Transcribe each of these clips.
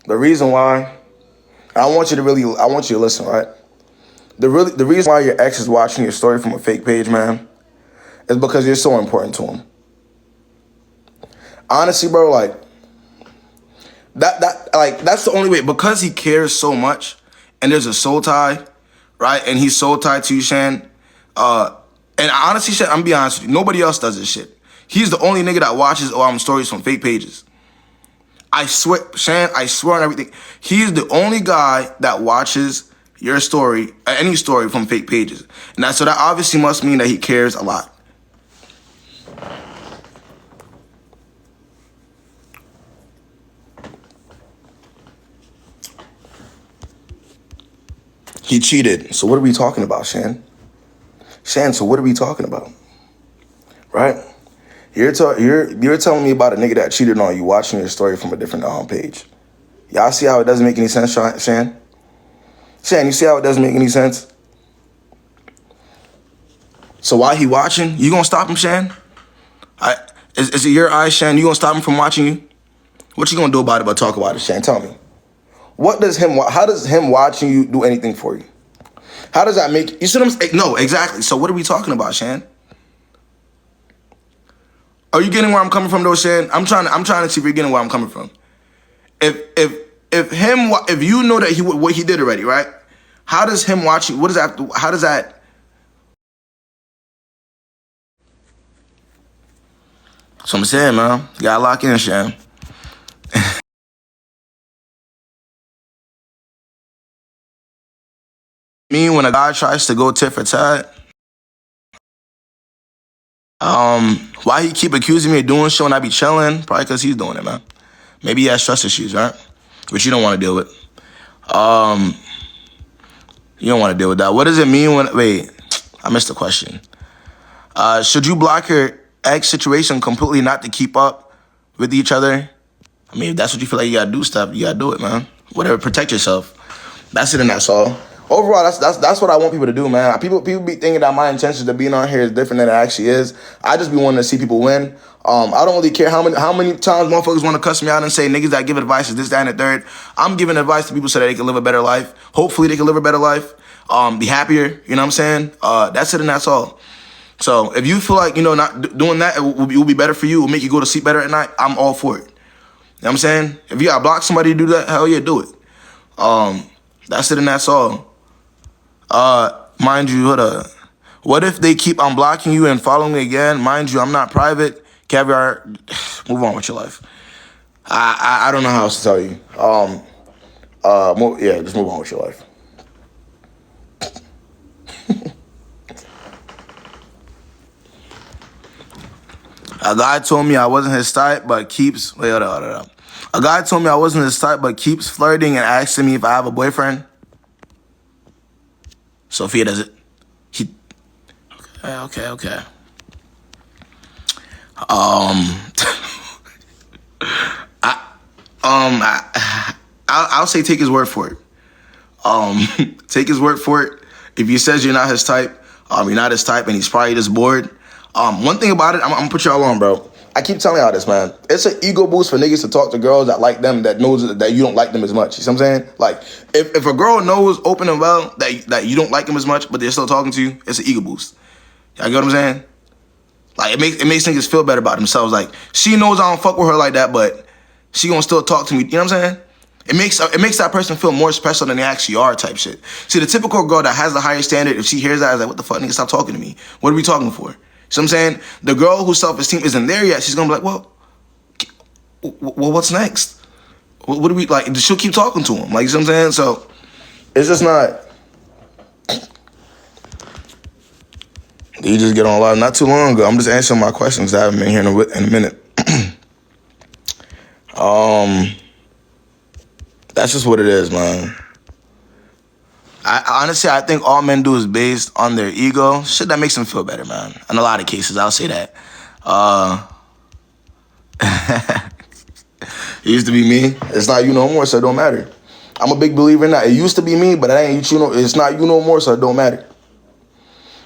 The reason why, I want you to listen, right? The reason why your ex is watching your story from a fake page, man, is because you're so important to him. Honestly, bro, like, that's the only way, because he cares so much and there's a soul tie, right? And he's soul tied to you, Shan. And honestly, Shan, I'm gonna be honest with you, nobody else does this shit. He's the only nigga that watches stories from fake pages. I swear, Shan, I swear on everything. He's the only guy that watches your story, any story from fake pages. And so that obviously must mean that he cares a lot. He cheated. So what are we talking about, Shan? Shan, so what are we talking about? Right? You're telling me about a nigga that cheated on you watching your story from a different page. Y'all see how it doesn't make any sense, Shan? Shan, you see how it doesn't make any sense? So while he watching, you gonna stop him, Shan? Is it your eyes, Shan? You gonna stop him from watching you? What you gonna do about it but talk about it, Shan? Tell me. How does him watching you do anything for you? How does that make you see what I'm saying? No, exactly. So what are we talking about, Shan? Are you getting where I'm coming from though, Shan? I'm trying to see if you're getting where I'm coming from. If you know that what he did already, right? How does him watching? What does that? How does that? That's what I'm saying, man. You gotta lock in, Shan. Me, when a guy tries to go tit for tat, why he keep accusing me of doing shit when I be chilling? Probably because he's doing it, man. Maybe he has trust issues, right? Which you don't want to deal with. You don't want to deal with that. What does it mean when? Wait, I missed the question. Should you block your ex situation completely not to keep up with each other? I mean, if that's what you feel like you gotta do stuff, you gotta do it, man. Whatever, protect yourself. That's it and that's all. Overall, that's what I want people to do, man. People be thinking that my intentions of being on here is different than it actually is. I just be wanting to see people win. I don't really care how many times motherfuckers want to cuss me out and say niggas that give advice is this, that, and the third. I'm giving advice to people so that they can live a better life. Hopefully they can live a better life. Be happier, you know what I'm saying? That's it and that's all. So if you feel like, not doing that, it will be better for you, it will make you go to sleep better at night, I'm all for it. You know what I'm saying? If you gotta block somebody to do that, hell yeah, do it. That's it and that's all. Mind you, what if they keep unblocking you and following me again? Mind you, I'm not private. Caviar, move on with your life. I don't know how else to tell you. Just move on with your life. A guy told me I wasn't his type, but keeps... Wait, hold up. A guy told me I wasn't his type, but keeps flirting and asking me if I have a boyfriend. Sophia does it. Okay. I'll say take his word for it. Take his word for it. If he says you're not his type, you're not his type, and he's probably just bored. One thing about it, I'm gonna put y'all on, bro. I keep telling y'all this, man. It's an ego boost for niggas to talk to girls that like them, that knows that you don't like them as much. You see what I'm saying? Like, if a girl knows open and well that you don't like them as much, but they're still talking to you, it's an ego boost. Y'all get what I'm saying? Like, it makes niggas feel better about themselves. Like, she knows I don't fuck with her like that, but she gonna still talk to me. You know what I'm saying? It makes that person feel more special than they actually are, type shit. See, the typical girl that has the higher standard, if she hears that, is like, what the fuck, nigga, stop talking to me. What are we talking for? So I'm saying, the girl whose self-esteem isn't there yet, she's gonna be like, well, what's next? What do we, like, she'll keep talking to him. Like, you know what I'm saying? So, it's just not. You just get on live not too long ago. I'm just answering my questions. I haven't been here in a minute. That's just what it is, man. Honestly, I think all men do is based on their ego. Shit that makes them feel better, man. In a lot of cases, I'll say that. It used to be me. It's not you no more, so it don't matter. I'm a big believer in that. It used to be me, but it ain't you. It's not you no more, so it don't matter.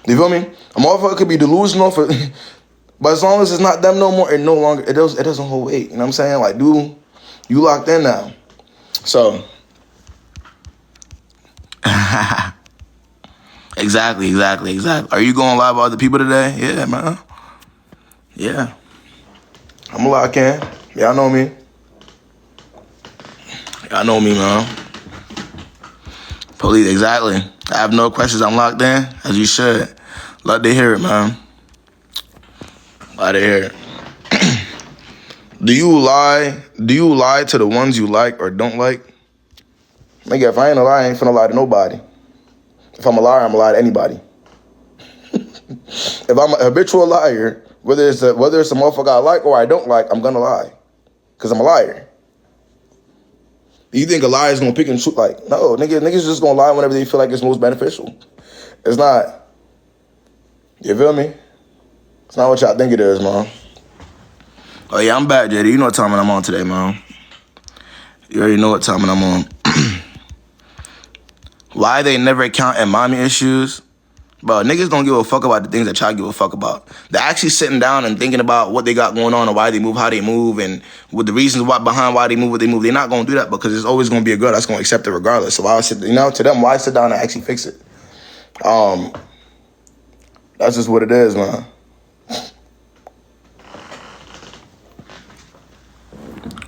You feel me? A motherfucker could be delusional but as long as it's not them no more, it doesn't hold weight. You know what I'm saying? Like, dude, you locked in now. So, exactly. Are you going live about other people today? Yeah, man. Yeah. I'm locked in. Y'all know me. Y'all know me, man. Police, exactly. I have no questions. I'm locked in, as you should. Love to hear it, man. Love to hear it. Do you lie to the ones you like or don't like? Nigga, if I ain't a liar, I ain't finna lie to nobody. If I'm a liar, I'm a lie to anybody. If I'm a habitual liar, whether it's a motherfucker I like or I don't like, I'm gonna lie. Because I'm a liar. Do you think a liar is gonna pick and choose? Like, no, niggas just gonna lie whenever they feel like it's most beneficial. It's not. You feel me? It's not what y'all think it is, man. Oh yeah, I'm back, JD. You know what time I'm on today, man. You already know what time I'm on. Why they never count in mommy issues? Bro, niggas don't give a fuck about the things that y'all give a fuck about. They're actually sitting down and thinking about what they got going on and why they move, how they move, and with the reasons behind why they move what they move. They're not gonna do that because there's always gonna be a girl that's gonna accept it regardless. So to them, why sit down and actually fix it? That's just what it is, man.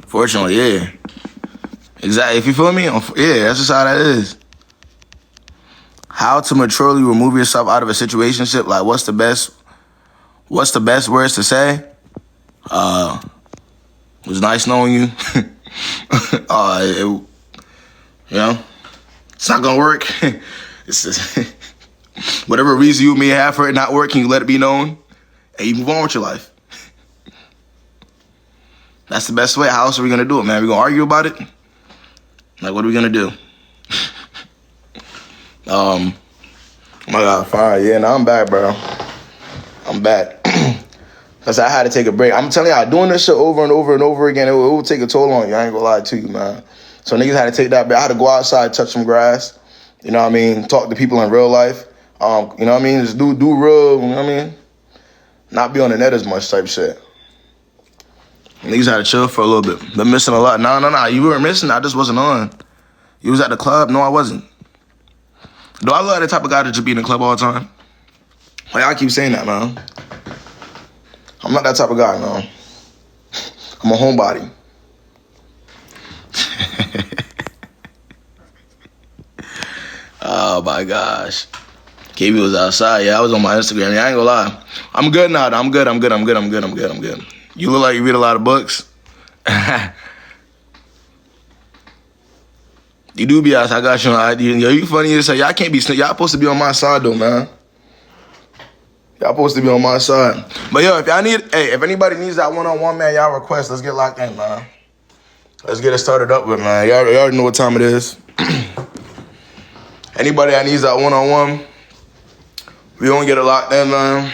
Fortunately, yeah. Exactly. If you feel me, yeah, that's just how that is. How to maturely remove yourself out of a situationship? Like, what's the best words to say? It was nice knowing you. It's not gonna work. It's just whatever reason you may have for it not working, you let it be known, and you move on with your life. That's the best way. How else are we gonna do it, man? We gonna argue about it? Like, what are we gonna do? Oh my God, fine. Yeah, now I'm back, bro. I'm back. Because I had to take a break. I'm telling y'all, doing this shit over and over and over again, it will take a toll on you. I ain't gonna lie to you, man. So niggas had to take that break. I had to go outside, touch some grass. You know what I mean? Talk to people in real life. You know what I mean? Just do real, you know what I mean? Not be on the net as much type shit. Niggas had to chill for a little bit. Been missing a lot. No. You weren't missing. I just wasn't on. You was at the club? No, I wasn't. Do I look like the type of guy that just be in the club all the time? Like, I keep saying that, man. I'm not that type of guy, man. I'm a homebody. Oh, my gosh. Kayb was outside. Yeah, I was on my Instagram. Yeah, I ain't gonna lie. I'm good now. I'm good. You look like you read a lot of books. You do be outside. I got you on ID. Yo, you funny as hell. Y'all can't be snitch. Y'all supposed to be on my side, though, man. Y'all supposed to be on my side. But, yo, if anybody needs that one-on-one, man, y'all request. Let's get locked in, man. Let's get it started up with, man. Y'all already know what time it is. Anybody that needs that one-on-one, we gonna get it locked in, man.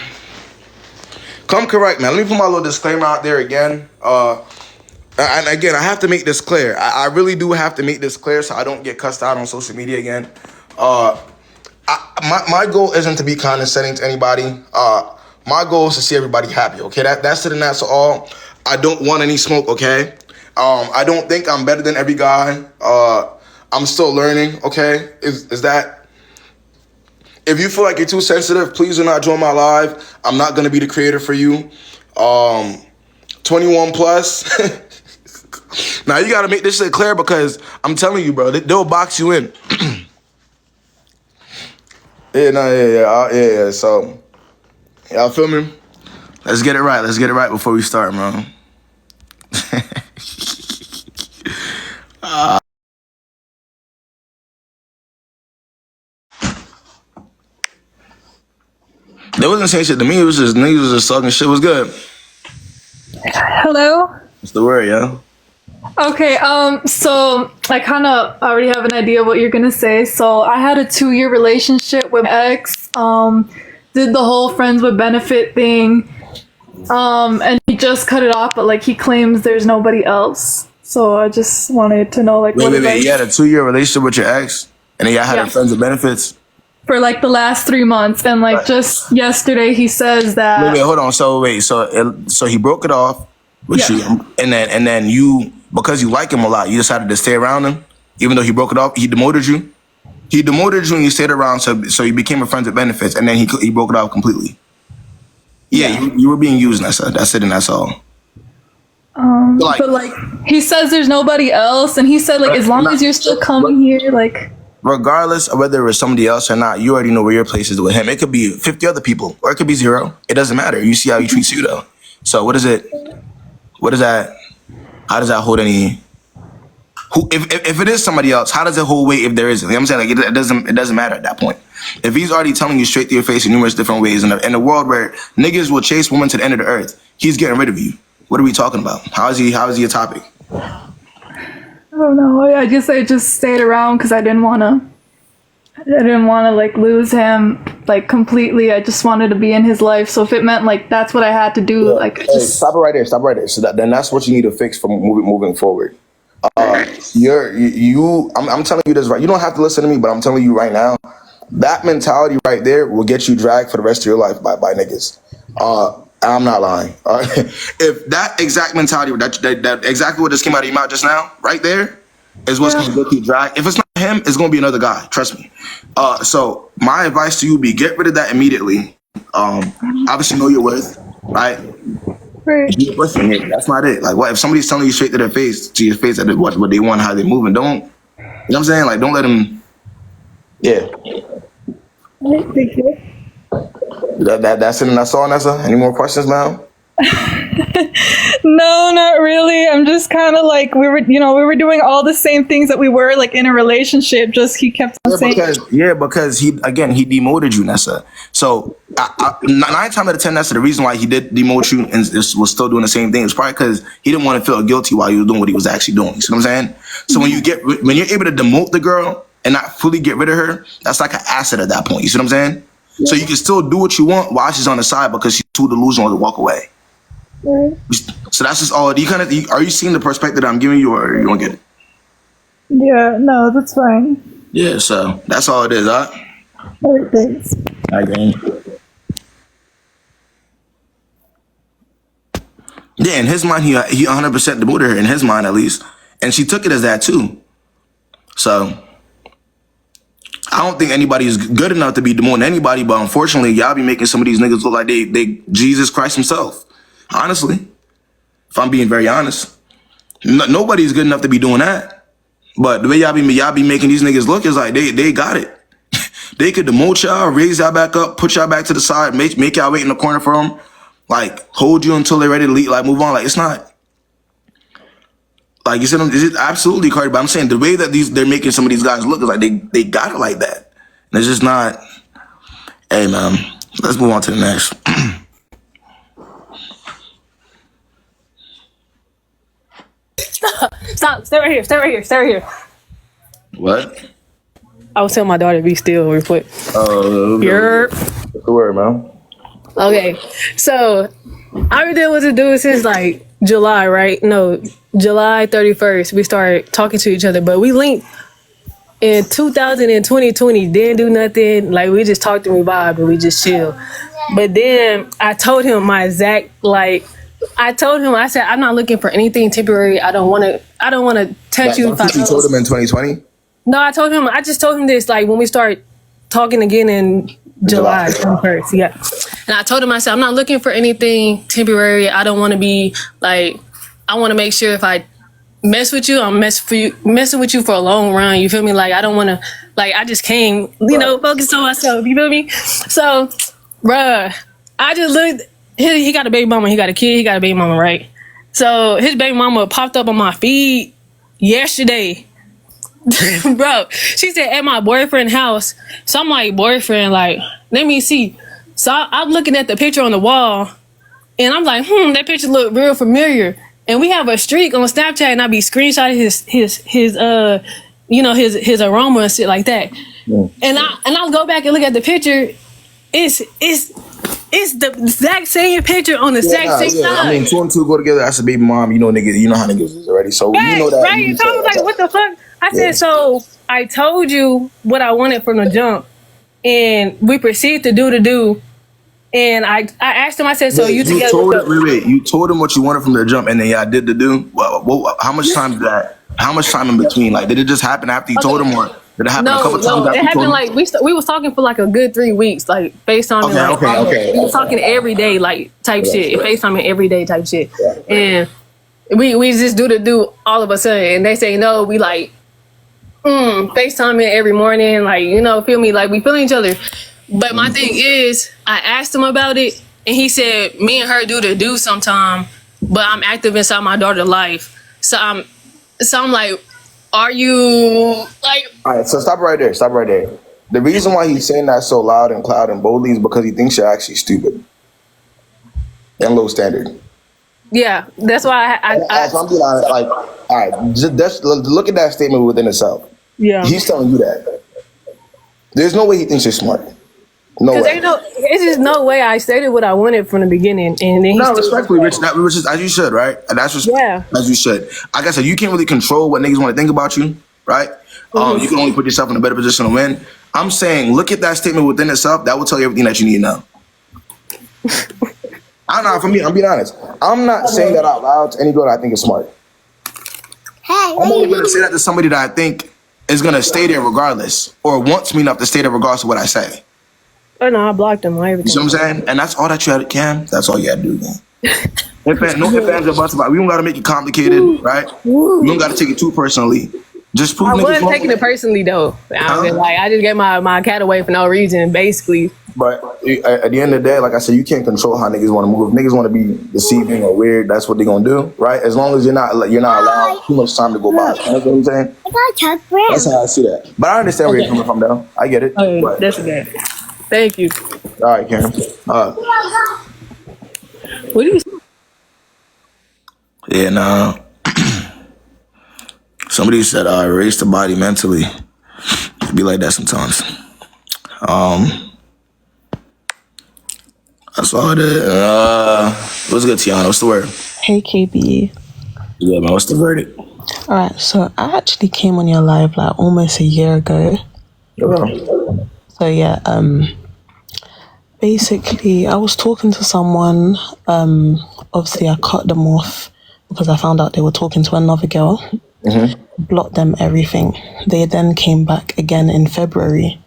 Come correct, man. Let me put my little disclaimer out there again. And again, I have to make this clear. I really do have to make this clear so I don't get cussed out on social media again. My goal isn't to be condescending to anybody. My goal is to see everybody happy, okay? That's it and that's all. I don't want any smoke, okay? I don't think I'm better than every guy. I'm still learning, okay? Is that... If you feel like you're too sensitive, please do not join my live. I'm not going to be the creator for you. 21 plus. Now, you got to make this shit clear because I'm telling you, bro, they'll box you in. Yeah. So, y'all feel me? Let's get it right. Let's get it right before we start, man. They wasn't saying shit to me. It was just niggas was just talking shit. Was good. Hello? What's the word, yo? Okay, so I kind of already have an idea of what you're gonna say. So I had a 2-year relationship with my ex, did the whole friends with benefit thing, and he just cut it off, but like he claims there's nobody else. So I just wanted to know, like, wait. You had a 2-year relationship with your ex, and then y'all had friends with benefits for like the last 3 months, and like just yesterday he says that. Wait, hold on. So he broke it off with you, and then you, because you like him a lot, you decided to stay around him. Even though he broke it off, he demoted you. He demoted you and you stayed around, so you became a friend with benefits, and then he broke it off completely. Yeah, you were being used, Nessa. That's it, and that's all. But like he says there's nobody else, and he said like as long as you're still coming here, like regardless of whether it was somebody else or not, you already know where your place is with him. It could be 50 other people, or it could be 0. It doesn't matter. You see how he treats you though. So what is it? What is that? How does that hold any? If it is somebody else, how does it hold weight if there isn't? You know what I'm saying? Like it doesn't matter at that point. If he's already telling you straight to your face in numerous different ways in a world where niggas will chase women to the end of the earth, he's getting rid of you. What are we talking about? How is he a topic? I don't know. I just stayed around because I didn't want to like lose him like completely. I just wanted to be in his life. So if it meant like that's what I had to do, like stop it right there. Stop right there. So then that's what you need to fix from moving forward. I'm telling you this right. You don't have to listen to me, but I'm telling you right now, that mentality right there will get you dragged for the rest of your life by niggas. I'm not lying. If that exact mentality, that exactly what just came out of your mouth just now, right there, is what's going to get you dragged. If it's not him, it's going to be another guy. Trust me. So my advice to you would be get rid of that immediately. Obviously know your worth, right? right. Listen, that's not it. Like, what if somebody's telling you straight to your face that what they want, how they moving? Don't, you know what I'm saying? Like, don't let them. Yeah. Thank you. That's it, and that's all, Nessa. Any more questions, ma'am? No, not really. I'm just kind of like we were doing all the same things that we were like in a relationship. Just he kept on saying because he demoted you, Nessa. So 9 times out of 10, Nessa, the reason why he did demote you and was still doing the same thing is probably because he didn't want to feel guilty while he was doing what he was actually doing. You see what I'm saying? So when you're able to demote the girl and not fully get rid of her, that's like an asset at that point. You see what I'm saying? Yeah. So you can still do what you want while she's on the side because she's too delusional to walk away. Right. So that's just all. Are you seeing the perspective that I'm giving you, or you don't get it? Yeah, no, that's fine. Yeah, so that's all it is, huh? All right, thanks. All right, gang. Yeah, in his mind, he 100% demoted her, in his mind at least. And she took it as that too. So I don't think anybody's good enough to be demoting anybody, but unfortunately, y'all be making some of these niggas look like they Jesus Christ himself. Honestly, if I'm being very honest, nobody's good enough to be doing that. But the way y'all be making these niggas look is like they got it. They could demote y'all, raise y'all back up, put y'all back to the side, make y'all wait in the corner for them, like hold you until they're ready to leave, like move on. Like it's not. Like you said, it's absolutely Cardi, but I'm saying the way that they're making some of these guys look is like they got it like that. And it's just not. Hey man, let's move on to the next. Stop. Stay right here. What? I was telling my daughter to be still real quick. You're the word, man. Okay. So I've been dealing with this dude since like July, right? No, July 31st. We started talking to each other, but we linked in 2020. Didn't do nothing. Like we just talked and we vibed and we just chill. But then I told him my exact I said, I'm not looking for anything temporary. I don't want to touch you. You told him in 2020? No, I just told him this, like, when we start talking again in July 21st. Yeah. And I told him, I said, I'm not looking for anything temporary. I don't want to be, like, I want to make sure if I mess with you, I'm messing with you for a long run. You feel me? Like, I don't want to, like, I just came, focused on myself. You feel me? So, bruh, I just looked. He got a baby mama, he got a kid, he got a baby mama, right? So his baby mama popped up on my feed yesterday. Bro, she said at my boyfriend's house. So I'm like, boyfriend, like, let me see. So I'm looking at the picture on the wall and I'm like, that picture look real familiar. And we have a streak on Snapchat and I be screenshotting his aroma and shit like that. Yeah. And I'll go back and look at the picture. It's the exact same picture on the exact same time. I mean, 2 and 2 go together. That's a baby mom. You know, niggas. You know how niggas is already. So right, you know that. Right. So I was like, what the fuck? I said, so I told you what I wanted from the jump, and we proceeded to do. And I asked him. I said, so you together? You told him what you wanted from the jump, and then y'all did the do. Well, how much time did that? How much time in between? Like, did it just happen after you told him, or did it happen a couple times after it you told happened him? like we was talking for like a good 3 weeks, like FaceTiming. Okay. We was talking every day, like type shit, FaceTiming every day type shit, and we just do all of a sudden, and they say no, we like FaceTiming every morning, like feel me, like we feeling each other. But my thing is, I asked him about it, and he said me and her do sometime, but I'm active inside my daughter's life, so I'm like, are you like? All right, so stop right there. The reason why he's saying that so loud and cloud and boldly is because he thinks you're actually stupid and low standard. Yeah, that's why I'm being honest. Like, all right, just look at that statement within itself. yeah. He's telling you that. There's no way he thinks you're smart. No way. It's just no way I stated what I wanted from the beginning, and then Respectfully, Rich, as you should, right? And that's just as you should. Like I said, you can't really control what niggas want to think about you, right? You can only put yourself in a better position to win. I'm saying, look at that statement within itself. That will tell you everything that you need to know. I don't know. For me, I'm being honest. I'm not saying that out loud to any girl that I think is smart. I'm only going to say that to somebody that I think is going to stay there regardless, or wants me enough to stay there regardless of what I say. Oh no, I blocked him. Everything. You see what I'm saying? And that's all that you had, Cam. That's all you had to do, man. No ifs, ands, or buts about it. We don't got to make it complicated, right? We don't got to take it too personally. Just prove I niggas wasn't wrong. taking it personally though. I just gave my cat away for no reason, basically. But at the end of the day, like I said, you can't control how niggas want to move. If niggas want to be deceiving or weird, that's what they're gonna do, right? As long as you're not allowed too much time to go by. You know what I'm saying? That's how I see that. But I understand where you're coming from, though. I get it. Okay, but, that's okay. Thank you. all right, Karen. What do you? Yeah, nah. Somebody said, raise the body mentally. It be like that sometimes. That's all it is. What's good, Tiana? What's the word? Hey KB. Yeah, man. What's the verdict? Alright, so I actually came on your live like almost a year ago. Okay. So yeah, basically I was talking to someone, obviously I cut them off because I found out they were talking to another girl. Blocked them everything. They then came back again in February,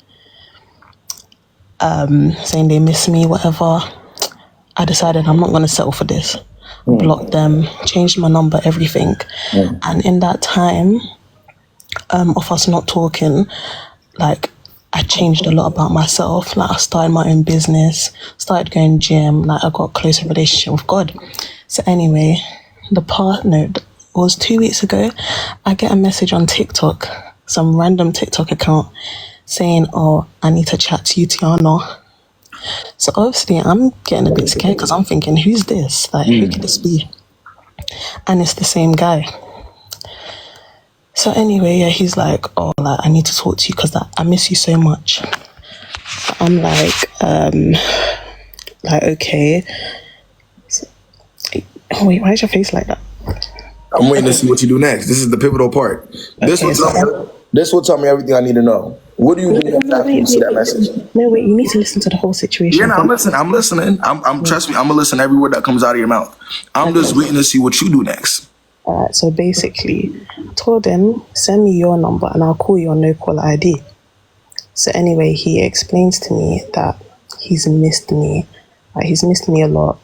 saying they miss me, whatever. I decided I'm not going to settle for this. Blocked them, changed my number, everything. And in that time of us not talking, like I changed a lot about myself. Like I started my own business, started going gym, like I got a closer relationship with God. So anyway, it was 2 weeks ago, I get a message on TikTok, some random TikTok account saying, oh, I need to chat to you, Tiana. So obviously I'm getting a bit scared because I'm thinking, who's this? Like, who could this be? And it's the same guy. So anyway, yeah, he's like, oh, like, I need to talk to you because I miss you so much. I'm like, okay. So, wait, why is your face like that? I'm waiting to see what you do next. This is the pivotal part. This will tell me everything I need to know. What do you do next after you see that message? No, wait, you need to listen to the whole situation. Yeah, no, I'm listening. I'm trust me, I'm gonna listen to every word that comes out of your mouth. I'm just waiting to see what you do next. Alright, so basically, I told him, send me your number and I'll call you on no caller ID. So anyway, he explains to me that he's missed me. Like, he's missed me a lot.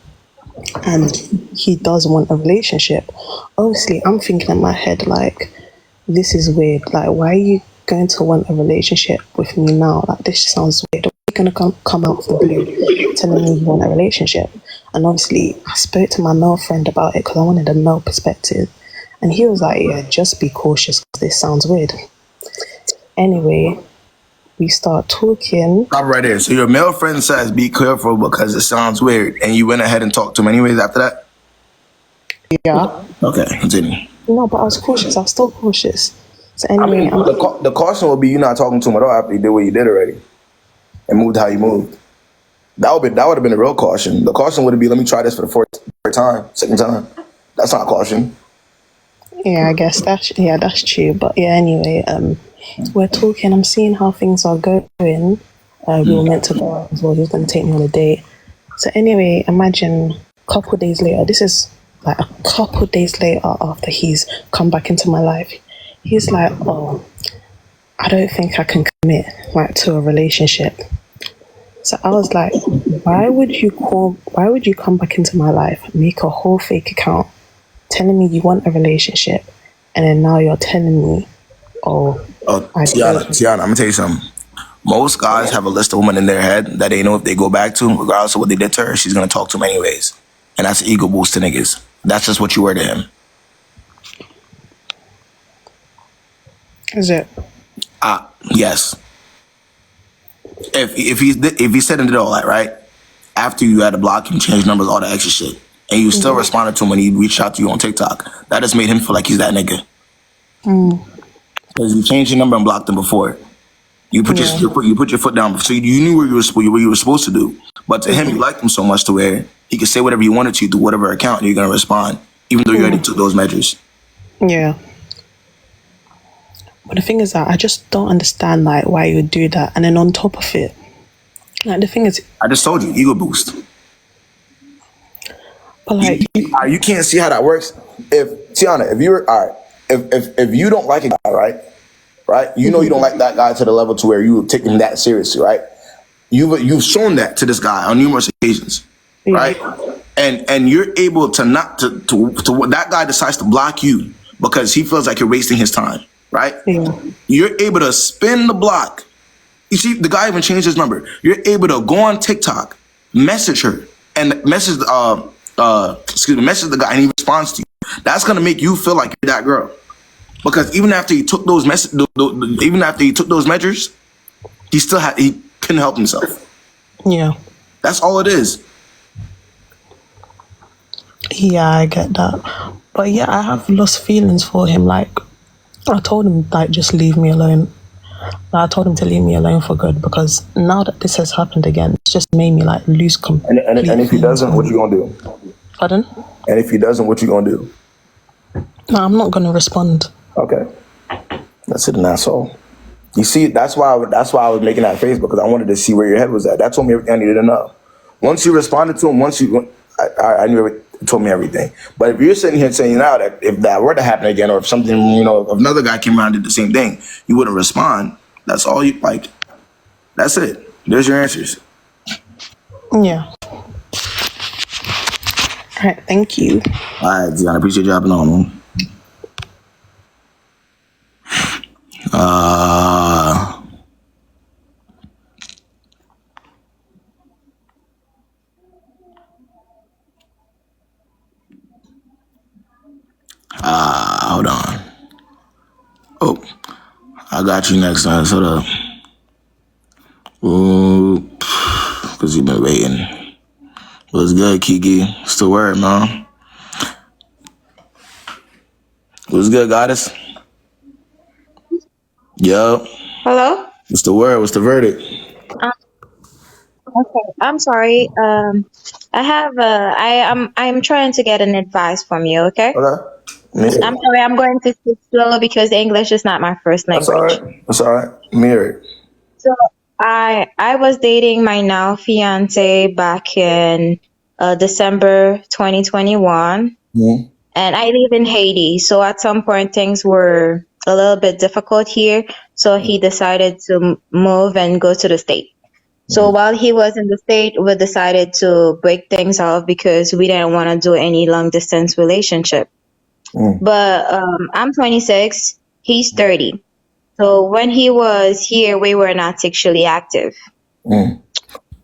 And he does want a relationship. Obviously, I'm thinking in my head, like, this is weird. Like, why are you going to want a relationship with me now? Like, this just sounds weird. Are you going to come out of the blue telling me you want a relationship? And obviously, I spoke to my male friend about it because I wanted a male perspective. And he was like, yeah, just be cautious because this sounds weird. Anyway, we start talking. Stop right there. So your male friend says be careful because it sounds weird. And you went ahead and talked to him anyways after that? Yeah. Okay, continue. No, but I was cautious. I was still cautious. So anyway, the caution would be you not talking to him at all after you did what you did already. And moved how you moved. That would have been the real caution. The caution would be, let me try this for the second time. That's not caution. Yeah, I guess that's true. But yeah, anyway, we're talking. I'm seeing how things are going. We were meant to go out as well. He was going to take me on a date. So anyway, imagine a couple days later. This is like a couple days later after he's come back into my life. He's like, oh, I don't think I can commit like to a relationship. So I was like, why would you come back into my life, make a whole fake account, telling me you want a relationship, and then now you're telling me, oh, Tiana, I'm gonna tell you something. Most guys have a list of women in their head that they know if they go back to, regardless of what they did to her, she's gonna talk to them anyways. And that's an ego boost to niggas. That's just what you were to him. Is it? Yes. If he said and did all that, right? After you had to block him, change numbers, all that extra shit, and you still responded to him when he reached out to you on TikTok, that just made him feel like he's that nigga. Because you changed your number and blocked him before. You put your foot down, so you knew what you were supposed to do. But to him, you liked him so much to where he could say whatever you wanted to through whatever account, and you're gonna respond, even though you already took those measures. Yeah. But the thing is that I just don't understand like why you would do that. And then on top of it, like the thing is, I just told you, ego boost. but like You can't see how that works. If Tiana, if you were all right, if you don't like a guy, right, you know you don't like that guy to the level to where you would take him that seriously, right? You've shown that to this guy on numerous occasions, right? And you're able to not to that guy decides to block you because he feels like you're wasting his time, right? Yeah. You're able to spin the block. You see, the guy even changed his number. You're able to go on TikTok, message her, and message the guy, and he responds to you. That's gonna make you feel like you're that girl. Because even after he took those measures, he couldn't help himself. Yeah. That's all it is. Yeah, I get that. But yeah, I have lost feelings for him. Like, I told him, like, just leave me alone. Like, I told him to leave me alone for good because now that this has happened again, it's just made me, like, lose complete And if he doesn't, what you gonna do? Pardon? And if he doesn't, what you gonna do? No, I'm not going to respond. Okay. That's it, an asshole. You see, that's why I was making that face, because I wanted to see where your head was at. That told me everything I needed to know. Once you responded to him, I knew it told me everything. But if you're sitting here saying now that if that were to happen again, or if something, if another guy came around and did the same thing, you wouldn't respond. That's all you like. That's it. There's your answers. Yeah. All right, thank you. All right, Zion, I appreciate you hopping on, man. Hold on. Oh, I got you next time. Hold up. Ooh, because you've been waiting. What's good, Kiki? What's the word, man? What's good, goddess? Yo. Hello? What's the word? What's the verdict? Okay, I'm sorry. I'm trying to get an advice from you, okay? Okay. I'm sorry, I'm going to speak slow because English is not my first language. That's all right. Mirror. So I was dating my now fiance back in December 2021, and I live in Haiti. So at some point things were a little bit difficult here. So he decided to move and go to the state. So while he was in the state, we decided to break things off because we didn't want to do any long distance relationship. But I'm 26, he's 30. So when he was here, we were not sexually active.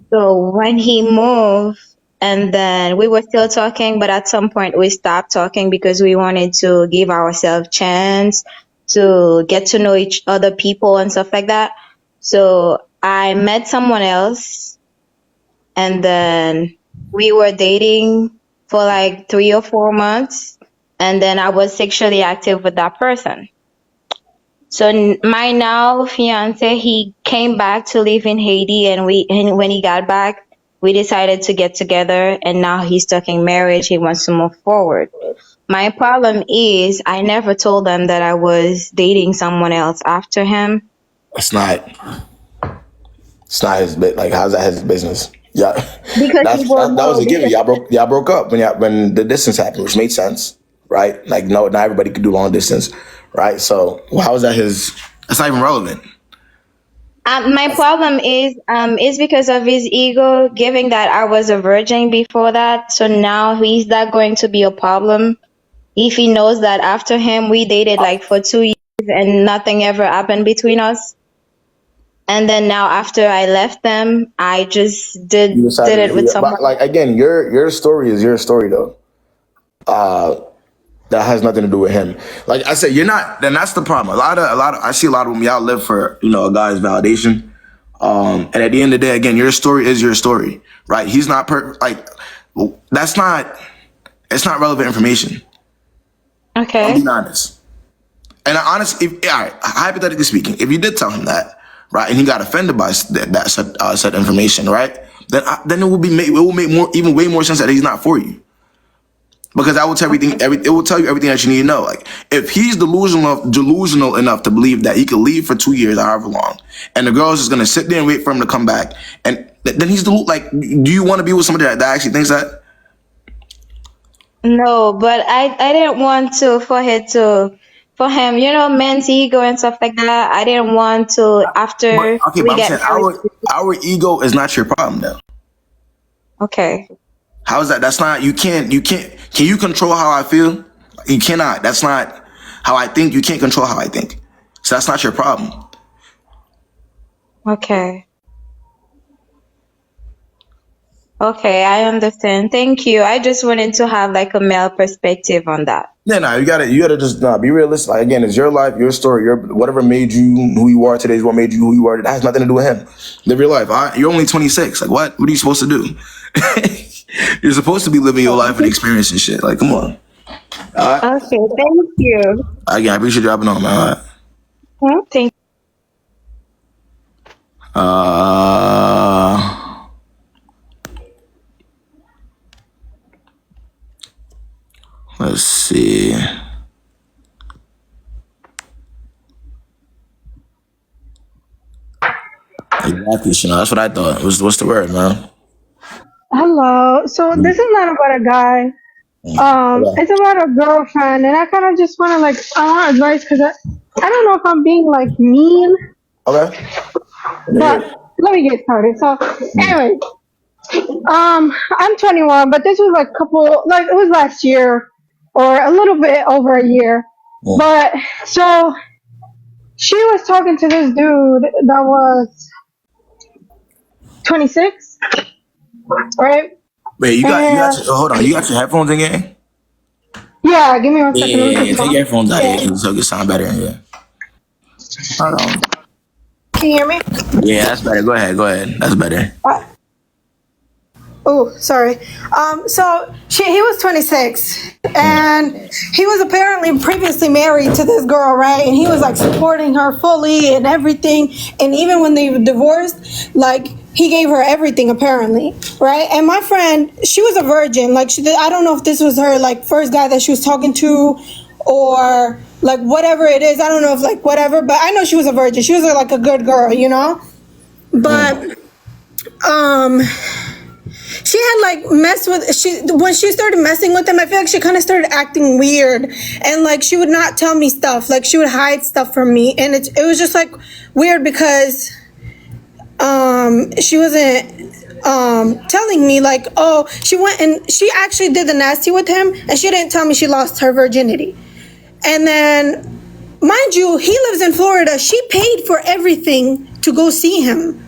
So when he moved, and then we were still talking, but at some point we stopped talking because we wanted to give ourselves a chance to get to know each other people and stuff like that. So I met someone else, and then we were dating for like 3 or 4 months, and then I was sexually active with that person. So my now fiance, he came back to live in Haiti, and when he got back, we decided to get together, and now he's talking marriage. He wants to move forward. My problem is I never told him that I was dating someone else after him. It's not his like. How's that his business? Yeah, Because that was a given. Y'all broke up when the distance happened, which made sense, right? Like, no, not everybody could do long distance, right? So how is that his? That's not even relevant. My problem is because of his ego, given that I was a virgin before that. So now is that going to be a problem if he knows that after him we dated like for 2 years and nothing ever happened between us? And then now after I left them, I just did it with someone. But like again, your story is your story though. That has nothing to do with him. Like I said, you're not. Then that's the problem. A lot of. I see a lot of them. Y'all live for a guy's validation. And at the end of the day, again, your story is your story, right? He's not that's not. It's not relevant information. Okay. I'm being honest. And hypothetically speaking, if you did tell him that, right, and he got offended by that said information, right, then it will make way more sense that he's not for you. Because that will tell it will tell you everything that you need to know. Like if he's delusional enough to believe that he could leave for 2 years, however long, and the girl is just gonna sit there and wait for him to come back, and then he's like, do you want to be with somebody that actually thinks that? No, but I didn't want for him, men's ego and stuff like that. I didn't want to after But we I'm get saying married. our ego is not your problem though. Okay. How is that? That's not, you can't, can you control how I feel? You cannot. That's not how I think. You can't control how I think. So that's not your problem. Okay. Okay, I understand. Thank you. I just wanted to have like a male perspective on that. Yeah, you gotta just be realistic. Like, again, it's your life, your story, whatever made you who you are today is what made you who you are. That has nothing to do with him. Live your life. You're only 26. Like, what? What are you supposed to do? You're supposed to be living your life and experiencing shit. Like, come on. All right. Okay, thank you. Again, I appreciate you dropping on, man. All right. Thank Let's see. Exactly, Chanel. That's what I thought. What's the word, man? Hello. So this is not about a guy. It's about a girlfriend, and I kind of just want to I want advice because I don't know if I'm being like mean. Okay. But let me get started. So anyway, I'm 21, but this was it was last year or a little bit over a year. Yeah. But so she was talking to this dude that was 26, right? Wait, hold on. You got your headphones in here? Yeah, give me 1 second. Yeah. Take your headphones out here so it can sound better in here. Hold on. Can you hear me? Yeah, that's better. Go ahead. That's better. Oh, sorry. So he was 26, and he was apparently previously married to this girl, right? And he was like supporting her fully and everything. And even when they divorced, like he gave her everything apparently, right? And my friend, she was a virgin. Like I don't know if this was her like first guy that she was talking to, or like whatever it is. I don't know if whatever, but I know she was a virgin. She was like a good girl, But she had when she started messing with him, I feel like she kind of started acting weird, and she would not tell me stuff. Like she would hide stuff from me, and it was just weird because she wasn't telling me she went and she actually did the nasty with him, and she didn't tell me she lost her virginity. And then, mind you, he lives in Florida. She paid for everything to go see him.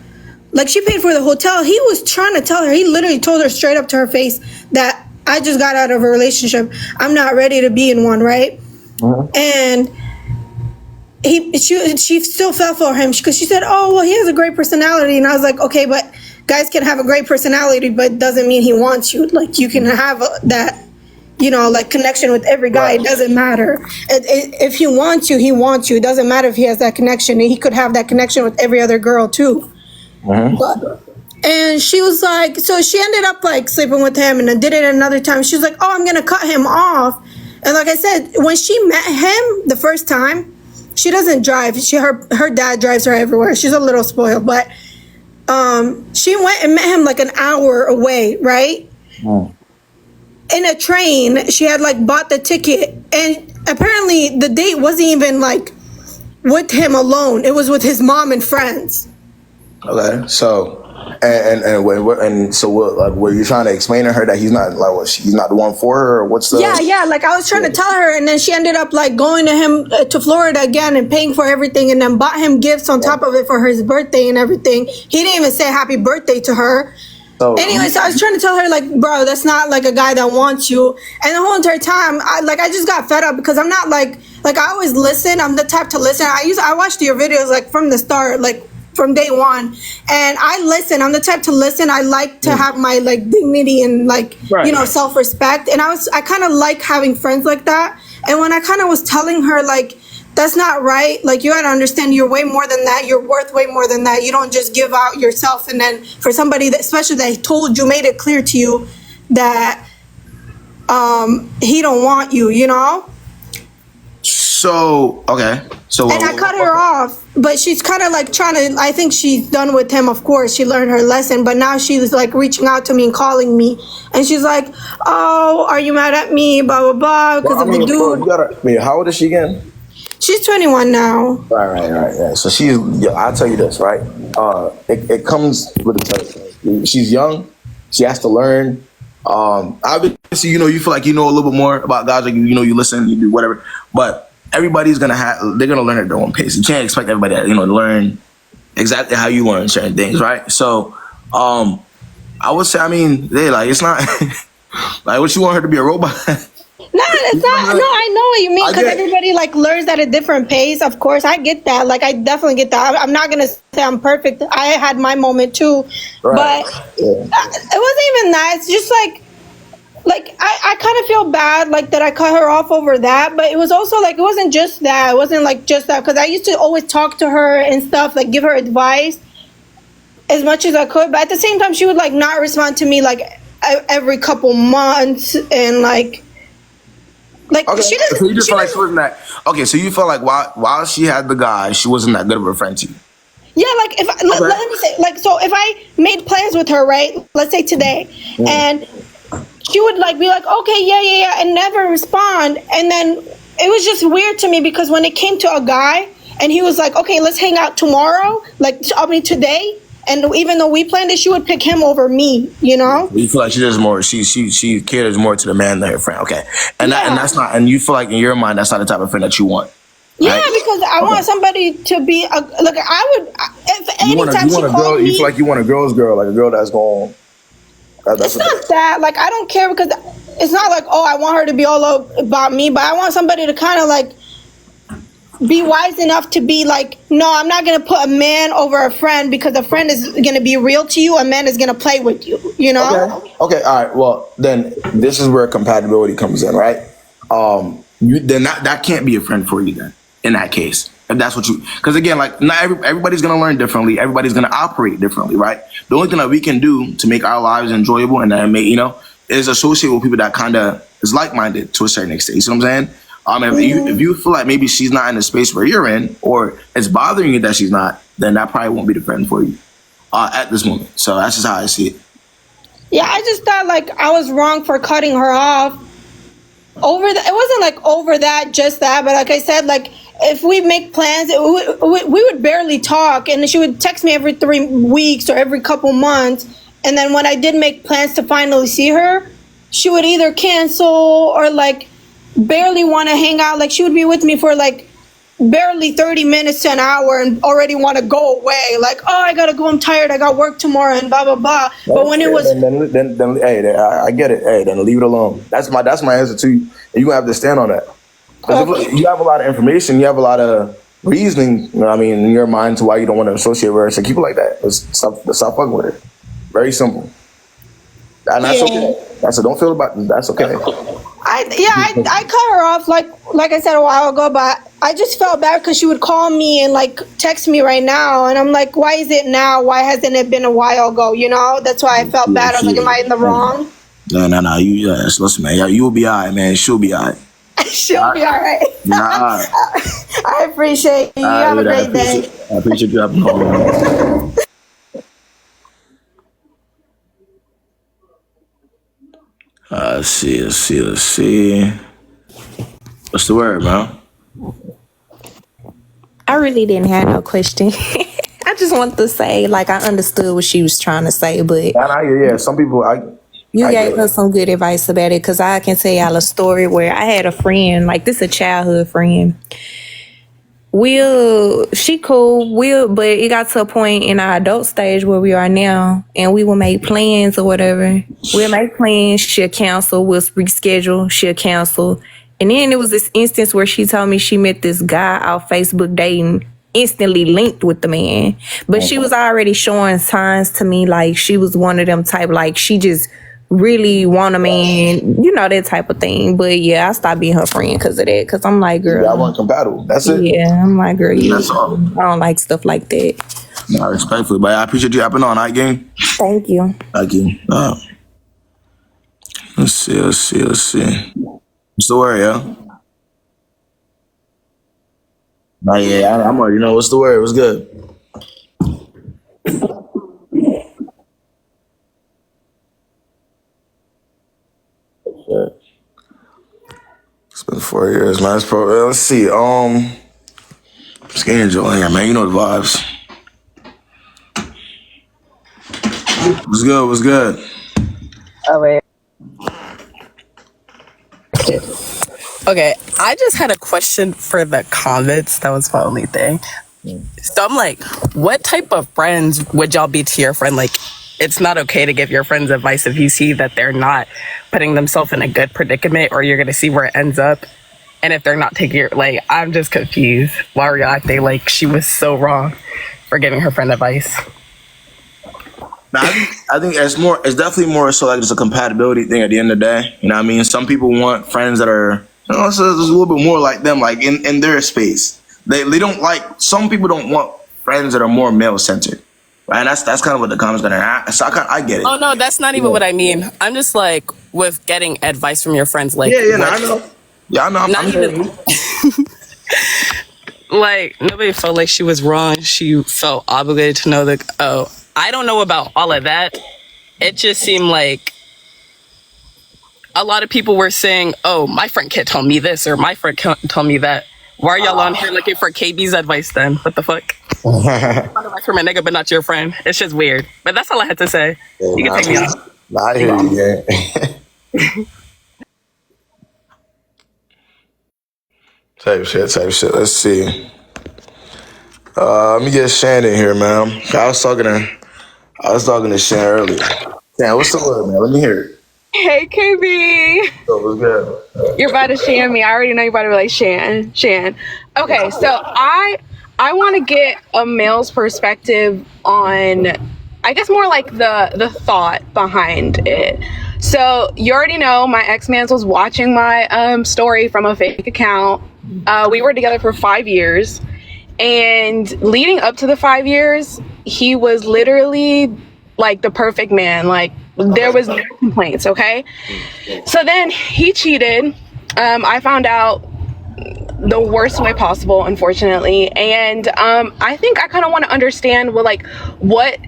She paid for the hotel. He was trying to tell her. He literally told her straight up to her face that I just got out of a relationship. I'm not ready to be in one, right? Uh-huh. And she still fell for him because she said, oh, well, he has a great personality. And I was like, okay, but guys can have a great personality, but it doesn't mean he wants you. You can have that, connection with every guy. Right. It doesn't matter. If he wants you, he wants you. It doesn't matter if he has that connection. He could have that connection with every other girl, too. Uh-huh. And she was so she ended up sleeping with him and then did it another time. She was like, oh, I'm going to cut him off. And like I said, when she met him the first time, she doesn't drive. Her dad drives her everywhere. She's a little spoiled, but she went and met him an hour away, right? In a train. She had bought the ticket, and apparently the date wasn't even like with him alone. It was with his mom and friends. Okay, so and so what? Like, were you trying to explain to her that he's not like he's not the one for her, or what's the? Yeah. Like I was trying to tell her, and then she ended up like going to him to Florida again and paying for everything, and then bought him gifts on top of it for his birthday and everything. He didn't even say happy birthday to her. So I was trying to tell her, like, bro, that's not like a guy that wants you. And the whole entire time, I just got fed up because I'm not like I always listen. I'm the type to listen. I watched your videos like from the start, like from day one, and I listen. I'm the type to listen. I like to have my like dignity and like self-respect. And I kind of like having friends like that. And when I kind of was telling her like, that's not right. Like, you gotta understand, you're way more than that. You're worth way more than that. You don't just give out yourself, and then for somebody that, especially that told you, made it clear to you that he don't want you, you know? So, okay. So, and I cut her off, but she's kind of like trying to, I think she's done with him, of course. She learned her lesson, but now she's like reaching out to me and calling me. And she's like, oh, are you mad at me? Blah, blah, blah, because of the dude. Wait, how old is she again? She's 21 now. Right. Yeah. So I'll tell you this, right? It comes with the territory. She's young. She has to learn. Obviously, you feel like you know a little bit more about guys. Like, you listen, you do whatever. But everybody's they're gonna learn at their own pace. You can't expect everybody to, learn exactly how you learn certain things, right? So, I would say, it's not like what you want her to be a robot. No, it's not. No, I know what you mean, because everybody like learns at a different pace. Of course, I get that. Like, I definitely get that. I'm not gonna say I'm perfect. I had my moment too, right. But it wasn't even that. It's just like I kind of feel bad like that I cut her off over that. But it was also like, it wasn't just that. It wasn't like just that, because I used to always talk to her and stuff, like give her advice as much as I could. But at the same time, she would like not respond to me like every couple months, and like. Okay. She doesn't. So you just feel like she wasn't that. Okay, so you felt like while she had the guy, she wasn't that good of a friend to you. Yeah, like let me say, like, so if I made plans with her, right? Let's say today, and she would like be like, okay, yeah, and never respond, and then it was just weird to me, because when it came to a guy and he was like, okay, let's hang out tomorrow, like today. And even though we planned it, she would pick him over me, You feel like she does more. She caters more to the man than her friend. Okay, and that's not. And you feel like in your mind that's not the type of friend that you want. Yeah, right? Because I want somebody to be look. I would if anytime she called me. You feel like you want a girl's girl, like a girl that's going. It's not that. Like, I don't care, because it's not like, oh, I want her to be all about me, but I want somebody to kind of like be wise enough to be like, no, I'm not going to put a man over a friend, because a friend is going to be real to you. A man is going to play with you, Okay. All right. Well, then this is where compatibility comes in, right? Then that can't be a friend for you then, in that case. If that's what because again, like, not everybody's going to learn differently. Everybody's going to operate differently, right? The only thing that we can do to make our lives enjoyable and that is associate with people that kind of is like-minded to a certain extent. You see what I'm saying? If you feel like maybe she's not in the space where you're in, or it's bothering you that she's not, then that probably won't be the friend for you at this moment. So that's just how I see it. Yeah, I just thought like I was wrong for cutting her off. It wasn't like over that, just that, but like I said, like if we make plans, we would barely talk, and she would text me every 3 weeks or every couple months, and then when I did make plans to finally see her, she would either cancel or like barely want to hang out. Like, she would be with me for like barely 30 minutes to an hour and already want to go away. Like, oh, I gotta go, I'm tired, I got work tomorrow, and blah blah blah. But when it was then hey, I get it. Hey, then leave it alone. That's my answer to you. And you gonna have to stand on that. Because you have a lot of information, you have a lot of reasoning, in your mind to why you don't want to associate with her. So keep it like that. Stop fucking with her. Very simple. And that's okay. Don't feel about it. That's okay. I cut her off like I said a while ago, but I just felt bad because she would call me and like text me right now, and I'm like, why is it now? Why hasn't it been a while ago? That's why I felt bad. I was like, am I in the wrong? No. You listen, man. You will be alright, man. She'll be alright. She'll be alright. Nah. I appreciate you. Have a great day. I appreciate you having me. Let's see. What's the word, man? I really didn't have no question. I just want to say, like, I understood what she was trying to say, but Yeah, some people, you gave us some good advice about it, because I can tell y'all a story where I had a friend, like, this is a childhood friend. She cool, but it got to a point in our adult stage where we are now, and we will make plans or whatever. We'll make plans, she'll cancel, we'll reschedule, she'll cancel. And then there was this instance where she told me she met this guy off Facebook dating, instantly linked with the man. But she was already showing signs to me like she was one of them type, like she just really want a man, you know, that type of thing. But yeah, I stopped being her friend because of that. Because I'm like, girl, I wasn't compatible. That's it. Yeah, I'm like, girl, That's all. I don't like stuff like that. No, respectfully, but I appreciate you hopping on. All right, gang. Thank you. Thank you. Let's see. What's the word, yo? Nah, yeah, I'm already know what's the word. What's good? It's been 4 years, man. Let's see. Just getting enjoying it, man. You know the vibes. What's good? Oh, wait. Okay, I just had a question for the comments. That was my only thing. So I'm like, what type of friends would y'all be to your friend? Like, it's not okay to give your friends advice if you see that they're not putting themselves in a good predicament, or you're going to see where it ends up. And if they're not taking your, like, I'm just confused. Why were y'all acting like she was so wrong for giving her friend advice? Now, I think it's definitely more so like just a compatibility thing at the end of the day. You know what I mean? Some people want friends that are, you know, so it's a little bit more like them, like in their space. They don't like, some people don't want friends that are more male centered. Right? And that's kind of what the comments gonna. So I get it. Oh no, that's not even what I mean. I'm just like with getting advice from your friends, like I know. Yeah, I know. I'm even, like nobody felt like she was wrong. She felt obligated to know that. Oh, I don't know about all of that. It just seemed like a lot of people were saying, "Oh, my friend can't tell me this," or "My friend can't tell me that." Why are y'all on here looking for KB's advice then? What the fuck? Advice from a nigga, but not your friend. It's just weird. But that's all I had to say. Yeah, you can take me off. I hear you, yeah. Type shit. Let's see. Let me get Shannon here, man. I was talking to Shannon earlier. Damn, what's the word, man? Let me hear it. Hey, KB. Oh, what's good? You're about to Shan me. I already know you're about to be like Shan. Okay, so I want to get a male's perspective on, I guess, more like the thought behind it. So you already know my ex-man was watching my story from a fake account. We were together for 5 years. And leading up to the 5 years, he was literally like the perfect man. Like, there was no complaints, okay? So then he cheated. I found out the worst way possible, unfortunately. And I think I kind of want to understand, well, like, what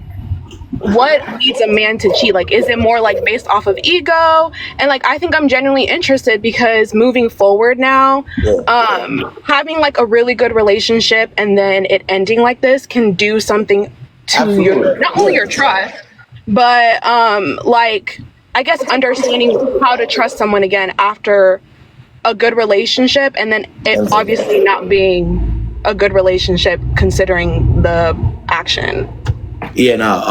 leads a man to cheat? Like, is it more like based off of ego? And like, I think I'm genuinely interested because moving forward now, having like a really good relationship and then it ending like this can do something to your, not only your trust, but like, I guess understanding how to trust someone again after a good relationship, and then it obviously not being a good relationship considering the action. Yeah, no,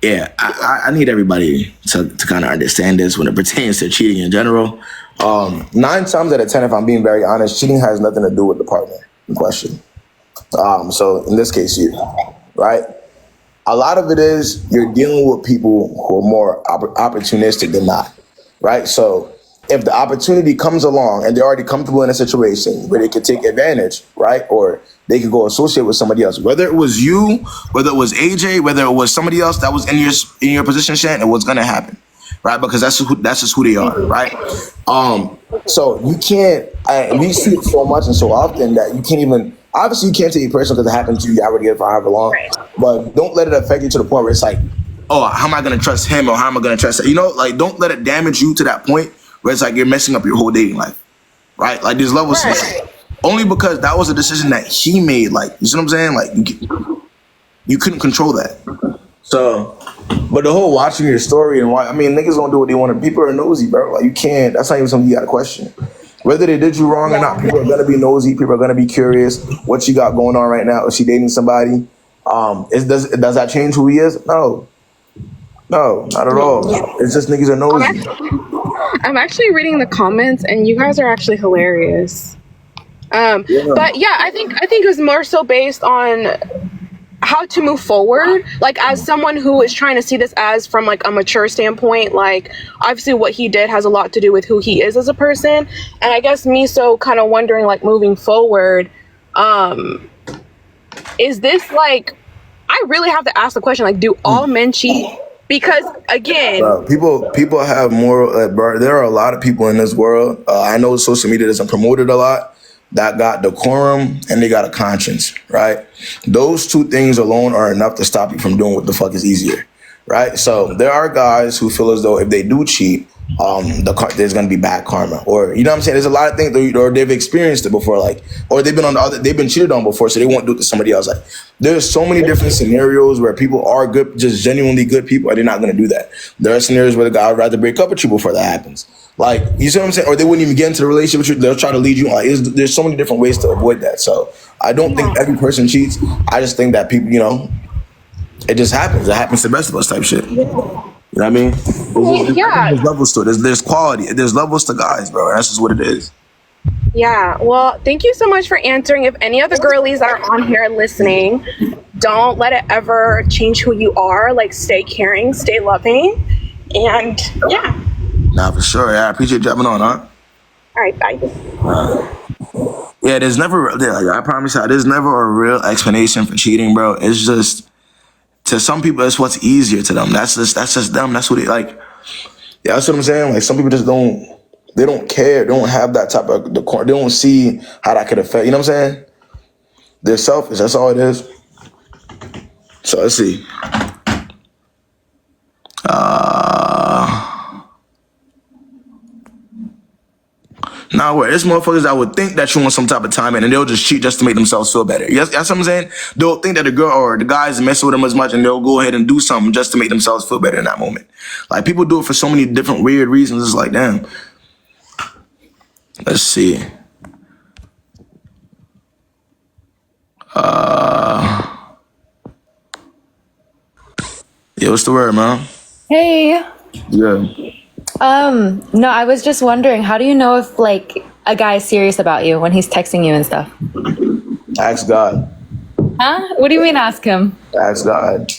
I need everybody to kind of understand this when it pertains to cheating in general. 9 times out of 10, if I'm being very honest, cheating has nothing to do with the partner in question. So in this case, you, right? A lot of it is you're dealing with people who are more opportunistic than not, right? So if the opportunity comes along and they're already comfortable in a situation where they could take advantage, right? Or they could go associate with somebody else, whether it was you, whether it was AJ, whether it was somebody else that was in your position, Shan, it was gonna happen, right? Because that's just who they are, right? So you can't, we see it so much and so often that you can't even, obviously you can't take it personal because it happened to you, you already did it for however long, but don't let it affect you to the point where it's like, oh, how am I gonna trust him, or how am I gonna trust that? You know, like, don't let it damage you to that point where it's like you're messing up your whole dating life. right? Like there's levels to that. Only because that was a decision that he made. Like, you see what I'm saying? Like you couldn't control that. So, but the whole watching your story and why, I mean, niggas don't do what they want to. People are nosy, bro. Like you can't. That's not even something you got to question. Whether they did you wrong or not, people are gonna be nosy. People are gonna be curious. What you got going on right now? Is she dating somebody? Does that change who he is? No, not at all. It's just niggas are nosy. I'm actually reading the comments, and you guys are actually hilarious. But yeah, I think it was more so based on how to move forward. Like as someone who is trying to see this as from like a mature standpoint, like obviously what he did has a lot to do with who he is as a person. And I guess me so kind of wondering like moving forward, is this like, I really have to ask the question, like, do all men cheat? Because again, people have more. Bro, there are a lot of people in this world. I know social media doesn't promote it a lot. That got decorum and they got a conscience, right? Those two things alone are enough to stop you from doing what the fuck is easier, right? So there are guys who feel as though if they do cheat, there's gonna be bad karma, or you know what I'm saying. There's a lot of things, or they've experienced it before, like, or they've been cheated on before, so they won't do it to somebody else. Like, there's so many different scenarios where people are good, just genuinely good people, and they're not gonna do that. There are scenarios where the guy would rather break up with you before that happens. Like, you see what I'm saying? Or they wouldn't even get into the relationship with you. They'll try to lead you on. Like, there's so many different ways to avoid that. So I don't think every person cheats. I just think that people, it just happens. It happens to the best of us type shit. You know what I mean? There's levels to it. There's quality. There's levels to guys, bro. That's just what it is. Yeah. Well, thank you so much for answering. If any other girlies that are on here listening, don't let it ever change who you are. Like, stay caring, stay loving. And yeah. Nah, for sure. Yeah, I appreciate you jumping on, huh? All right, bye. Yeah, there's never, I promise you, there's never a real explanation for cheating, bro. It's just, to some people, it's what's easier to them. That's just them. That's what they like. Yeah, that's what I'm saying. Like, some people just don't care. They don't have that type of, they don't see how that could affect, you know what I'm saying? They're selfish. That's all it is. So let's see. Now, where there's motherfuckers that would think that you want some type of time and they'll just cheat just to make themselves feel better. Yes, that's what I'm saying? They'll think that the girl or the guy's messing with them as much and they'll go ahead and do something just to make themselves feel better in that moment. Like, people do it for so many different weird reasons. It's like, damn. Let's see. Yeah, what's the word, man? Hey. Yeah. No, I was just wondering, how do you know if like a guy is serious about you when he's texting you and stuff? Ask God. Huh? What do you mean ask him? Ask God.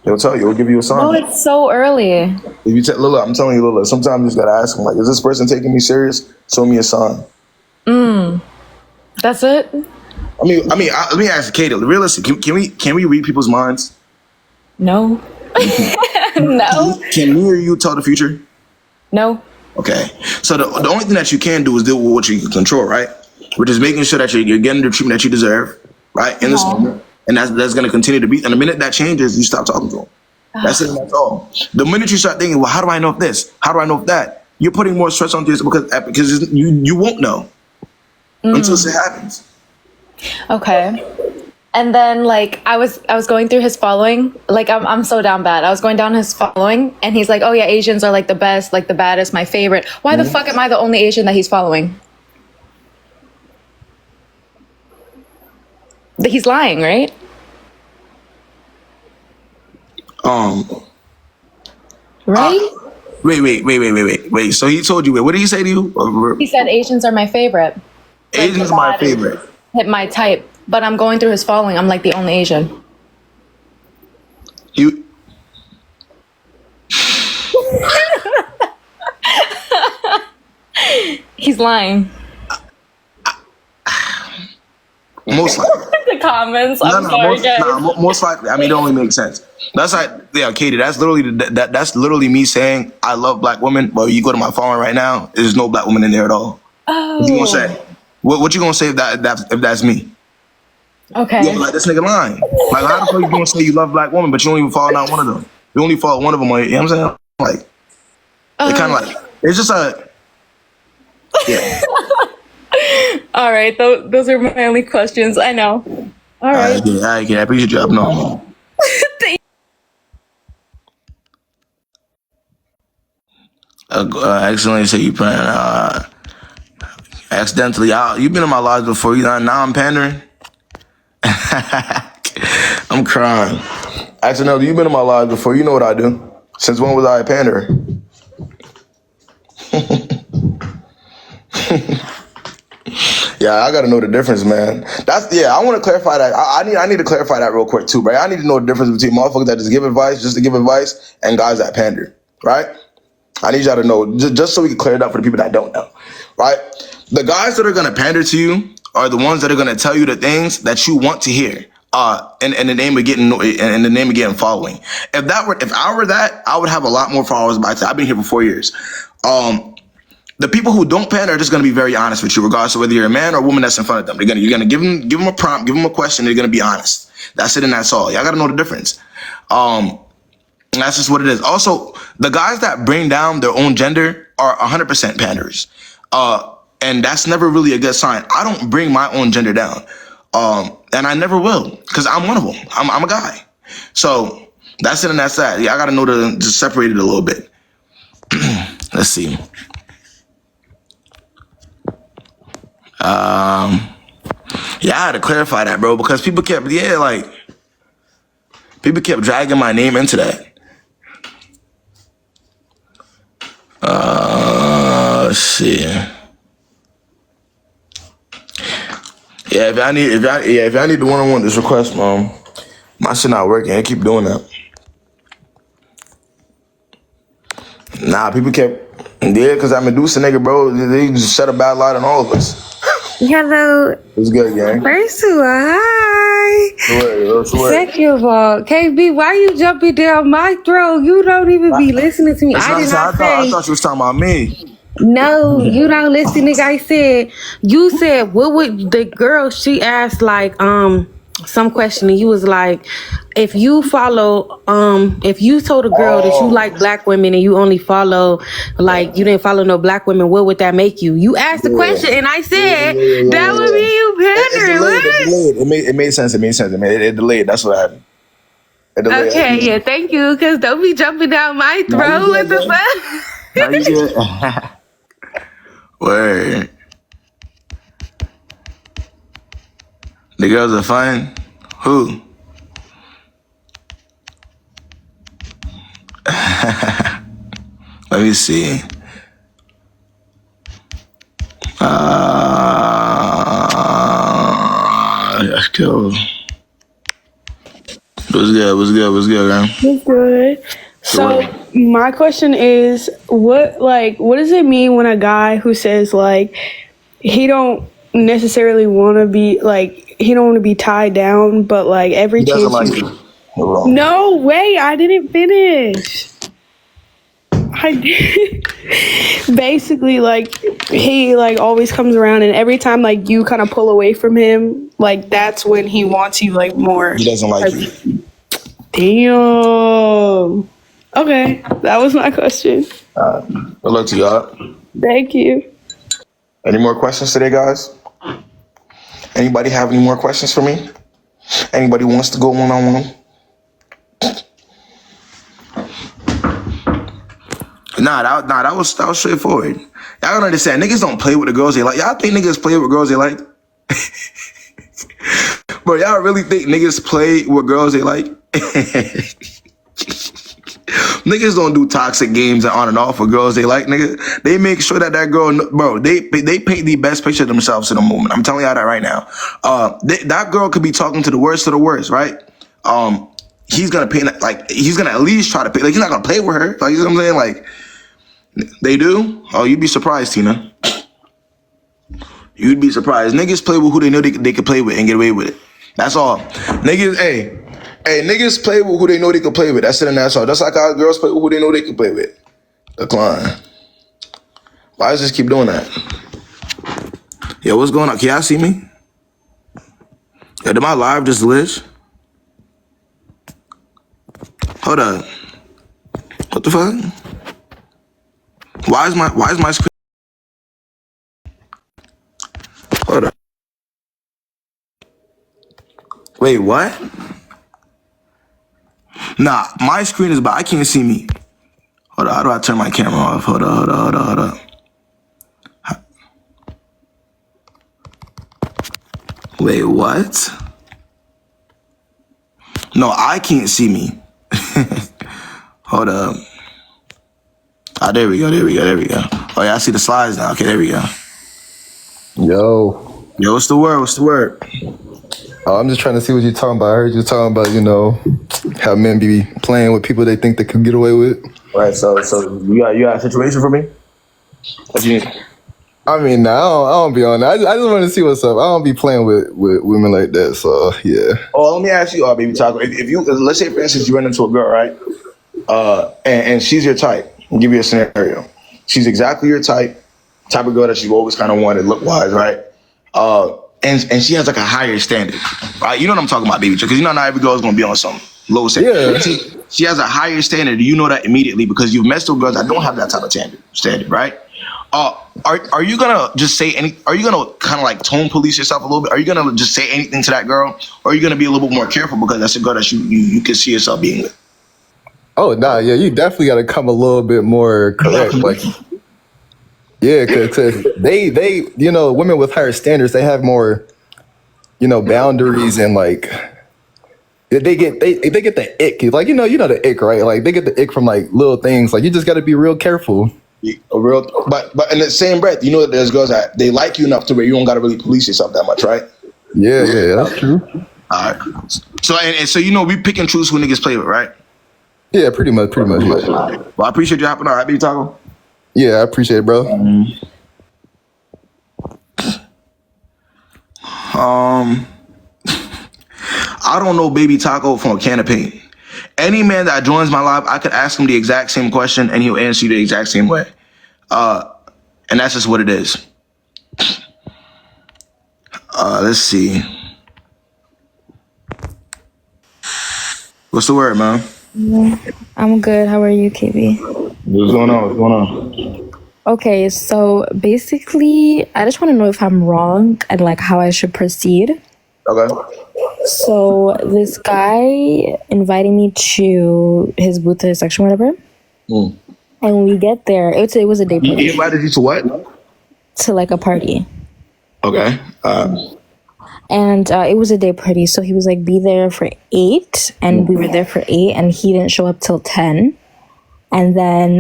He'll tell you. He'll give you a sign. Oh, it's so early. If you Lila, I'm telling you, Lila, sometimes you just gotta ask him, like, is this person taking me serious? Show me a sign. That's it? I mean, let me ask Katie, realistic, can we read people's minds? No. No. Can me or you tell the future? No. Okay. So the only thing that you can do is deal with what you can control, right? Which is making sure that you're getting the treatment that you deserve, right? In this moment. And that's going to continue to be. And the minute that changes, you stop talking to them. That's it. That's all. The minute you start thinking, well, how do I know if this? How do I know if that? You're putting more stress onto yourself because you won't know until it happens. Okay. And then like I was going through his following. Like I'm so down bad. I was going down his following and he's like, oh yeah, Asians are like the best, like the baddest, my favorite. Why the fuck am I the only Asian that he's following? But he's lying, right? Right? Wait. So he told you, what did he say to you? He said Asians are my favorite. Asians are my favorite. Hit my type. But I'm going through his following. I'm like the only Asian. You. He's lying. Most likely. The comments. I'm sorry, guys. Most likely. I mean, it only makes sense. That's like, yeah, Katie. That's literally me saying I love black women. But you go to my following right now, there's no black woman in there at all. Oh. What you gonna say? What you gonna say if that's me? Okay. You like, this nigga lying. Like, how the fuck you gonna say you love black women, but you don't even follow not one of them? You only follow one of them. You know what I'm saying? Like, it kind of like, it's just a, yeah. All right, those are my only questions. I know. All right. I appreciate your job. No. Accidentally say you playing. Accidentally, you've been in my lives before. Now I'm pandering. I'm crying. Accidentally, you've been in my lives before. You know what I do. Since when was I a panderer? Yeah, I gotta know the difference, man. I want to clarify that. I need to clarify that real quick too, right? I need to know the difference between motherfuckers that just give advice just to give advice and guys that pander, right? I need y'all to know, just so we can clear it up for the people that don't know, right? The guys that are gonna pander to you are the ones that are gonna tell you the things that you want to hear, in the name of getting following. If I were that, I would have a lot more followers. I've been here for 4 years. The people who don't pander are just gonna be very honest with you, regardless of whether you're a man or a woman that's in front of them. You're gonna give them a prompt, give them a question. They're gonna be honest. That's it, and that's all. Y'all gotta know the difference. That's just what it is. Also, the guys that bring down their own gender are 100% panders. And that's never really a good sign. I don't bring my own gender down. And I never will, because I'm one of them. I'm a guy. So that's it and that's that. Yeah, I gotta know to separate it a little bit. Let's see. Yeah, I had to clarify that, bro, because people kept dragging my name into that. Let's see. Yeah, if I need the one-on-one, just request, my shit not working. I keep doing that. Nah, people kept, because I'm a Medusa nigga, bro. They just set a bad light on all of us. Hello. What's good, gang? First of all, hi. Second of all, KB, why you jumping down my throat? You don't even be listening to me. I thought you was talking about me. No, you don't listen, nigga. You said, what would the girl, she asked like, some question, and you was like, if you told a girl that you like black women and you only follow, like, you didn't follow no black women, what would that make you? You asked the question, and I said, that would be you pandering. It made sense. It delayed. That's what happened. Okay, yeah, thank you, because don't be jumping down my throat with the fuck. Word. The girls are fine? Who? Let me see. Let's go. What's good, man? What's good? So my question is, what does it mean when a guy who says like he don't necessarily want to be he don't want to be tied down, but like every chance No way, I didn't finish. I did. Basically, like he like always comes around, and every time like you kind of pull away from him, like that's when he wants you like more. He doesn't like you. Damn. Okay, that was my question. Good luck to y'all. Thank you. Any more questions today, guys? Anybody have any more questions for me? Anybody wants to go one-on-one? That was straightforward. Y'all gotta understand, niggas don't play with the girls they like. Y'all think niggas play with girls they like? Bro, y'all really think niggas play with girls they like? Niggas don't do toxic games and on and off with girls they like, nigga. They make sure that girl, bro, they paint the best picture of themselves in the moment. I'm telling y'all that right now. That girl could be talking to the worst of the worst, right? He's gonna paint, like, he's gonna at least try to paint, like, he's not gonna play with her. Like, you know what I'm saying? Like, they do? Oh, you'd be surprised, Tina. You'd be surprised. Niggas play with who they know they can play with and get away with it. That's all. Niggas, hey, niggas play with who they know they can play with. That's it and that's all. Just like how girls play with who they know they can play with. Decline. Why does this keep doing that? Yo, what's going on? Can y'all see me? Yo, did my live just glitch? Hold up. What the fuck? Why is my screen? Wait, what? Nah, my screen is, but I can't see me. Hold on, how do I turn my camera off? Hold on. Wait, what? No, I can't see me. Hold up. Oh, there we go. Oh, yeah, I see the slides now. Okay, there we go. Yo, what's the word? Oh, I'm just trying to see what you're talking about. I heard you talking about, how men be playing with people they think they can get away with. Right, so you got a situation for me? What you need? I mean, nah, I don't be on that. I just want to see what's up. I don't be playing with women like that, so yeah. Oh, let me ask you, baby Taco. If you, let's say for instance, you run into a girl, right? And she's your type. I'll give you a scenario. She's exactly your type of girl that you've always kind of wanted, look-wise, right? And she has like a higher standard, right? You know what I'm talking about, baby? Because not every girl is gonna be on some low standard. Yeah. She has a higher standard. You know that immediately because you've messed with girls that don't have that type of standard, right? Are you gonna just say any? Are you gonna kind of like tone police yourself a little bit? Are you gonna just say anything to that girl, or are you gonna be a little bit more careful because that's a girl that you can see yourself being with? Oh nah, yeah, you definitely got to come a little bit more correct, like. Yeah, because they women with higher standards, they have more, boundaries and like they get the ick. Like, you know the ick, right? Like they get the ick from like little things. Like you just got to be real careful. But in the same breath, you know that there's girls that they like you enough to where you don't got to really police yourself that much, right? Yeah, that's true. All right. So and so we pick and choose who niggas play with, right? Yeah, pretty much. Yeah. Well, I appreciate you hopping on. Right, baby Taco? Yeah, I appreciate it, bro. I don't know baby Taco from a can of paint. Any man that joins my live, I could ask him the exact same question and he'll answer you the exact same way. And that's just what it is. Let's see. What's the word, man? I'm good. How are you, KB? What's going on? Okay, so basically, I just want to know if I'm wrong and like how I should proceed. Okay. So this guy invited me to his booth, his section, whatever. And when we get there, it was a day party. He invited you to what? To like a party. Okay. And it was a day party, so he was like, be there for 8, and we were there for 8, and he didn't show up till 10. And then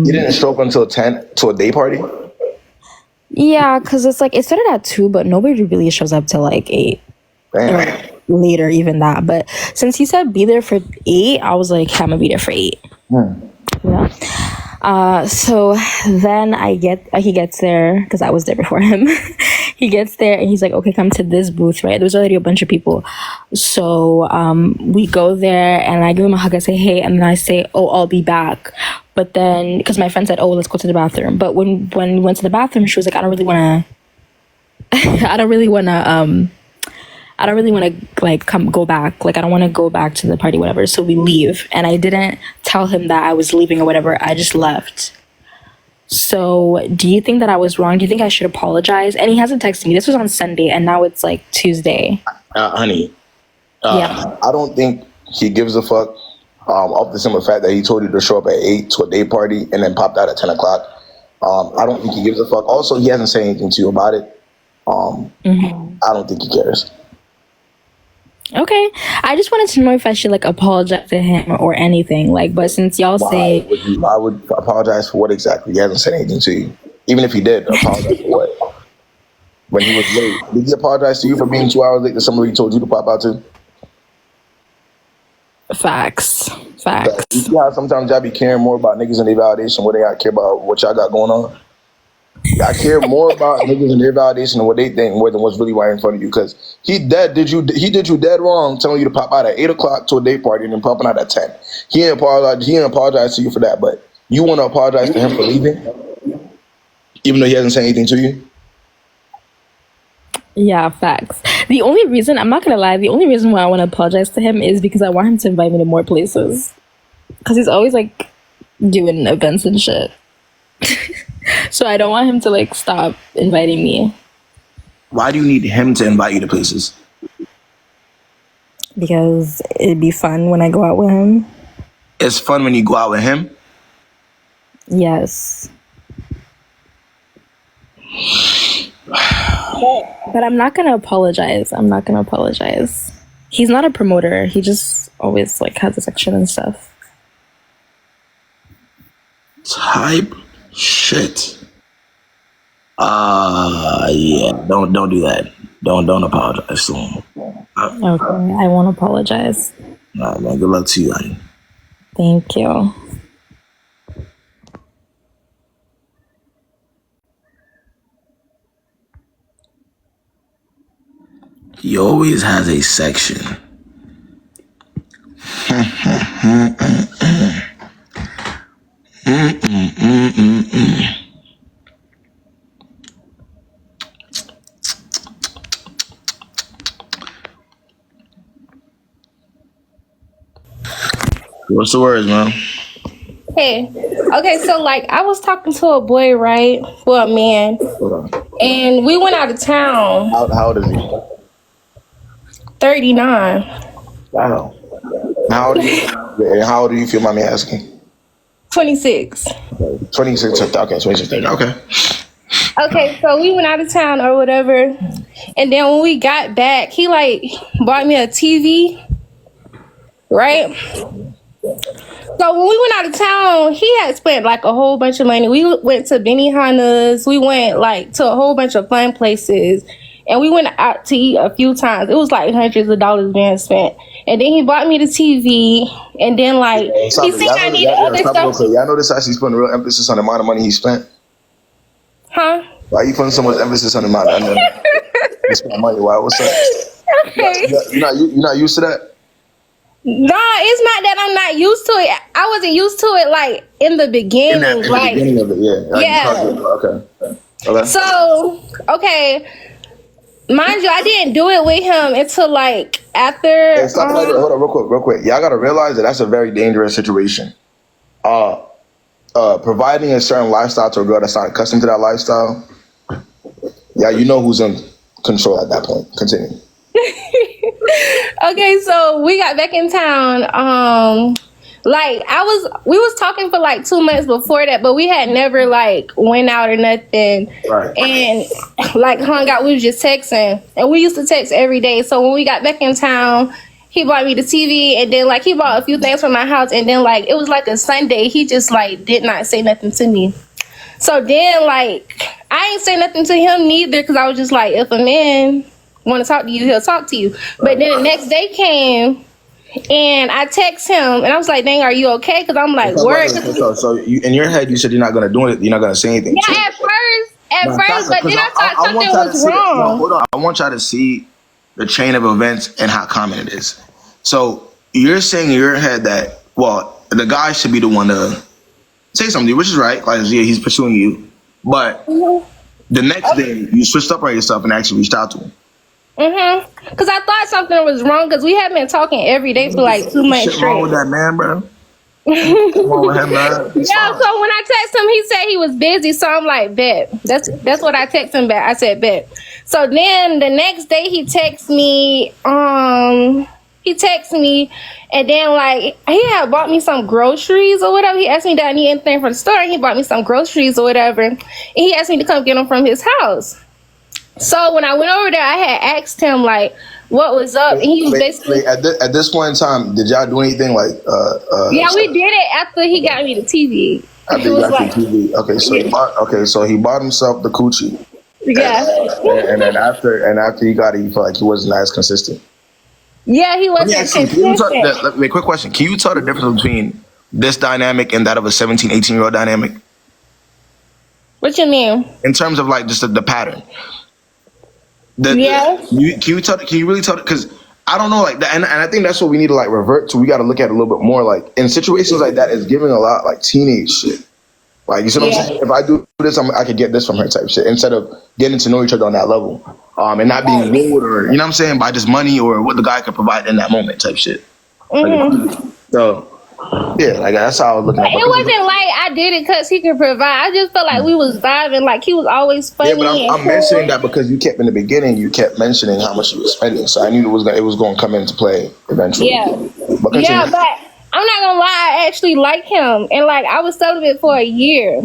you didn't show up until 10 to a day party? Yeah, because it's like it started at 2, but nobody really shows up till like 8. Damn. Or later, even that. But since he said be there for 8, I was like, I'm gonna be there for 8. Yeah. So then he gets there because I was there before him. He gets there and he's like, okay, come to this booth, right? There's already a bunch of people. So we go there and I give him a hug. I say, hey, and then I say, oh, I'll be back. But then, because my friend said, oh, let's go to the bathroom. But when we went to the bathroom, she was like, I don't really want to like go back. Like, I don't want to go back to the party, whatever. So we leave. And I didn't tell him that I was leaving or whatever. I just left. So do you think that I was wrong? Do you think I should apologize? And he hasn't texted me. This was on Sunday and now it's like Tuesday. Honey, yeah. I don't think he gives a fuck off the simple fact that he told you to show up at 8 to a day party and then popped out at 10 o'clock. I don't think he gives a fuck. Also, he hasn't said anything to you about it. I don't think he cares. Okay. I just wanted to know if I should like apologize to him or anything. Like, but since y'all say I would apologize for what exactly? He hasn't said anything to you. Even if he did, apologize for what? When he was late. Did he apologize to you for being 2 hours late to somebody he told you to pop out to? Facts. You see how sometimes y'all be caring more about niggas and their validation where they got care about what y'all got going on? I care more about niggas and their validation and what they think more than what's really right in front of you. Because he did you dead wrong telling you to pop out at 8 o'clock to a day party and then popping out at 10. He didn't apologize to you for that, but you want to apologize to him for leaving, even though he hasn't said anything to you. Yeah, facts. The only reason why I want to apologize to him is because I want him to invite me to more places. Because he's always like doing events and shit. So I don't want him to like stop inviting me. Why do you need him to invite you to places? because it'd be fun when I go out with him. It's fun when you go out with him? Yes. But I'm not gonna apologize. He's not a promoter. He just always like has a section and stuff. Type shit. Yeah. Don't do that. Don't apologize to him. Okay, I won't apologize. All right, man. Good luck to you, honey. Thank you. He always has a section. What's the words, man? Hey, okay, so like I was talking to a boy, right? Well, a man, and we went out of town. How old is he? 39. Wow. How old do you feel, mommy asking? 26. 26. Okay, 26. Okay. Okay, so we went out of town or whatever, and then when we got back, he like bought me a TV, right? So when we went out of town, he had spent like a whole bunch of money. We went to Benihana's. We went like to a whole bunch of fun places. And we went out to eat a few times. It was like hundreds of dollars being spent. And then he bought me the TV. And then like, he think I need other stuff. Y'all notice actually he's putting real emphasis on the amount of money he spent? Huh? Why are you putting so much emphasis on the amount of money he spent money? Why? What's up? Okay. You're not used to that? Nah, it's not that I'm not used to it. I wasn't used to it like in the beginning. In the beginning of it, yeah. Yeah. Okay. So, okay. Mind you, I didn't do it with him until like after. Hey, stop right there. Hold on, real quick. Y'all gotta realize that that's a very dangerous situation. Providing a certain lifestyle to a girl that's not accustomed to that lifestyle. Yeah, you know who's in control at that point. Continue. Okay, so we got back in town. Like we was talking for like 2 months before that, but we had never like went out or nothing. Right. And like hung out, we was just texting, and we used to text every day. So when we got back in town, he bought me the TV, and then like he bought a few things from my house, and then like it was like a Sunday, he just like did not say nothing to me. So then like I ain't say nothing to him neither, because I was just like, if a man want to talk to you, he'll talk to you. But then the next day came, and I text him, and I was like, dang, are you okay? Because I'm like, work. So you, in your head, you said you're not going to do it. You're not going to say anything. Yeah, at first, but then I thought something was wrong. Hold on. I want y'all to see the chain of events and how common it is. So you're saying in your head that, well, the guy should be the one to say something, which is right. Like, yeah, he's pursuing you. But the next day, you switched up on yourself and actually reached out to him. Because I thought something was wrong, because we had been talking every day for like 2 months Shit straight. wrong with that man, bro? What's wrong with him, man? Yeah, so when I texted him, he said he was busy. So I'm like, bet. That's what I texted him back. I said, bet. So then the next day he texts me, and then like he had bought me some groceries or whatever. He asked me, did I need anything from the store? And he bought me some groceries or whatever. And he asked me to come get them from his house. So when I went over there, I had asked him like what was up, and he was basically at this point in time, did y'all do anything like? Yeah, we did it after he got me the TV. After he got the TV, okay. So he bought himself the coochie. Yeah. And then after he got it, he felt like he wasn't as consistent. Yeah, he wasn't consistent. Wait, quick question: can you tell the difference between this dynamic and that of a 17, 18-year-old dynamic? What you mean? In terms of like just the pattern. Can you really tell? Because I don't know, like that, and I think that's what we need to like revert to. We got to look at it a little bit more. Like in situations like that, it's giving a lot like teenage shit. Like, you see what I'm saying? If I do this, I could get this from her type shit, instead of getting to know each other on that level, and not being rude or, you know what I'm saying, by just money or what the guy could provide in that moment type shit. Like, so Yeah, like that's how I was looking But at it. it wasn't like I did it because he could provide. I just felt like we was vibing. Like he was always funny. Yeah, but and I'm mentioning that because you kept in the beginning, you kept mentioning how much you were spending, so I knew it was going to come into play eventually. Yeah, But continue. yeah, but I'm not gonna lie. I actually like him, and like I was celibate for a year.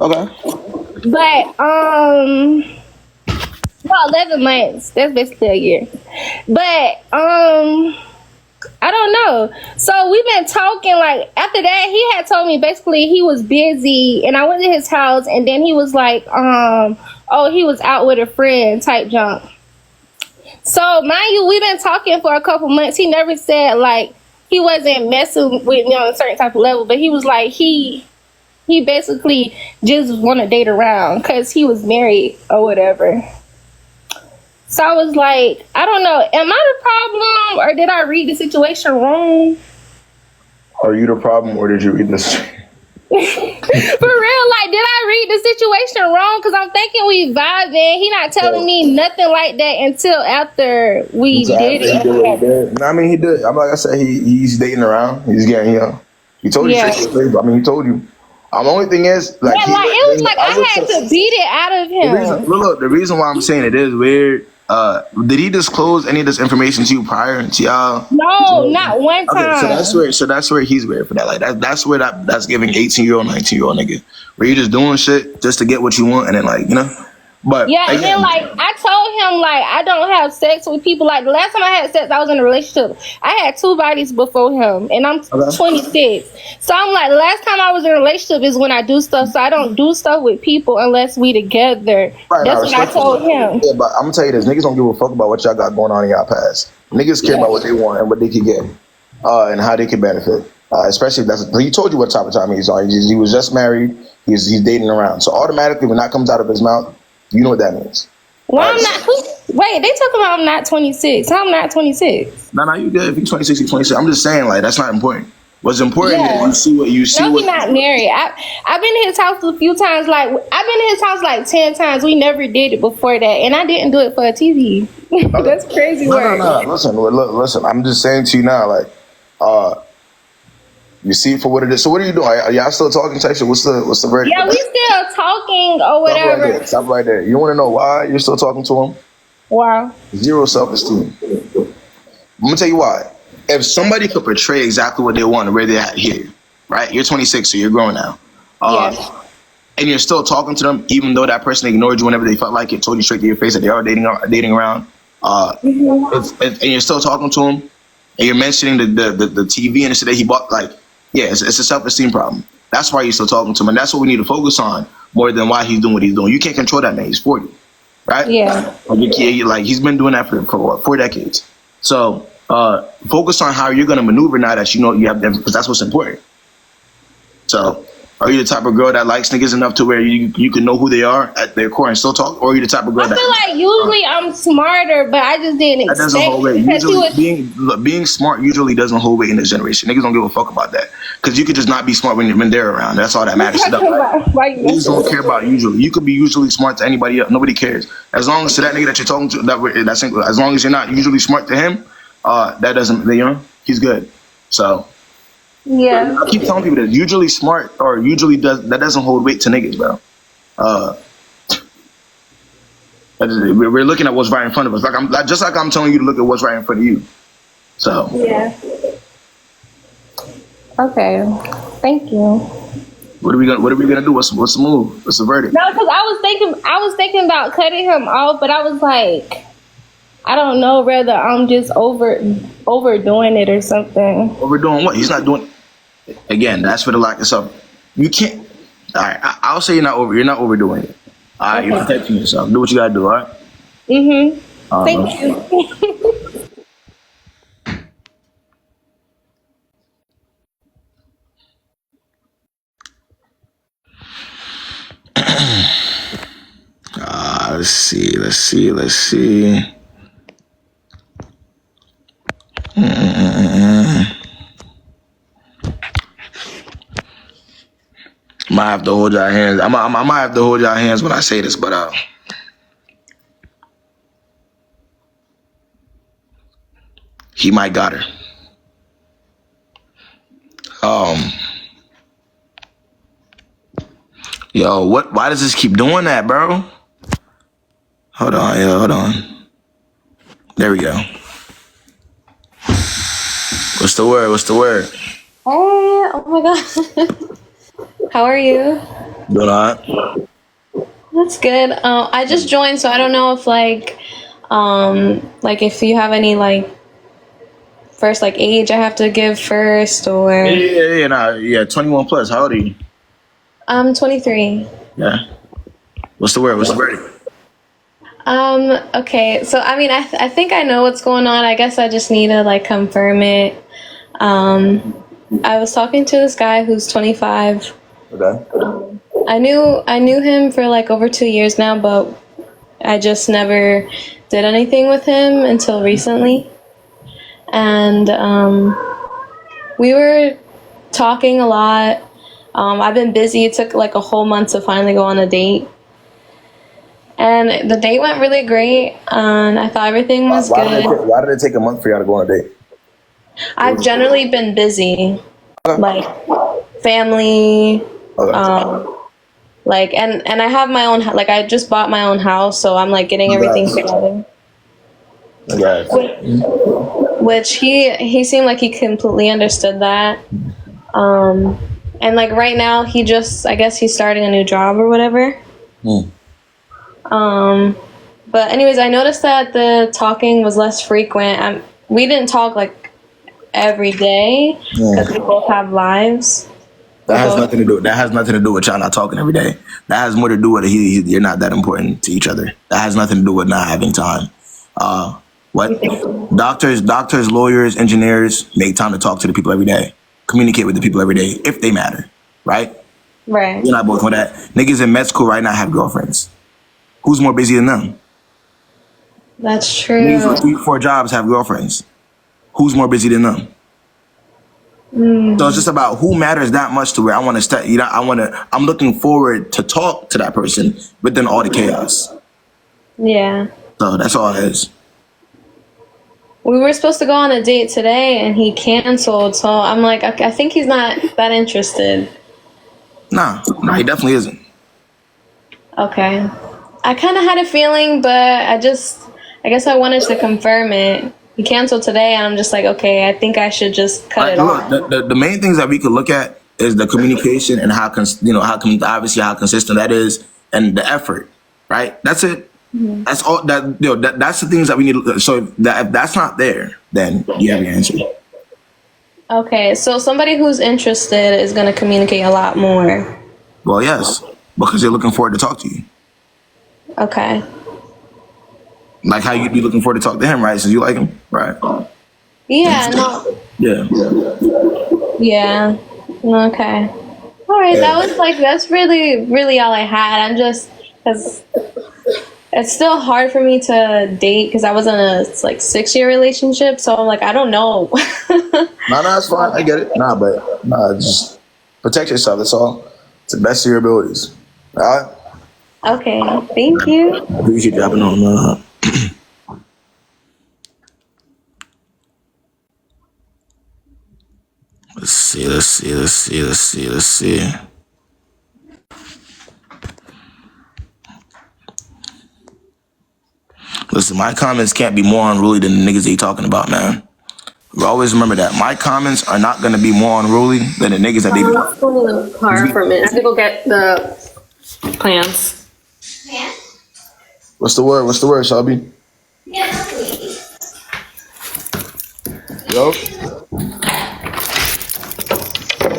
Okay. But well, 11 months. That's basically a year. But I don't know. So we've been talking. Like after that, he had told me basically he was busy, and I went to his house, and then he was like, oh, he was out with a friend type junk. So mind you, we've been talking for a couple months. He never said like he wasn't messing with me on a certain type of level, but he was like he basically just want to date around because he was married or whatever. So I was like, I don't know, am I the problem or did I read the situation wrong? Are you the problem or did you read this? For real, like, did I read the situation wrong? Because I'm thinking we vibing. He not telling me nothing like that until after we did it. I mean, he did. I'm like I said, he's dating around. He's getting, he told you. Yeah. I mean, he told you. The only thing is, like, But like, it was like I had to beat it out of him. The reason why I'm saying it is weird. Did he disclose any of this information to you prior to y'all? No, not one time. Okay, so that's where he's weird for that. Like that's where that's giving 18-year-old, 19-year-old nigga where you're just doing shit just to get what you want, and then like But yeah, and again, then like I told him like I don't have sex with people. Like the last time I had sex, I was in a relationship. I had 2 bodies before him, and I'm 26. So I'm like, the last time I was in a relationship is when I do stuff. So I don't do stuff with people unless we together. That's what I told him. Yeah, but I'm gonna tell you this: niggas don't give a fuck about what y'all got going on in y'all past. Niggas care about what they want and what they can get, and how they can benefit. Especially if he told you what type of time he's on. He was just married. He's dating around. So automatically, when that comes out of his mouth, you know what that means. Well, I'm not. Wait, they talking about I'm not 26. I'm not 26. No, you good. If you're 26, you're 26. I'm just saying, like, that's not important. What's important is you see what you see. No, he's not married. I've been to his house a few times. Like, I've been to his house like 10 times. We never did it before that, and I didn't do it for a TV. That's crazy work. No. Listen. I'm just saying to you now, like, you see it for what it is. So what are you doing? Are y'all still talking type shit? What's the verdict? Yeah, we still talking or whatever. Stop right there. You want to know why you're still talking to him? Wow. Zero self-esteem. I'm gonna tell you why. If somebody could portray exactly what they want, where they're at here, right? You're 26, so you're grown now. And you're still talking to them, even though that person ignored you whenever they felt like it, told you straight to your face that they are dating around. And you're still talking to him, and you're mentioning the TV and the shit that he bought. Like, yeah, it's a self-esteem problem. That's why you're still talking to him, and that's what we need to focus on more than why he's doing what he's doing. You can't control that man. He's 40, right? Yeah. Like he's been doing that for what, 4 decades. So focus on how you're going to maneuver now that you know you have them, because that's what's important. So are you the type of girl that likes niggas enough to where you can know who they are at their core and still talk? Or are you the type of girl I feel like usually I'm smarter, but I just didn't expect. That doesn't hold weight. Usually, being smart usually doesn't hold weight in this generation. Niggas don't give a fuck about that. Because you could just not be smart when they're around. That's all that matters to them. Niggas don't care about usually. You could be usually smart to anybody else. Nobody cares. As long as to that nigga that you're talking to, as long as you're not usually smart to him, that doesn't, he's good. So yeah, I keep telling people that usually smart or usually doesn't hold weight to niggas, bro. We're looking at what's right in front of us. Like I'm telling you to look at what's right in front of you. So yeah. Okay. Thank you. What are we gonna do? What's the move? What's the verdict? No, because I was thinking about cutting him off, but I was like, I don't know whether I'm just overdoing it or something. Overdoing what? He's not doing. Again, that's for the lack of self. You can't. All right, I'll say you're not overdoing it. All right, You're protecting yourself. Do what you gotta do. All right. Thank you. Let's see. Might have to hold y'all hands. I might have to hold y'all hands when I say this, but he might got her. Yo, what? Why does this keep doing that, bro? Hold on, hold on. There we go. What's the word? What's the word? Hey, oh my god. How are you? Doing all right. That's good. I just joined, so I don't know if like if you have any like first like age I have to give first or. Yeah. 21 plus. How old are you? I'm 23. Yeah. What's the word? What's the word? Okay, so I mean, I think I know what's going on. I guess I just need to like confirm it. I was talking to this guy who's 25. Okay. I knew him for like over 2 years now, but I just never did anything with him until recently. And we were talking a lot. I've been busy. It took like a whole month to finally go on a date. And the date went really great, and I thought everything was good. Why did it take a month for y'all to go on a date? I've generally been busy, like family, like and I have my own like I just bought my own house, so I'm like getting everything together. Which he seemed like he completely understood that, and like right now I guess he's starting a new job or whatever. But anyways, I noticed that the talking was less frequent. We didn't talk like every day because we both have lives. That has nothing to do with y'all not talking every day. That has more to do with you're not that important to each other. That has nothing to do with not having time. What? Doctors, lawyers, engineers make time to talk to the people every day. Communicate with the people every day if they matter, right? Right. You're not both on that. Niggas in med school right now have girlfriends. Who's more busy than them? That's true. Niggas with 3-4 jobs have girlfriends. Who's more busy than them? So it's just about who matters that much to where I want to start. I'm looking forward to talk to that person within all the chaos. Yeah. So that's all it is. We were supposed to go on a date today, and he canceled. So I'm like, I think he's not that interested. Nah, he definitely isn't. Okay. I kind of had a feeling, but I guess I wanted to confirm it. He canceled today, and I'm just like, okay, I think I should just cut it off. The main things that we could look at is the communication and how consistent that is, and the effort, right? That's it. Mm-hmm. That's all. That's the things that we need. So if that's not there, then you have your answer. Okay, so somebody who's interested is going to communicate a lot more. Well, yes, because they're looking forward to talk to you. Okay. Like how you'd be looking forward to talk to him, right? Since you like him, right? Yeah. No. Yeah. Yeah. Okay. All right. That's really, really all I had. I'm just because it's still hard for me to date because I was in a 6-year relationship, so I'm like, I don't know. No, it's fine. I get it. Just protect yourself. That's all. To the best of your abilities. All right. Okay. Thank you. I appreciate you dropping on. Let's see. Listen, my comments can't be more unruly than the niggas they talking about, man. Always remember that. My comments are not going to be more unruly than the niggas that they be. Let's go to the car for a minute. I have to go get the plants. What's the word, Shelby? Yo?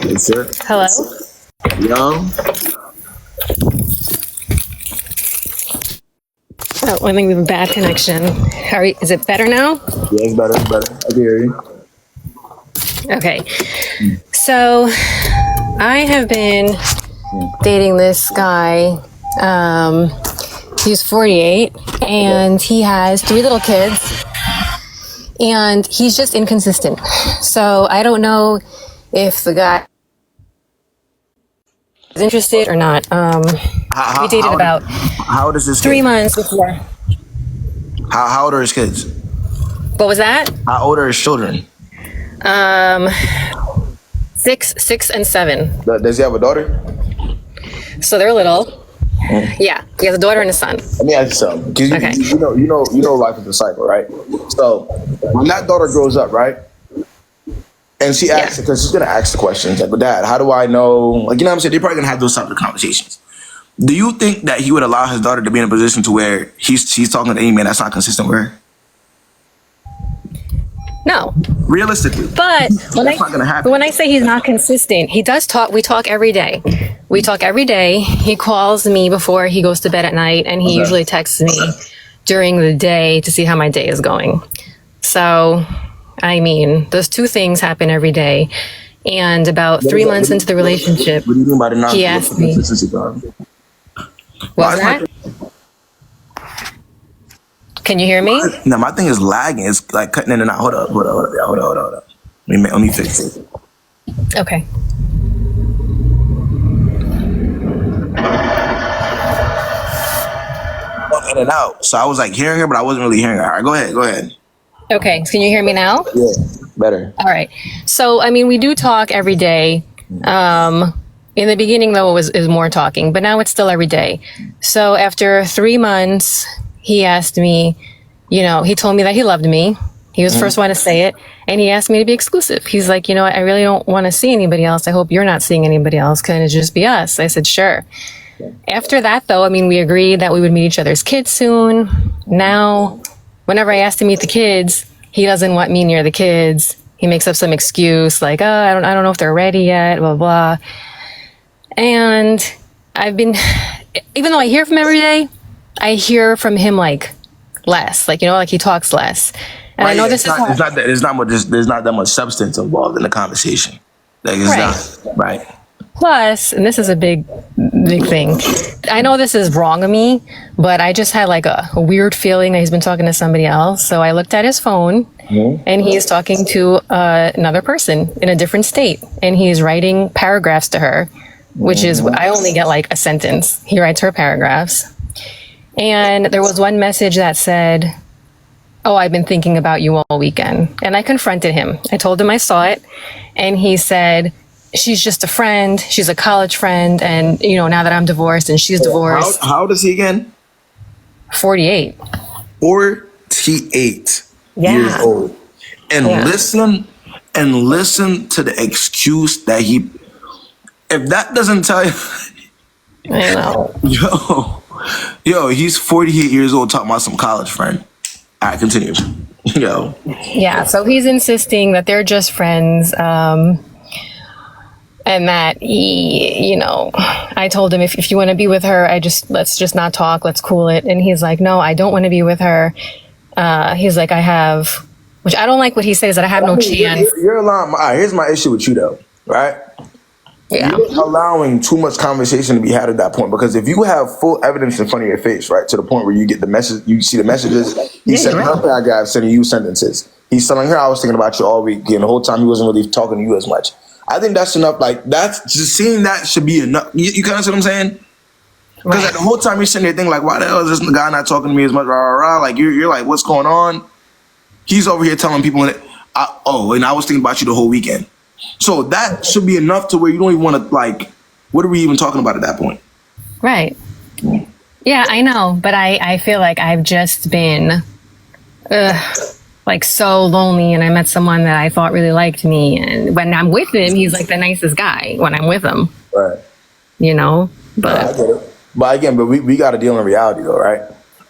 Yes, sir. Hello? Yo? Oh, I think we have a bad connection. Is it better now? Yeah, it's better. I can hear you. Okay. So, I have been dating this guy. He's 48, and he has 3 little kids, and he's just inconsistent. So, I don't know if the guy is interested or not. We dated about how old is this 3 months before. How old are his kids? What was that? How old are his children? 5 6, and 7. Does he have a daughter? So they're little. Yeah, he has a daughter and a son. Let me ask you something. 'Cause Okay. you know life is a cycle, right? So when that daughter grows up, right? And she asks, because she's gonna ask the questions like, "But Dad, how do I know?" Like, you know what I'm saying? They're probably gonna have those types of conversations. Do you think that he would allow his daughter to be in a position to where she's talking to any man that's not consistent with her? No. Realistically. But that's not gonna happen. when I say he's not consistent, he does talk. We talk every day. We talk every day. He calls me before he goes to bed at night, and he usually texts me during the day to see how my day is going. So, I mean, those two things happen every day. And about 3 months into the relationship, What do you mean by the he asked me, what's that? Can you hear me? No, my thing is lagging. It's like cutting in and out. Hold up. Let me fix it. Okay. In and out. So I was like hearing her, but I wasn't really hearing her. All right, go ahead. Okay, can you hear me now? Yeah, better. All right. So, I mean, we do talk every day. In the beginning, though, it was more talking, but now it's still every day. So after 3 months, he asked me, he told me that he loved me. He was the first one to say it. And he asked me to be exclusive. He's like, I really don't want to see anybody else. I hope you're not seeing anybody else. Can it just be us? I said, sure. After that, though, I mean, we agreed that we would meet each other's kids soon. Now, whenever I ask to meet the kids, he doesn't want me near the kids. He makes up some excuse like, I don't know if they're ready yet, blah, blah. And even though I hear from him every day, I hear from him like less, like he talks less. And right, I know there's not that much substance involved in the conversation. Like it's not right. Plus, and this is a big thing. I know this is wrong of me, but I just had like a weird feeling that he's been talking to somebody else. So I looked at his phone, and he's talking to another person in a different state, and he's writing paragraphs to her, which is I only get like a sentence. He writes her paragraphs, and there was one message that said, "Oh, I've been thinking about you all weekend," and I confronted him. I told him I saw it, and he said, she's just a friend. She's a college friend. And, now that I'm divorced and she's divorced. How old is he again? 48. 48 years old. And listen to the excuse that if that doesn't tell you. I know. Yo, he's 48 years old talking about some college friend. All right, continue. Yo. Yeah, so he's insisting that they're just friends. And that I told him if you want to be with her, let's just not talk. Let's cool it. And he's like, no, I don't want to be with her. He's like, which I don't like what he says, that I have no chance. You're allowing. Here's my issue with you though, right? Yeah. You're allowing too much conversation to be had at that point, because if you have full evidence in front of your face, right, to the point where you get the message, you see the messages. He's sending her paragraphs, sending you sentences. He's telling her, I was thinking about you all week, and the whole time he wasn't really talking to you as much. I think that's enough. Like, that's just seeing that should be enough. You kind of see what I'm saying? Because like, the whole time you're sitting there thinking like, why the hell is this guy not talking to me as much? Rah, rah, rah. Like you're like, what's going on? He's over here telling people, and I was thinking about you the whole weekend. So that should be enough to where you don't even want to like. What are we even talking about at that point? Right. Yeah, I know, but I feel like I've just been. Like so lonely, and I met someone that I thought really liked me, and when I'm with him, he's like the nicest guy when I'm with him. Right. But I get it. But again, we got to deal in reality though, right?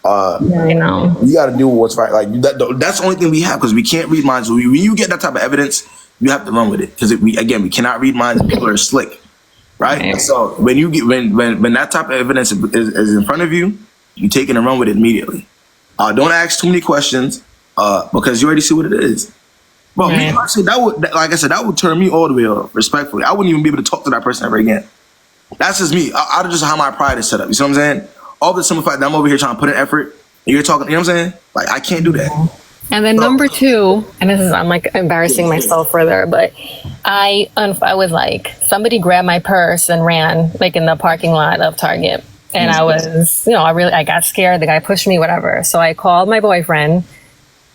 I know. We got to do what's right. Like that's the only thing we have, because we can't read minds. When you get that type of evidence, you have to run with it, because we cannot read minds, and people are slick, right? So when you get when that type of evidence is in front of you, you take it and run with it immediately. Don't ask too many questions. Because you already see what it is. But me, honestly, that would turn me all the way off, respectfully. I wouldn't even be able to talk to that person ever again. That's just me. Out of just how my pride is set up. You see what I'm saying? All the simple fact that I'm over here trying to put in effort, and you're talking, you know what I'm saying? Like, I can't do that. And then number 2, and I'm like embarrassing myself further, but I was like, somebody grabbed my purse and ran like in the parking lot of Target. And I was, I got scared. The guy pushed me, whatever. So I called my boyfriend.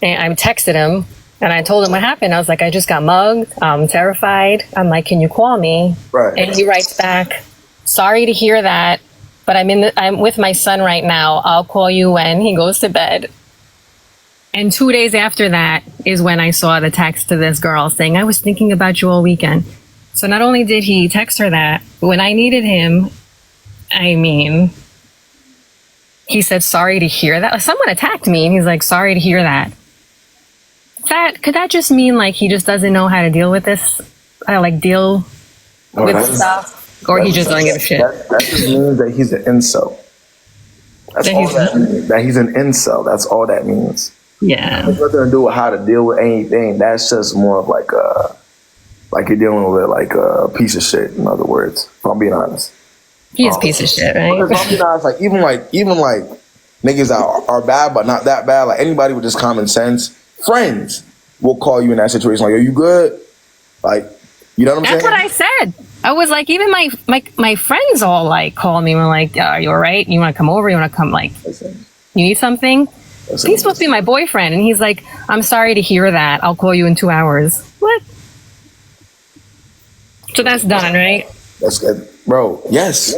And I texted him, And I told him what happened. I was like, I just got mugged. I'm terrified. I'm like, can you call me? Right. And he writes back, sorry to hear that, but I'm with my son right now. I'll call you when he goes to bed. And 2 days after that is when I saw the text to this girl saying, I was thinking about you all weekend. So not only did he text her that, but when I needed him, I mean, he said, sorry to hear that. Someone attacked me and he's like, sorry to hear that. Could that just mean like he just doesn't know how to deal with this? Deal with stuff? Or he just doesn't give a shit? That just means that he's an incel. That's all that means. That he's an incel. That's all that means. Yeah. It's nothing to do with how to deal with anything. That's just more of like you're dealing with like a piece of shit, in other words, if I'm being honest. He's a piece of shit, right? Because I'm being honest, like even like niggas are bad but not that bad. Like anybody with just common sense, friends will call you in that situation. Like, are you good? Like, you know what I'm saying? That's what I said. I was like, even my friends all like call me and were like, are you all right? You want to come over? You want to come you need something? He's supposed to be my boyfriend. And he's like, I'm sorry to hear that. I'll call you in 2 hours. What? So that's done, right? That's good. Bro, yes.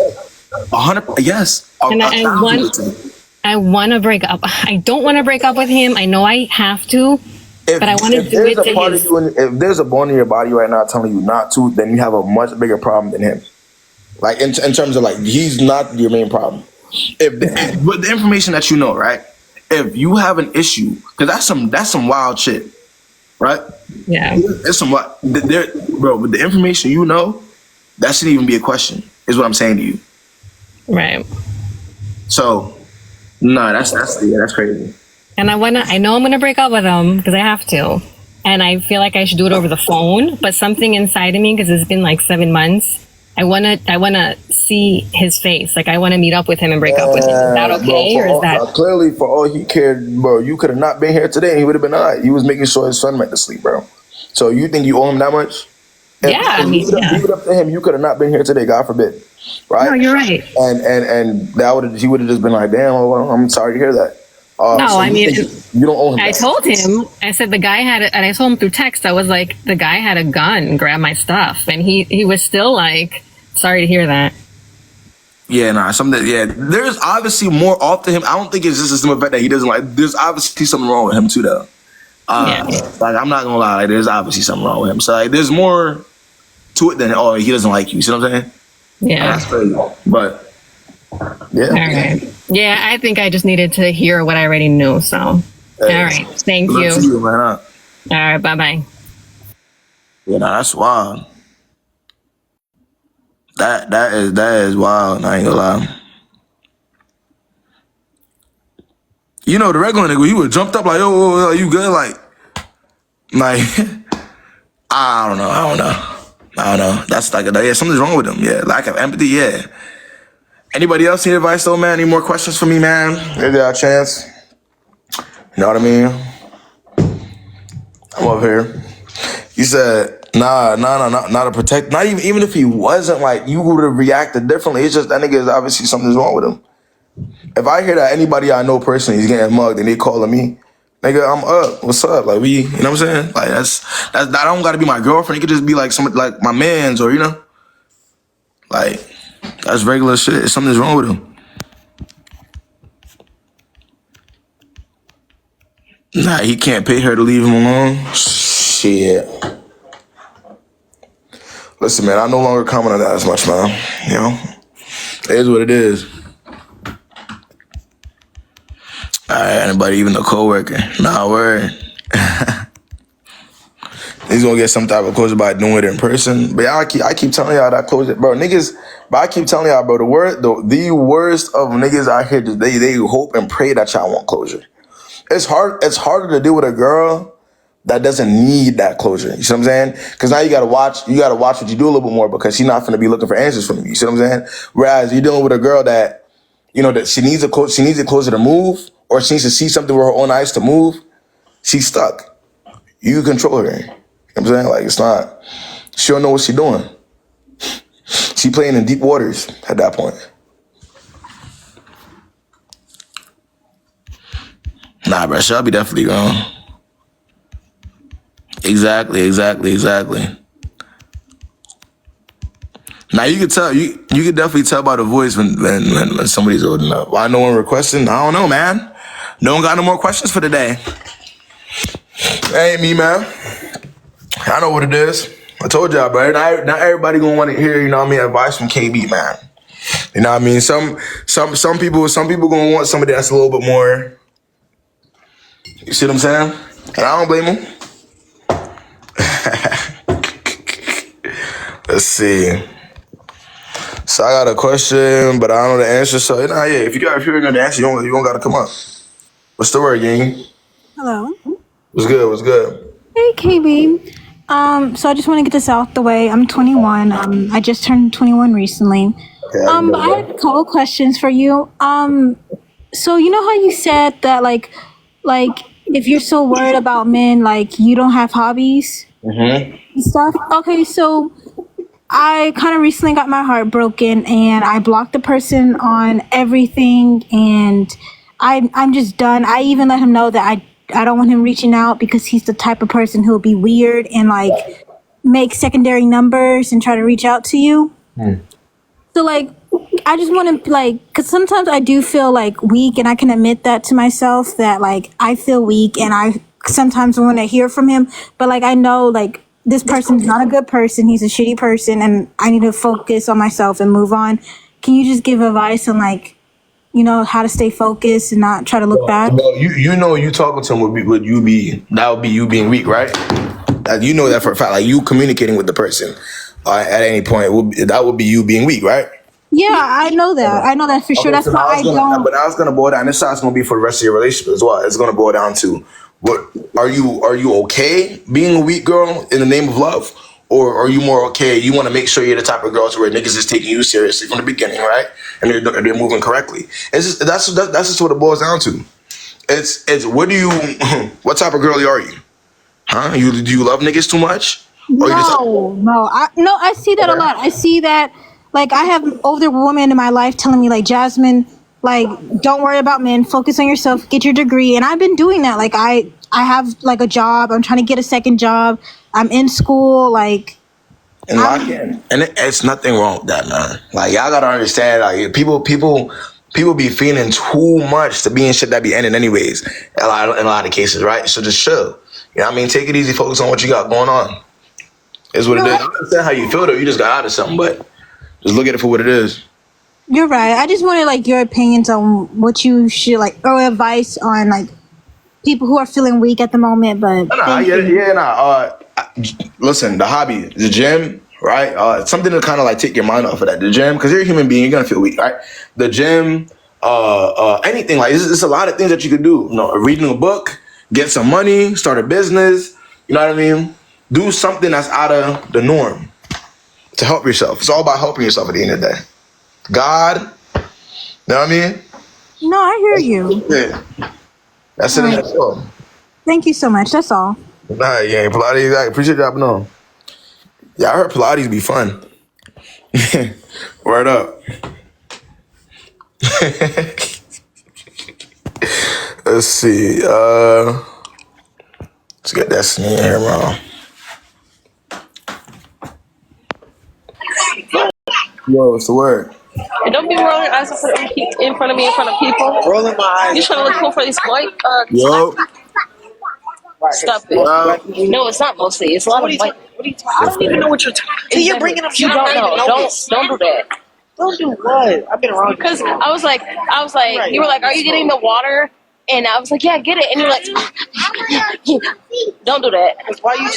100, yes. And I want to break up. I don't want to break up with him. I know I have to, but I want to do it to his... If there's a bone in your body right now telling you not to, then you have a much bigger problem than him. Like, in terms of, like, he's not your main problem. With the information that you know, right? If you have an issue, because that's some wild shit, right? Yeah. It's some wild... Bro, with the information you know, that shouldn't even be a question, is what I'm saying to you. Right. So, no, that's crazy. And I know I'm gonna break up with him because I have to, and I feel like I should do it over the phone. But something inside of me, because it's been like 7 months, I wanna see his face. Like I want to meet up with him and break up with him. Is that okay, or is that clearly for all he cared, bro? You could have not been here today, and he would have been alright. He was making sure his son went to sleep, bro. So you think you owe him that much? If leave it up to him, you could have not been here today. God forbid, right? No, you're right. And he would have just been like, damn, well, I'm sorry to hear that. No, so I mean, you don't owe him. I told him. I said the guy had it, and I told him through text. I was like, the guy had a gun and grabbed my stuff, and he was still like, sorry to hear that. Yeah, nah, something. Yeah, there's obviously more off to him. I don't think it's just a simple fact that he doesn't like. There's obviously something wrong with him too, though. Like I'm not gonna lie, like, there's obviously something wrong with him. So like, there's more to it than he doesn't like you. See what I'm saying? Yeah, that's crazy. But yeah, all right. Yeah, I think I just needed to hear what I already knew. So, all right, thank you. All right, bye bye. Yeah, nah, that's wild. That is wild. I ain't gonna lie. You know, the regular nigga, he would have jumped up like, yo, you good? Like, I don't know. That's like, yeah, something's wrong with him. Yeah, lack of empathy. Yeah. Anybody else need advice though, man? Any more questions for me, man? If there a chance. You know what I mean? I'm up here. You said, nah, not to protect. Not even if he wasn't, like, you would have reacted differently. It's just that nigga is obviously something's wrong with him. If I hear that anybody I know personally is getting mugged and they calling me, nigga, I'm up. What's up? Like, you know what I'm saying? Like, that don't gotta be my girlfriend. It could just be like somebody like my mans, or, you know, like, that's regular shit. Something's wrong with him. Nah, he can't pay her to leave him alone. Shit. Listen, man, I no longer comment on that as much, man. You know, it is what it is. All right, anybody, even a coworker? Nah, word. He's gonna get some type of closure by doing it in person. But I keep telling y'all that closure, bro. Niggas, but I keep telling y'all, bro, the worst of niggas out here, they hope and pray that y'all want closure. It's harder to deal with a girl that doesn't need that closure. You see what I'm saying? Because now you gotta watch what you do a little bit more, because she's not gonna be looking for answers from you. You see what I'm saying? Whereas you're dealing with a girl that, you know, that she needs a closure to move, or she needs to see something with her own eyes to move. She's stuck. You control her. You know what I'm saying? Like, it's not, she don't know what she's doing. She playing in deep waters at that point. Nah, bro, Shelby definitely gone. Exactly. Now you can tell you can definitely tell by the voice when somebody's old enough. Why no one requesting? I don't know, man. No one got no more questions for today. That ain't me, man. I know what it is. I told y'all, bro. Not everybody gonna want to hear, you know what I mean, advice from KB, man. You know what I mean? Some people gonna want somebody that's a little bit more. You see what I'm saying? And I don't blame them. Let's see. So I got a question, but I don't know the answer. So if you're gonna answer, you don't gotta come up. What's the word, gang? Hello. What's good? Hey, KB. So I just want to get this out the way. I'm 21. I just turned 21 recently. Okay, But I have a couple questions for you. So you know how you said that like if you're so worried about men, like you don't have hobbies and stuff. Okay, so I kind of recently got my heart broken, and I blocked the person on everything, and I'm just done. I even let him know that I don't want him reaching out because he's the type of person who'll be weird and like make secondary numbers and try to reach out to you. So like, I just want to like, because sometimes I do feel like weak, and I can admit that to myself that like I feel weak, and I sometimes want to hear from him, but like I know like this person's not a good person. He's a shitty person, and I need to focus on myself and move on. Can you just give advice on like, you know, how to stay focused and not try to look bad? Well, you know, you talking to him would be you being weak, right? You know that for a fact. Like you communicating with the person at any point that would be you being weak, right? Yeah, I know that. I know that for sure. Okay, That's so why I don't. But now it's gonna boil down. This side's gonna be for the rest of your relationship as well. It's gonna boil down to what are you okay being a weak girl in the name of love? Or are you more okay? You want to make sure you're the type of girl to where niggas is taking you seriously from the beginning, right? And they're moving correctly. It's just, that's just what it boils down to. It's what type of girl are you? Huh? Do you love niggas too much? Or I see that a lot. I see that, like, I have older women in my life telling me, like, Jasmine, like, don't worry about men, focus on yourself, get your degree. And I've been doing that. Like, I have, like, a job. I'm trying to get a second job. I'm in school, like. And lock in. And it's nothing wrong with that, man. Like, y'all gotta understand, like, people be feeling too much to be in shit that be ending anyways. In a lot of cases, right? So just chill. You know what I mean? Take it easy, focus on what you got going on. Is what it is. I understand how you feel though. You just got out of something, but just look at it for what it is. You're right. I just wanted like your opinions on what you should like, or advice on like people who are feeling weak at the moment. But listen, the hobby, the gym, right? Something to kind of like take your mind off of that. The gym, because you're a human being, you're gonna feel weak, right? The gym, anything like there's a lot of things that you could do. You know, reading a book, get some money, start a business. You know what I mean? Do something that's out of the norm to help yourself. It's all about helping yourself at the end of the day. God, you know what I mean? No, I hear you. Yeah. That's it. That's all. Thank you so much. That's all. Nah, yeah, Pilates. I appreciate dropping on. Yeah, I heard Pilates be fun. Word up. Let's see. Let's get that snare here, bro. Yo, what's the word? And don't be rolling your eyes in front of me, in front of people. Rolling my eyes. You trying to look cool for these white? Yo. Stop it. No, it's not mostly. It's a lot of white. What are you talking? I don't even know what you're talking about. You're bringing up. You don't know. Don't do that. Don't do what? I've been around. Because I was like, right. You were like, are you getting the water? And I was like, yeah, get it. And you're like, don't do that. Why you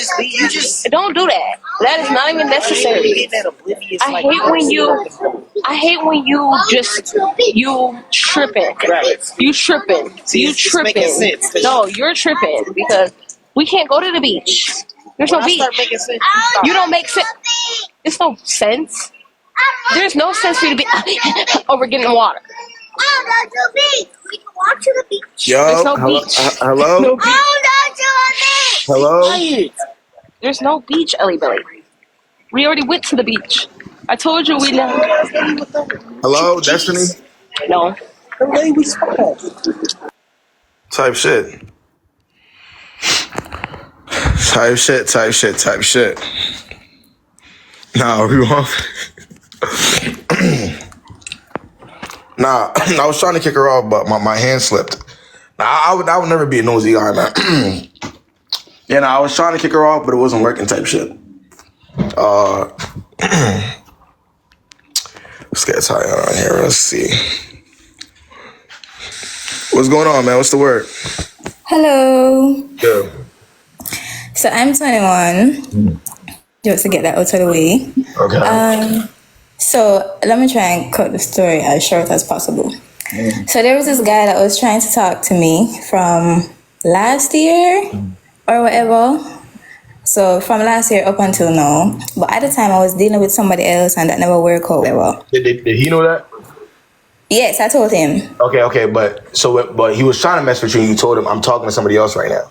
just don't do that. That is not even necessary. I hate when you tripping. Right. You tripping. See, you tripping. No, you're tripping because we can't go to the beach. There's no beach. You don't make sense. There's no sense. There's no sense for you to be over getting water. Oh, that's the beach. We can walk to the beach. Yo, there's no beach. Hello? No beach. Oh, that's the beach. Hello? There's no beach, Ellie Belly. We already went to the beach. I told you we left. Hello, Destiny? No. Type shit. Type shit. Nah, we want. Nah, I was trying to kick her off, but my hand slipped. Nah, I would never be a nosy guy, man. Yeah, I was trying to kick her off, but it wasn't working type shit. Let's get tired on here. Let's see. What's going on, man? What's the word? Hello. Yeah. So I'm 21. Just to get that out of the way. Okay. So let me try and cut the story as short as possible. So there was this guy that was trying to talk to me from last year or whatever. So from last year up until now. But at the time I was dealing with somebody else and that never worked out well. Did he know that? Yes, I told him. Okay, but he was trying to mess with you and you told him, I'm talking to somebody else right now.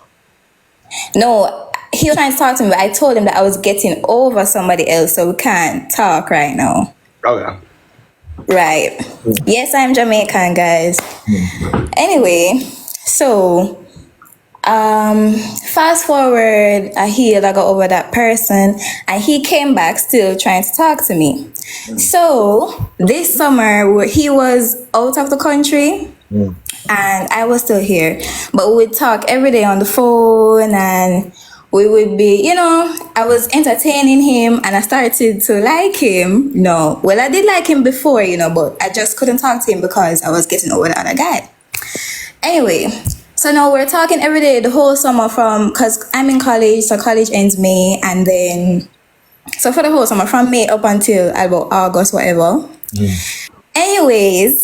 No, he was trying to talk to me, but I told him that I was getting over somebody else, so we can't talk right now. Okay. Right. Yes, I'm Jamaican, guys. Anyway, so fast forward a year, I got over that person and he came back still trying to talk to me. So this summer he was out of the country and I was still here, but we would talk every day on the phone and we would be, I was entertaining him and I started to like him. No, well, I did like him before, but I just couldn't talk to him because I was getting over the other guy. Anyway, so now we're talking every day the whole summer because I'm in college, so college ends May, and then, so for the whole summer, from May up until about August, whatever. Anyways,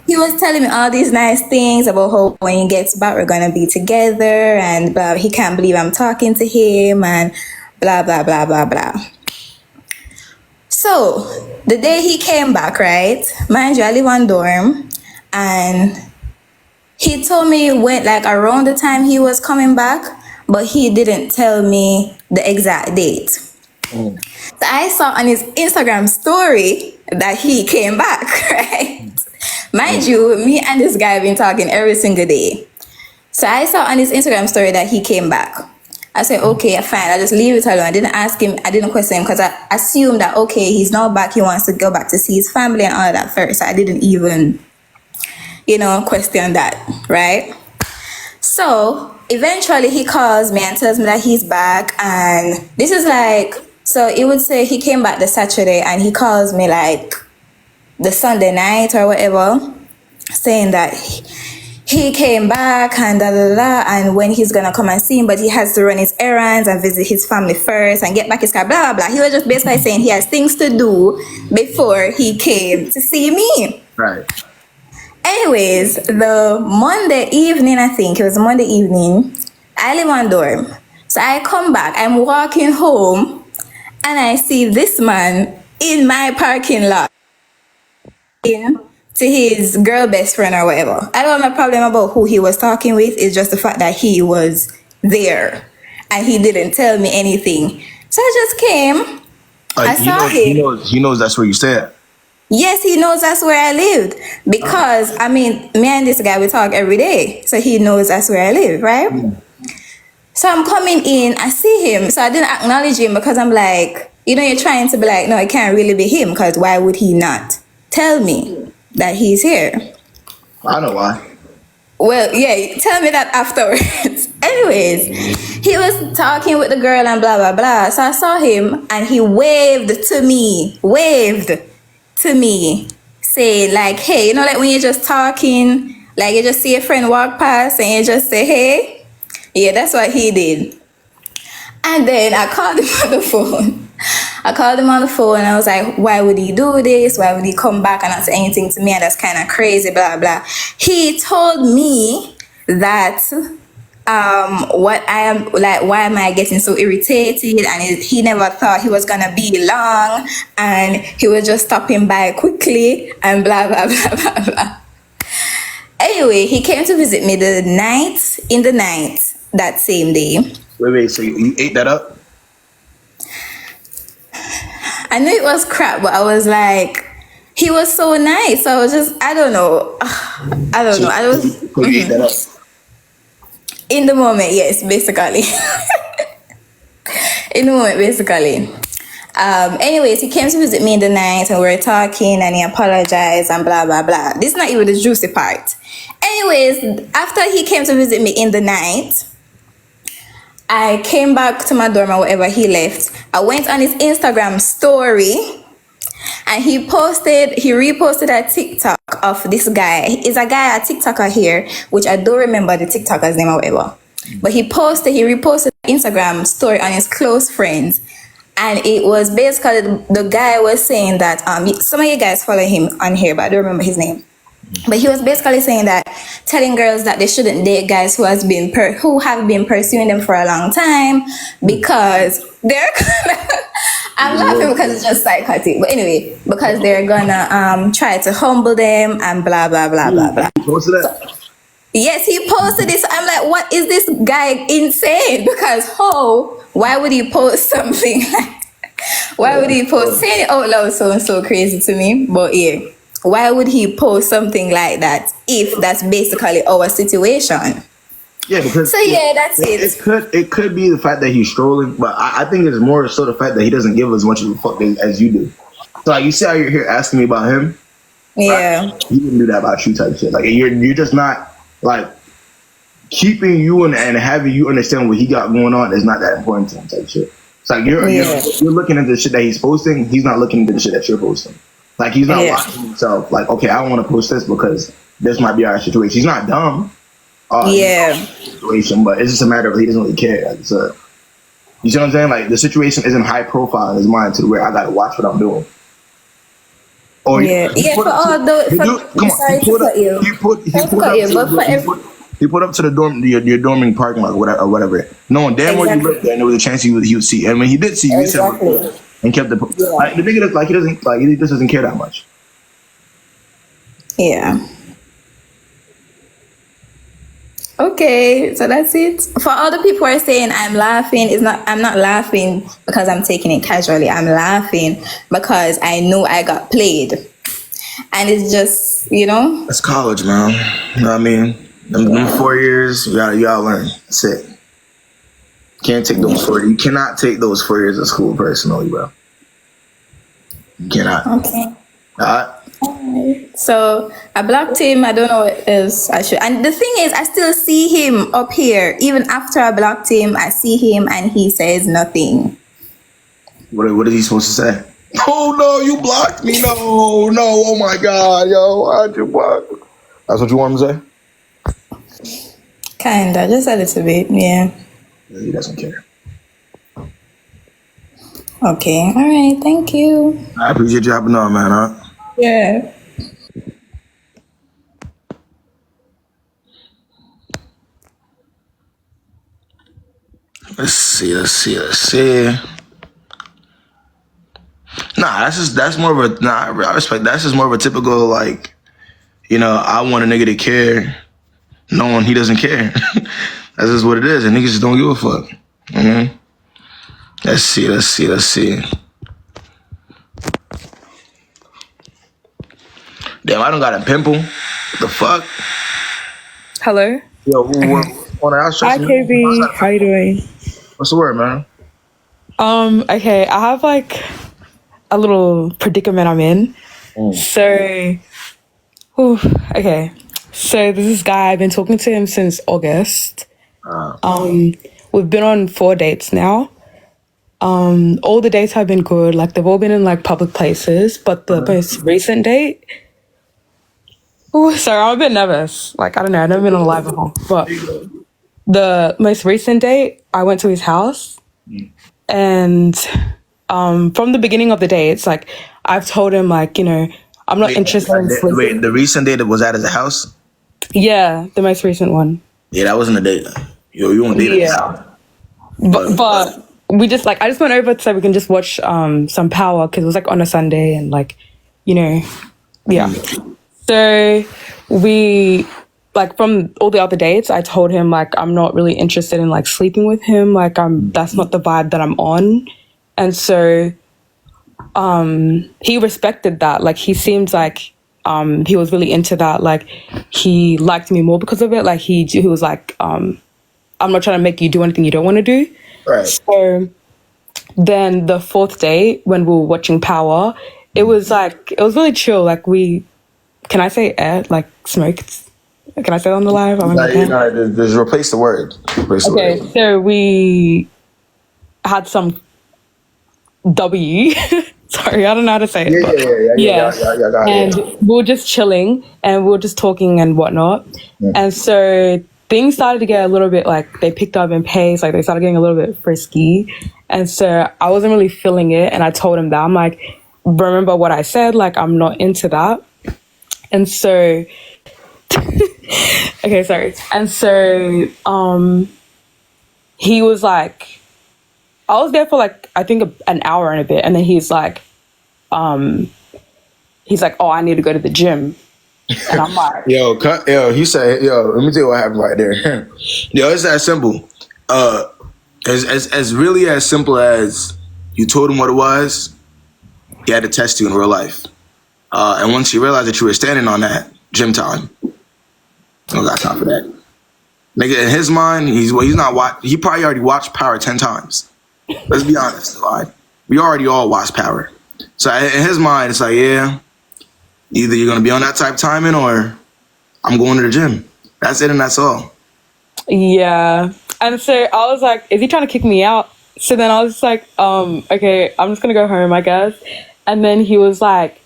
he was telling me all these nice things about how when he gets back, we're going to be together and blah. He can't believe I'm talking to him and blah, blah, blah, blah, blah. So the day he came back, right? Mind you, I live on dorm and he told me when, like around the time he was coming back, but he didn't tell me the exact date. So I saw on his Instagram story that he came back, right? Mind you, me and this guy have been talking every single day. So I saw on his Instagram story that he came back. I said, okay, fine, I'll just leave it alone. I didn't ask him, I didn't question him because I assumed that, okay, he's now back, he wants to go back to see his family and all of that first. So I didn't even, question that, right? So eventually he calls me and tells me that he's back. And this is like, so it would say he came back the Saturday and he calls me like the Sunday night or whatever, saying that he came back and and when he's gonna come and see him, but he has to run his errands and visit his family first and get back his car, blah, blah, blah. He was just basically saying he has things to do before he came to see me. Right. Anyways, the Monday evening, I think it was Monday evening, I live on dorm. So I come back, I'm walking home, and I see this man in my parking lot to his girl best friend or whatever. I don't have a problem about who he was talking with. It's just the fact that he was there and he didn't tell me anything. So I just came. I saw him. He knows that's where you stay at. Yes, he knows that's where I lived because, me and this guy, we talk every day. So he knows that's where I live, right? So I'm coming in, I see him. So I didn't acknowledge him because I'm like, you're trying to be like, no, it can't really be him because why would he not tell me that he's here? I know why. Well, yeah, tell me that afterwards. Anyways, he was talking with the girl and blah, blah, blah. So I saw him and he waved to me, saying like, hey, like when you're just talking, like you just see a friend walk past and you just say, hey. Yeah, that's what he did. And then I called him on the phone. And I was like, why would he do this? Why would he come back and not say anything to me? And that's kind of crazy, blah, blah. He told me that what I am, like, why am I getting so irritated? And he never thought he was going to be long. And he was just stopping by quickly and blah, blah, blah, blah, blah. Anyway, he came to visit me in the night that same day. Wait, so you ate that up? I knew it was crap, but I was like, he was so nice. So I was just, I don't know. You ate that up? In the moment, yes, basically. in the moment, basically. Anyways, he came to visit me in the night and we were talking and he apologized and blah, blah, blah. This is not even the juicy part. Anyways, after he came to visit me in the night, I came back to my dorm or wherever he left. I went on his Instagram story and he reposted a TikTok of this guy. It's a guy, a TikToker here, which I don't remember the TikToker's name or whatever. But he reposted an Instagram story on his close friends. And it was basically, the guy was saying that, some of you guys follow him on here, but I don't remember his name. But he was basically saying that, telling girls that they shouldn't date guys who have been pursuing them for a long time because they're I'm laughing because it's just psychotic. But anyway, because they're gonna try to humble them and blah, blah, blah, blah, blah. Yes, he posted this. I'm like, what is this guy insane? Because why would he post something like, why would he post, saying it out loud sounds so crazy to me, but yeah, why would he post something like that if that's basically our situation? Yeah, because that's it. It could be the fact that he's strolling, but I think it's more so the fact that he doesn't give as much of a fuck as you do. So like, you see how you're here asking me about him? Yeah. Right? He didn't do that about you type shit. Like you're just not like keeping you and having you understand what he got going on is not that important to him type shit. It's like you're looking at the shit that he's posting. He's not looking at the shit that you're posting. Like he's not watching himself. Like, okay, I want to post this because this might be our situation. He's not dumb. Situation, but it's just a matter of he doesn't really care. Like, you see what I'm saying? Like the situation isn't high profile in his mind to where I gotta watch what I'm doing. Or he put up to the dorm, your dorming parking lot, or whatever. Knowing damn well you looked there, and there was a chance he would see. And when he did see you, he said, and kept the like the nigga like he just doesn't care that much. Yeah. Okay, so that's it. For other people who are saying I'm laughing, I'm not laughing because I'm taking it casually. I'm laughing because I know I got played. And it's just, It's college, man. You know what I mean? Them 4 years, you gotta learn. That's it. Can't take those 4 years. You cannot take those 4 years of school personally, bro. You cannot. Okay. Alright? So I blocked him. I don't know what else I should. And the thing is, I still see him up here. Even after I blocked him, I see him and he says nothing. What is he supposed to say? Oh no, you blocked me. No, oh my God, yo, why'd you block? That's what you want him to say? Kinda, just a little bit, yeah. He doesn't care. Okay, all right, thank you. I appreciate you hopping on, man, huh? Yeah. Let's see. Nah, that's more of a I respect that. That's just more of a typical like, I want a nigga to care, knowing he doesn't care. That's just what it is, and niggas just don't give a fuck. Mm-hmm. Let's see. Damn, I don't got a pimple. What the fuck? Hello. Yo, Hi, Kayb. How you doing? What's the word, man? Okay, I have like a little predicament I'm in. So, okay. So there's this guy, I've been talking to him since August. We've been on 4 dates now. All the dates have been good. Like they've all been in like public places, but the most recent date. Sorry, I'm a bit nervous. Like, I don't know, I've never been on a live before. But the most recent date, I went to his house. And from the beginning of the day, it's like, I've told him, like, I'm not interested in sleeping. Wait, the recent date was at his house? Yeah, the most recent one. Yeah, that wasn't a date. You won't date his house. But we just, like, I just went over so we can just watch some Power, because it was, like, on a Sunday and, like, yeah. So we, like, from all the other dates, I told him, like, I'm not really interested in, like, sleeping with him. Like, that's not the vibe that I'm on. And so he respected that. Like, he seemed like he was really into that. Like, he liked me more because of it. Like, he was like, I'm not trying to make you do anything you don't want to do. Right. So then the fourth day when we were watching Power, it was really chill. Like can I say air? Like smoke? Can I say that on the live? Just replace the word. Okay, so we had some W. Sorry, I don't know how to say it. Yeah. And we were just chilling and we were just talking and whatnot. Yeah. And so things started to get a little bit like they picked up in pace, like they started getting a little bit frisky. And so I wasn't really feeling it. And I told him that. I'm like, remember what I said? Like, I'm not into that. And so, okay, sorry. And so he was like, I was there for like, I think an hour and a bit. And then he's like, oh, I need to go to the gym. And I'm like, he said, let me tell you what happened right there. It's that simple. As really as simple as you told him what it was, he had to test you in real life. And once he realized that you were standing on that, gym time. I don't got time for that. Nigga, in his mind, he probably already watched Power 10 times. Let's be honest, all right? We already all watched Power. So in his mind, it's like, yeah, either you're going to be on that type of timing or I'm going to the gym. That's it and that's all. Yeah. And so I was like, is he trying to kick me out? So then I was just like, okay, I'm just going to go home, I guess. And then he was like,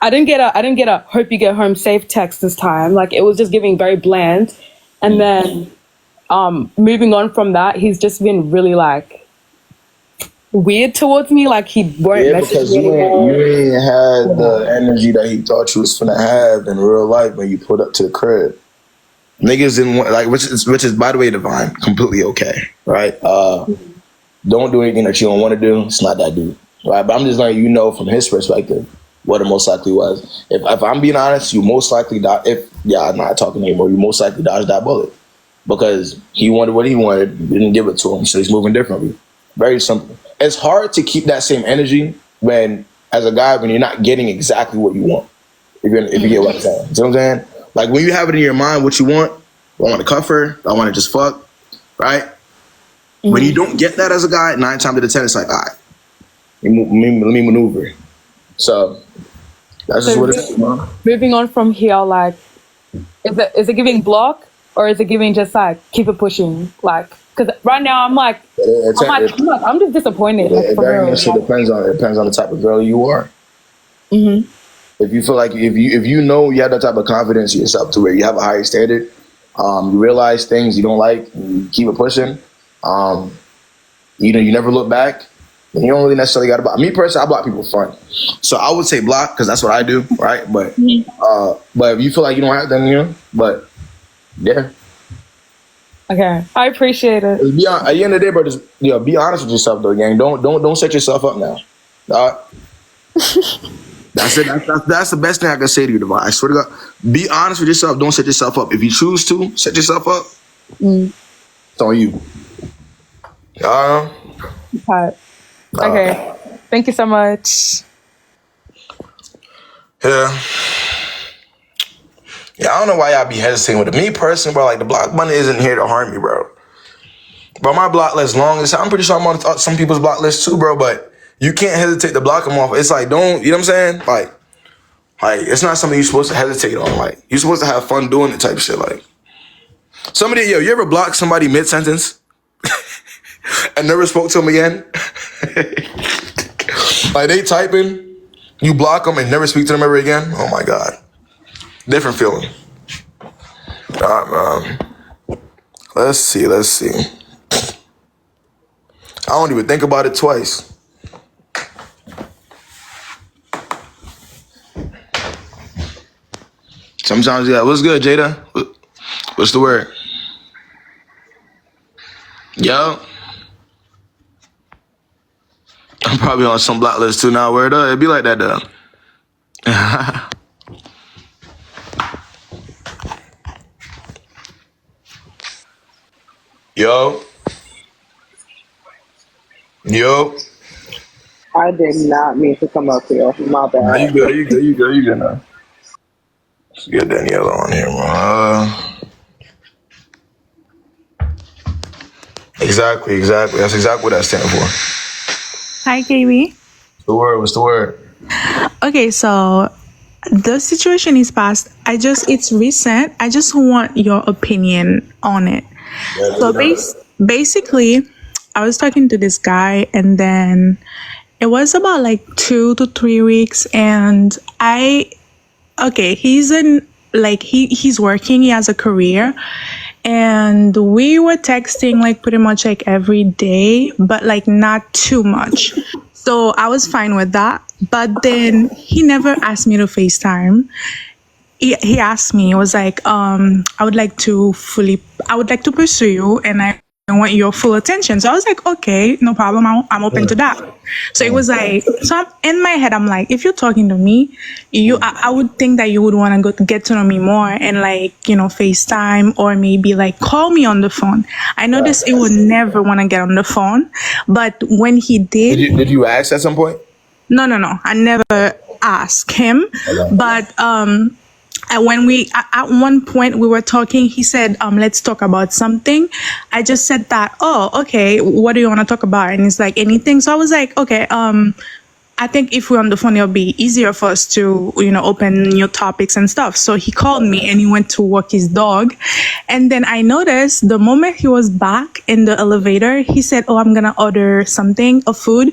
I didn't get a hope you get home safe text this time. Like, it was just giving very bland. And then moving on from that, he's just been really like weird towards me. Like, he won't message me anymore. You ain't had the energy that he thought you was finna have in real life when you pulled up to the crib. Niggas didn't want, like, which is by the way, Divine, completely okay, right? Don't do anything that you don't want to do. It's not that dude, right? But I'm just letting you know from his perspective what it most likely was. If I'm being honest, you most likely I'm not talking anymore. You most likely dodged that bullet because he wanted what he wanted. You didn't give it to him, so he's moving differently. Very simple. It's hard to keep that same energy as a guy, when you're not getting exactly what you want. If you get what I'm saying. You know what I'm saying? Like, when you have it in your mind what you want, I want to cuff her, I want to just fuck, right? Mm-hmm. When you don't get that as a guy, 9 times out of 10, it's like, all right, let me maneuver. So that's just what it is, man. Moving on from here, like, is it giving block or is it giving just like keep it pushing? Like, because right now I'm just disappointed. It very much depends on the type of girl you are. Mm-hmm. If you feel like if you know you have that type of confidence in yourself to where you have a higher standard, you realize things you don't like, you keep it pushing. You never look back. And you don't really necessarily got to block. Me personally, I block people front. So I would say block because that's what I do, right? But if you feel like you don't have them, but yeah. Okay, I appreciate it. At the end of the day, bro, just be honest with yourself though, gang. Don't set yourself up now. That's it. That's the best thing I can say to you, Devon. I swear to God, be honest with yourself. Don't set yourself up. If you choose to set yourself up, it's on you. Okay. Thank you so much. Yeah, I don't know why y'all be hesitating with it. Me personally, bro, like, the block money isn't here to harm me, bro. Bro, my block list long as I'm pretty sure I'm on some people's block list too, bro, but you can't hesitate to block them off. It's like, don't, you know what I'm saying? Like it's not something you're supposed to hesitate on. Like, you're supposed to have fun doing it type of shit. Like, you ever block somebody mid-sentence and never spoke to them again? Like, they typing, you block them and never speak to them ever again? Oh my God. Different feeling. Let's see. I don't even think about it twice. Sometimes, what's good, Jada? What's the word? Yo. I'm probably on some block list too now. Word up. It'd be like that though. Yo. I did not mean to come up here. My bad. Nah, you good now. Let's get Daniela on here, man. Exactly. That's exactly what that stands for. Hi, KB. What's the word? Okay, so the situation is past. It's recent. I just want your opinion on it. Yeah, So basically, I was talking to this guy, and then it was about like 2 to 3 weeks, and he's working. He has a career, and we were texting like pretty much like every day, but like not too much. So I was fine with that. But then he never asked me to FaceTime. He asked me, it was like, I would like to pursue you, and I want your full attention. So I was like, okay, no problem. I'm open to that. So it was like, in my head, I'm like, if you're talking to me, I would think that you would want to get to know me more and like, FaceTime or maybe like call me on the phone. I noticed it would never want to get on the phone, but when he did you ask at some point? No. I never asked him, but at one point we were talking, he said, let's talk about something. I just said that, oh, okay, what do you want to talk about? And it's like, anything. So I was like, okay, I think if we're on the phone, it'll be easier for us to, open new topics and stuff. So he called me and he went to walk his dog. And then I noticed the moment he was back in the elevator, he said, oh, I'm going to order something, a food.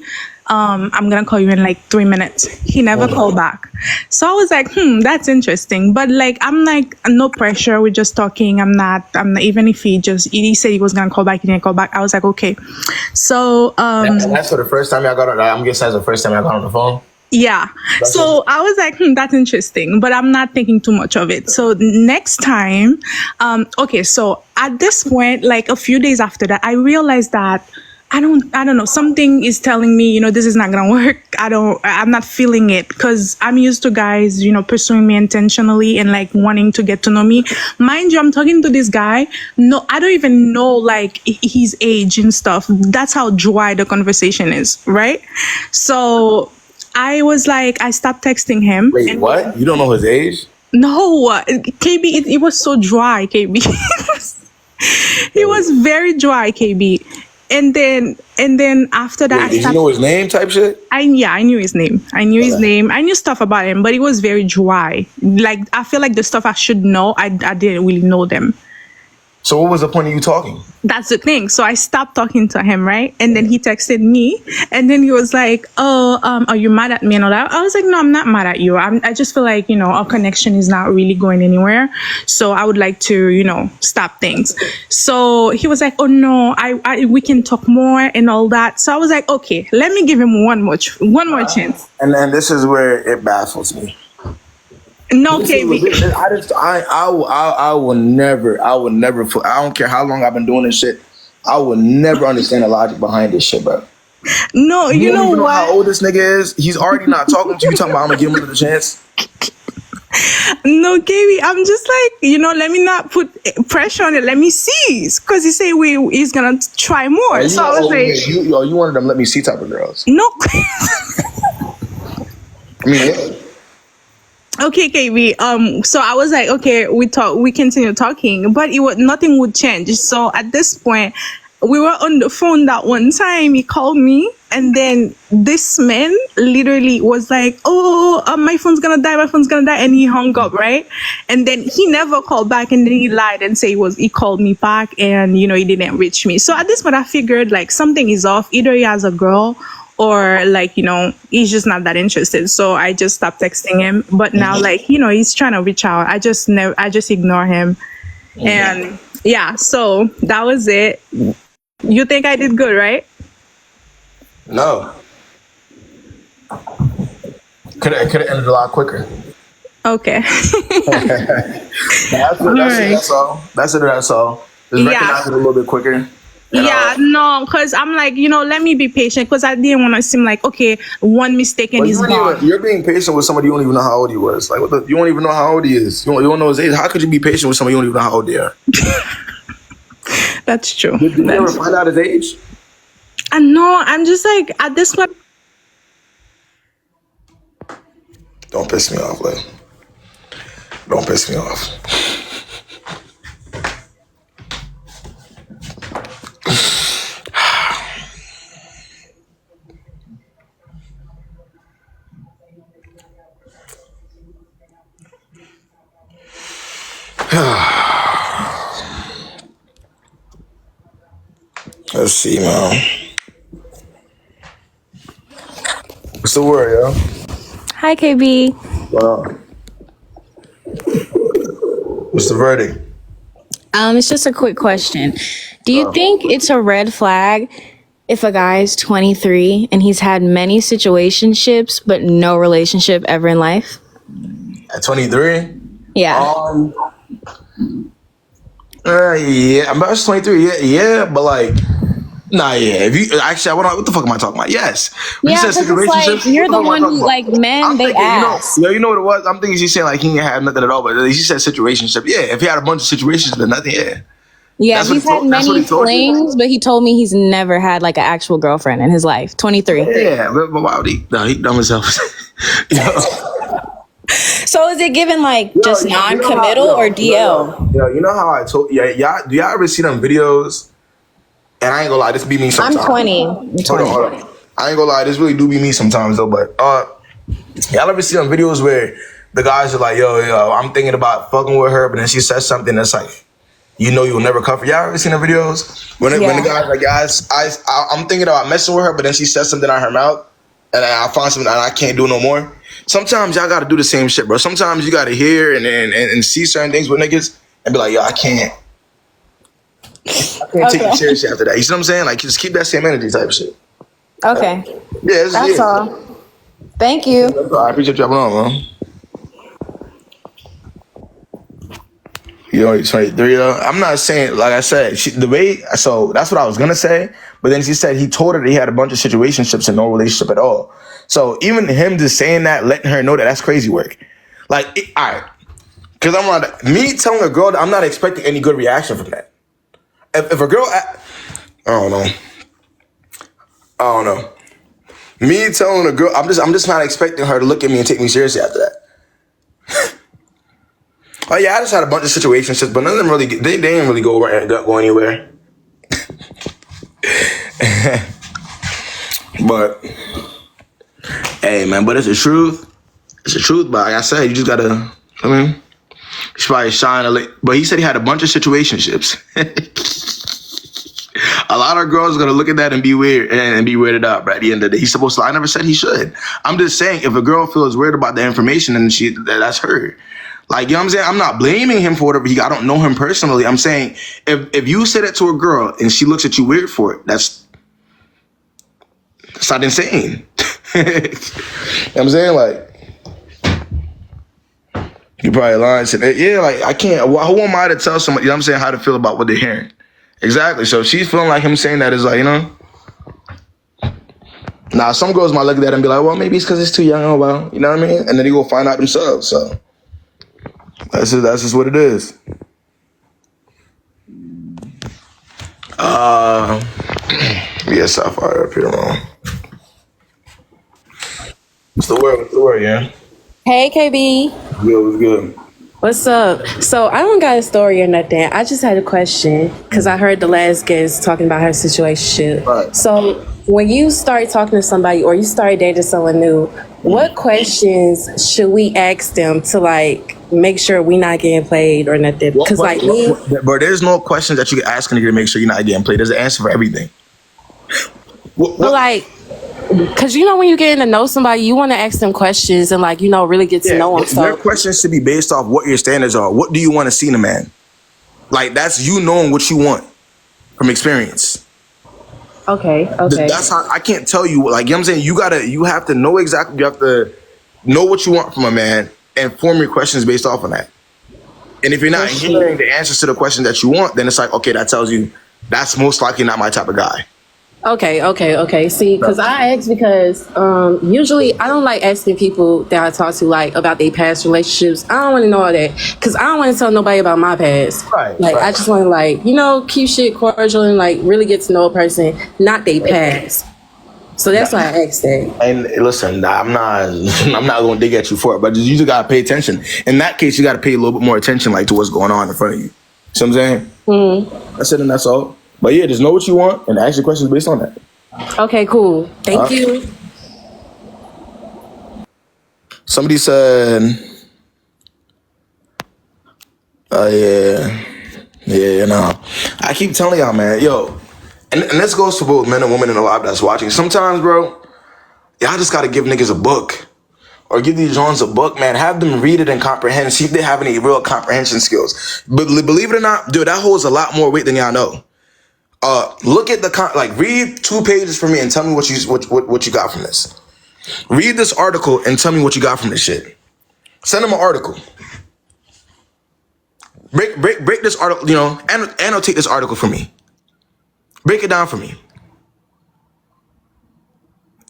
I'm going to call you in like 3 minutes. He never called back. So I was like, that's interesting. But like, I'm like, no pressure. We're just talking. I'm not, even if he said he was going to call back, he didn't call back. I was like, okay. So, and that's for the first time y'all got on, I'm guessing that's the first time y'all got on the phone? Yeah. So I was like, that's interesting, but I'm not thinking too much of it. So next time, so at this point, like a few days after that, I realized that I don't know. Something is telling me, this is not going to work. I'm not feeling it because I'm used to guys, pursuing me intentionally and like wanting to get to know me. Mind you, I'm talking to this guy. No, I don't even know like his age and stuff. That's how dry the conversation is. Right. So I was like, I stopped texting him. Wait, what? You don't know his age? No, KB, it was so dry, KB. It was very dry, KB. And then after that, did you know his name type shit? I knew his name. I knew stuff about him, but it was very dry. Like, I feel like the stuff I should know, I didn't really know them. So what was the point of you talking? That's the thing. So I stopped talking to him, right? And then he texted me, and then he was like, "Oh, are you mad at me?" And all that. I was like, "No, I'm not mad at you. I just feel like our connection is not really going anywhere. So I would like to stop things." So he was like, "Oh no, we can talk more and all that." So I was like, "Okay, let me give him one more chance." And then this is where it baffles me. No, KB. I will never. I don't care how long I've been doing this shit. I will never understand the logic behind this shit, bro. No, you know what? How old this nigga is? He's already not talking to you. Talking about I'm gonna give him another chance. No, KB, I'm just like, let me not put pressure on it. Let me see, because he say he's gonna try more. So I was like, you one of them let me see type of girls. No. I mean, yeah. Okay, KB. So I was like, okay, we continue talking, but nothing would change. So at this point, we were on the phone that one time. He called me, and then this man literally was like, "Oh, my phone's gonna die. My phone's gonna die," and he hung up, right? And then he never called back, and then he lied and said he called me back, and he didn't reach me. So at this point, I figured like something is off. Either he has a girl, or like, he's just not that interested. So I just stopped texting him. But now like, he's trying to reach out. I just ignore him. And yeah, so that was it. You think I did good, right? No. Could have ended a lot quicker. Okay. That's all. That's all. Just recognize it a little bit quicker. No, because I'm like, let me be patient, because I didn't want to seem like, okay, one mistake and he's gone. You're being patient with somebody you don't even know how old he was. Like, you don't even know how old he is. You don't know his age. How could you be patient with somebody you don't even know how old they are? That's true. Did you ever find out his age? No, I'm just like, at this point. Don't piss me off, Lynn. Don't piss me off. Let's see, man. What's the word, yo? Hi, KB. Wow. What's the verdict? It's just a quick question. Do you think it's a red flag if a guy's 23 and he's had many situationships but no relationship ever in life? At 23? Yeah. Yeah, I'm about 23. Yeah, but like, nah, yeah. If you actually, what the fuck am I talking about? Yes. When Yeah, you said 'cause it's like, situationships, you're what the am I one talking who, about? like, men, I'm they thinking, ask. you know what it was? I'm thinking she's saying like he ain't had nothing at all, but she said situationship. Yeah, if he had a bunch of situations, then nothing. Yeah. Yeah, That's what he's he had told. That's what many he told you. flings, but he told me he's never had like an actual girlfriend in his life. 23. Yeah, but why would he? No, he dumb himself. So is it given like just non-committal or DL? You know how I told y'all? Do y'all ever see them videos? And I ain't gonna lie, this be me sometimes. I'm 20. Hold on. I ain't gonna lie, this really do be me sometimes though. But y'all ever see them videos where the guys are like, yo, I'm thinking about fucking with her, but then she says something that's like, you know, you'll never cover. Y'all ever seen the videos when the guys like, guys, I'm thinking about messing with her, but then she says something out her mouth, and I find something and I can't do no more. Sometimes y'all gotta do the same shit, bro. Sometimes you gotta hear and see certain things with niggas and be like, yo, I can't take you seriously after that. You see what I'm saying? Like, just keep that same energy type of shit. Okay. Yeah, That's all. Thank you. I appreciate you having on, man. You know, 23 though. I'm not saying, like I said, so that's what I was gonna say. But then she said he told her that he had a bunch of situationships and no relationship at all. So even him just saying that, letting her know that's crazy work. Like, all right, because I'm not me telling a girl that I'm not expecting any good reaction from that. If a girl, I don't know. Me telling a girl, I'm just not expecting her to look at me and take me seriously after that. Oh yeah, I just had a bunch of situationships, but none of them really, they didn't really go anywhere. But hey, man, but it's the truth. It's the truth. But like I said, you just gotta. I mean, he's probably shine a little. But he said he had a bunch of situationships. A lot of girls are gonna look at that and be weird and be weirded out. But at the end of the day, he's supposed to. I never said he should. I'm just saying, if a girl feels weird about the information, then that's her. Like, you know what I'm saying? I'm not blaming him for whatever I don't know him personally. I'm saying if you say that to a girl and she looks at you weird for it, that's not insane. You know what I'm saying? Like, you probably lying. Yeah, like, I can't. Who am I to tell somebody, you know what I'm saying, how to feel about what they're hearing? Exactly. So if she's feeling like him saying that is like, you know. Now, some girls might look at that and be like, well, maybe it's because it's too young. Oh, well, you know what I mean? And then they go find out themselves. So that's just what it is. Yeah, Sapphire up here, wrong. What's the word, yeah? Hey, KB. What's good? What's up? So I don't got a story or nothing. I just had a question because I heard the last guest talking about her situation. Right. So when you start talking to somebody or you start dating someone new, what questions should we ask them to like make sure we not getting played or nothing? Because Bro, there's no questions that you can ask a nigga to make sure you're not getting played. There's an answer for everything. But like, because you know when you getting to know somebody, you want to ask them questions and like, you know, really get to know them. So your questions should be based off what your standards are. What do you want to see in a man? Like, that's you knowing what you want from experience. Okay. That's how I can't tell you. Like, you know what I'm saying? You have to know exactly. You have to know what you want from a man and form your questions based off of that. And if you're not hearing the answers to the question that you want, then it's like, okay, that tells you that's most likely not my type of guy. Okay. See, because I ask because usually I don't like asking people that I talk to like about their past relationships. I don't want to know all that because I don't want to tell nobody about my past. Right. I just want to like, you know, keep shit cordial and like really get to know a person, not their past. So that's why I asked that. And listen, I'm not going to dig at you for it, but you just got to pay attention. In that case, you got to pay a little bit more attention like to what's going on in front of you. See what I'm saying? Mm-hmm. That's it, and that's all. But yeah, just know what you want and ask your questions based on that. Okay, cool. Thank you. Somebody said, Yeah, no. I keep telling y'all, man, yo, and this goes for both men and women in the live that's watching. Sometimes, bro, y'all just gotta give niggas a book. Or give these Jones a book, man. Have them read it and comprehend. See if they have any real comprehension skills. But believe it or not, dude, that holds a lot more weight than y'all know. Look at the read 2 pages for me and tell me what you got from this. Read this article and tell me what you got from this shit. Send them an article. Break this article, annotate this article for me. Break it down for me.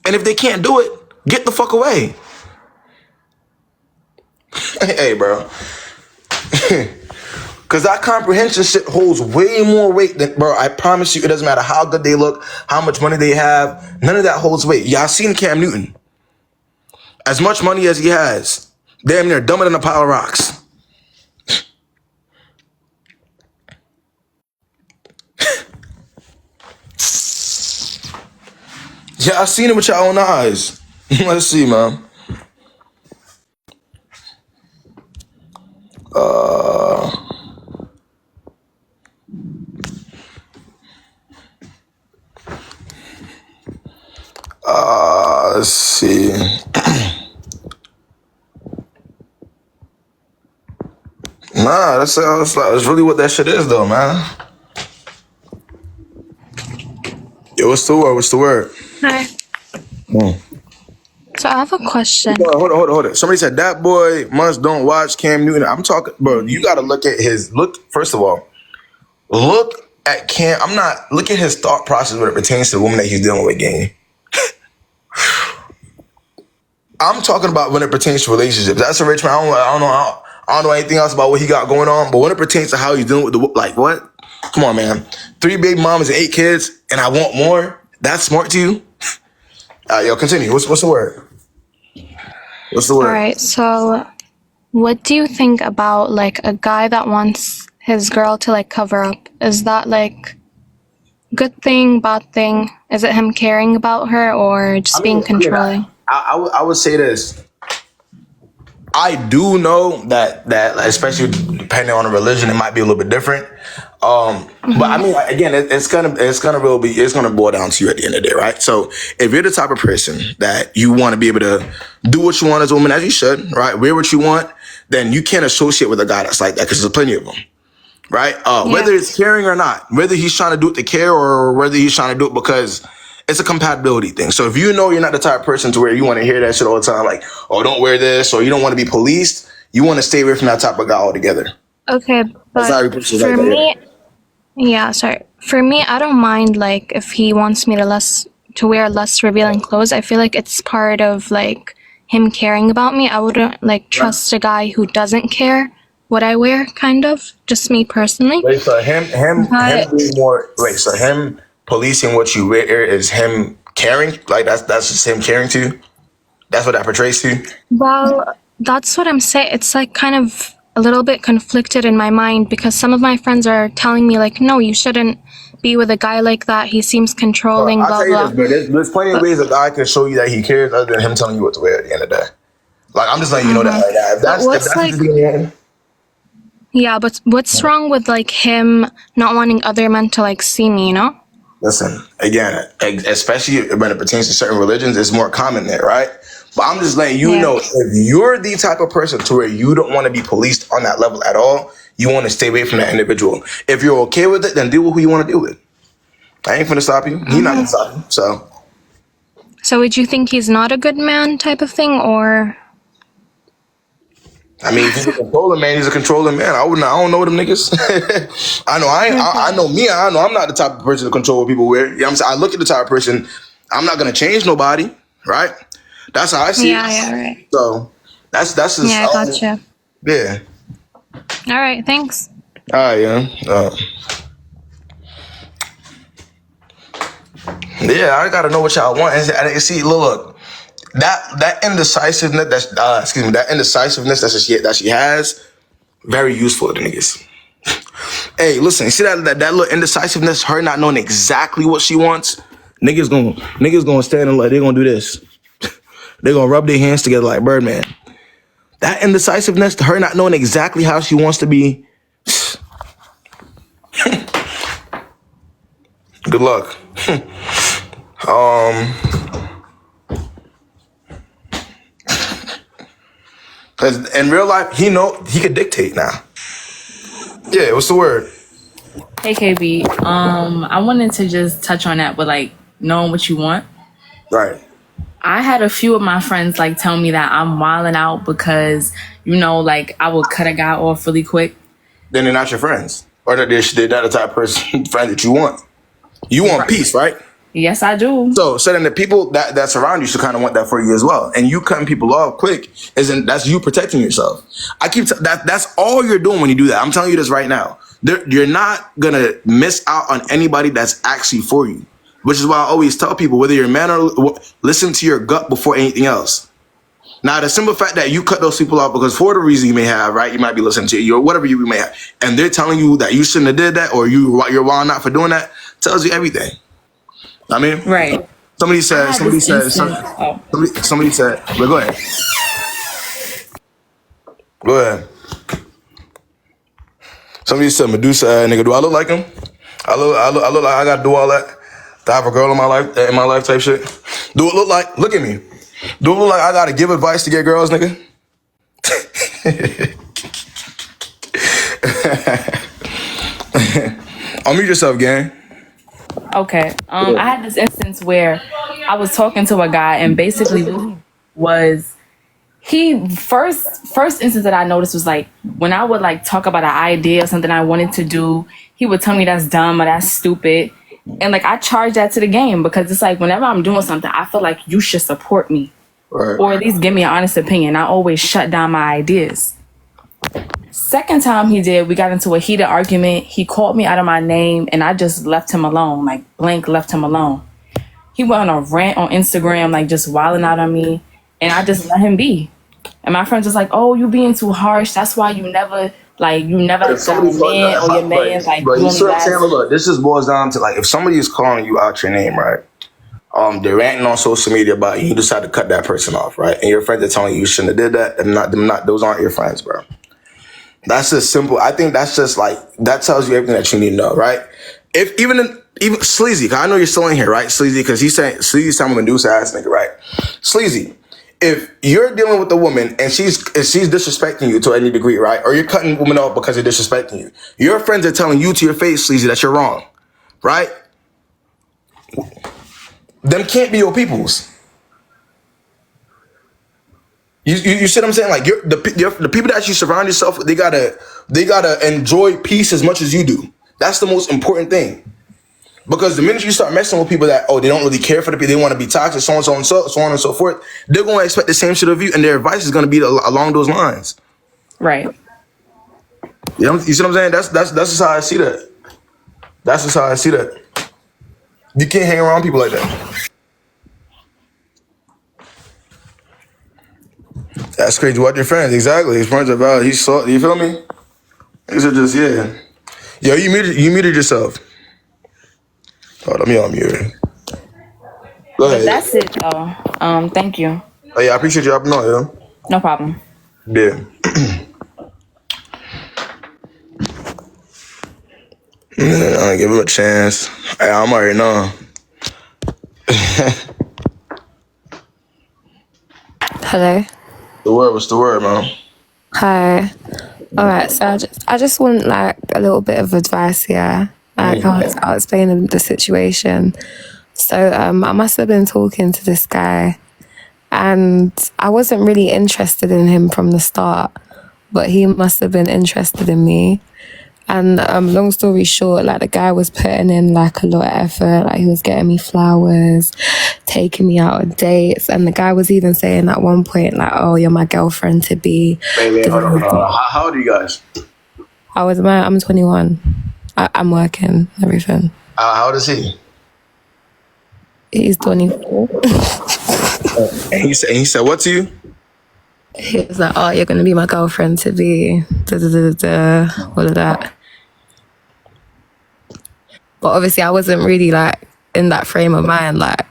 And if they can't do it, get the fuck away. Hey, bro. Because that comprehension shit holds way more weight than, bro, I promise you, it doesn't matter how good they look, how much money they have, none of that holds weight. Y'all seen Cam Newton. As much money as he has, damn near dumber than a pile of rocks. Yeah, I seen it with your own eyes. Let's see, man. Let's see. Nah, that's really what that shit is, though, man. Yo, what's the word? What's the word? Hi. So I have a question. Hold on. Somebody said that boy must don't watch Cam Newton. I'm talking, bro. You got to look at first of all, look at Cam. Look at his thought process when it pertains to the woman that he's dealing with, gang. I'm talking about when it pertains to relationships. That's a rich man. I don't know anything else about what he got going on, but when it pertains to how he's dealing with what? Come on, man. 3 baby mamas and 8 kids, and I want more. That's smart to you? Yo, continue. What's the word? What's the word? All right. So, what do you think about a guy that wants his girl to cover up? Is that good thing, bad thing? Is it him caring about her or just being controlling? I would say this. I do know that especially depending on the religion, it might be a little bit different. But I mean, again, it's gonna boil down to you at the end of the day, right? So if you're the type of person that you want to be able to do what you want as a woman, as you should, right? Wear what you want, then you can't associate with a guy that's like that because there's plenty of them, right? Whether it's caring or not, whether he's trying to do it to care or whether he's trying to do it because it's a compatibility thing. So if you know you're not the type of person to where you want to hear that shit all the time, like, oh, don't wear this, or you don't want to be policed, you want to stay away from that type of guy altogether. Okay, but for me, for me, I don't mind if he wants me to wear less revealing clothes. I feel like it's part of him caring about me. I wouldn't trust a guy who doesn't care what I wear, kind of. Just me personally. Wait, so him being more. Wait, so him policing what you wear is him caring? That's just him caring to you? That's what that portrays to you? Well, that's what I'm saying. It's kind of a little bit conflicted in my mind because some of my friends are telling me no, you shouldn't be with a guy like that. He seems controlling, blah, blah. There's plenty of ways a guy can show you that he cares other than him telling you what to wear at the end of the day. I'm just letting you know that. If that's yeah, but what's wrong with him not wanting other men to see me, you know? Listen, again, especially when it pertains to certain religions, it's more common there, right? But I'm just letting you know, if you're the type of person to where you don't want to be policed on that level at all, you want to stay away from that individual. If you're okay with it, then deal with who you want to deal with. I ain't finna stop you. He's not gonna stop you, so. So would you think he's not a good man type of thing, or? I mean, if he's a controlling man, he's a controlling man. I don't know them niggas. I know I'm not the type of person to control what people wear. You know what I'm saying? I look at the type of person, I'm not gonna change nobody, right? That's how I see it. Yeah, right. So that's just I gotcha. Yeah. All right, thanks. All right, yeah. Yeah, I gotta know what y'all want. And see, look. That indecisiveness that she has, very useful to niggas. Hey, listen, see that little indecisiveness, her not knowing exactly what she wants, niggas gonna stand and they're gonna do this. They're gonna rub their hands together like Birdman. That indecisiveness, her not knowing exactly how she wants to be Good luck. Because in real life, he could dictate now. Yeah, what's the word? Hey KB, I wanted to just touch on that with like knowing what you want. Right. I had a few of my friends like tell me that I'm wilding out because, you know, like I would cut a guy off really quick. Then they're not your friends. Or they're not the type of person friend that you want. You want peace, right? Yes, I do. So then the people that surround you should kind of want that for you as well. And you cutting people off quick that's you protecting yourself. That's all you're doing when you do that. I'm telling you this right now. You're not gonna miss out on anybody that's actually for you. Which is why I always tell people, whether you're a man or listen to your gut before anything else. Now, the simple fact that you cut those people off because for the reason you may have, right? You might be listening to you or whatever you may have, and they're telling you that you shouldn't have did that or you're wild not for doing that, tells you everything. I mean, right. Somebody said, well, go ahead. Go ahead. Somebody said, Medusa, nigga, do I look like him? I look like I gotta do all that to have a girl in my life type shit. Do it look like, look at me. Do it look like I gotta give advice to get girls, nigga? Unmute yourself, gang. Okay. I had this instance where I was talking to a guy and basically first instance that I noticed was like when I would like talk about an idea or something I wanted to do, he would tell me that's dumb or that's stupid. And like I charge that to the game because it's like whenever I'm doing something, I feel like you should support me. Right. Or at least give me an honest opinion. I always shut down my ideas. Second time he did, we got into a heated argument. He called me out of my name and I just left him alone, like blank left him alone. He went on a rant on Instagram, like just wilding out on me. And I just let him be. And my friends was like, oh, you being too harsh. That's why you never got a man or your man. Like, you see what I'm saying? Look, this just boils down to like, if somebody is calling you out your name, right? They're ranting on social media about you. You decide to cut that person off, right? And your friends are telling you shouldn't have did that. And those aren't your friends, bro. That's just simple. I think that's just like, that tells you everything that you need to know, right? If even Sleazy, cause I know you're still in here, right? Sleazy, cause Sleazy's telling Medusa ass nigga, right? Sleazy, if you're dealing with a woman and she's disrespecting you to any degree, right? Or you're cutting women off because they're disrespecting you. Your friends are telling you to your face, Sleazy, that you're wrong, right? Them can't be your peoples. You see what I'm saying? Like the people that you surround yourself with, they gotta enjoy peace as much as you do. That's the most important thing. Because the minute you start messing with people that they don't really care for the people, they want to be toxic, so on and so forth, they're gonna expect the same shit of you, and their advice is gonna be along those lines. Right. You see what I'm saying? That's just how I see that. That's just how I see that. You can't hang around people like that. That's crazy. What your friends? Exactly. His friends are valid. You feel me? These are just, yeah. Yo, you muted yourself. Oh, let me unmute. Go ahead. But that's it though. Thank you. Oh yeah, I appreciate you hopping on, yo. No problem. Yeah. I'll give him a chance. I'm already know. Hello. What's the word, man? Hi. All right. So I just want like a little bit of advice here. Like I'll explain the situation. So I must have been talking to this guy, and I wasn't really interested in him from the start, but he must have been interested in me. And long story short, like the guy was putting in like a lot of effort. Like he was getting me flowers, taking me out on dates, and the guy was even saying at one point like, "Oh, you're my girlfriend to be." Wait, hold on. How old are you guys? I'm 21. I'm working, everything. How old is he? He's 24. And he said what to you? He was like, "Oh, you're gonna be my girlfriend to be all of that." But obviously I wasn't really like in that frame of mind, like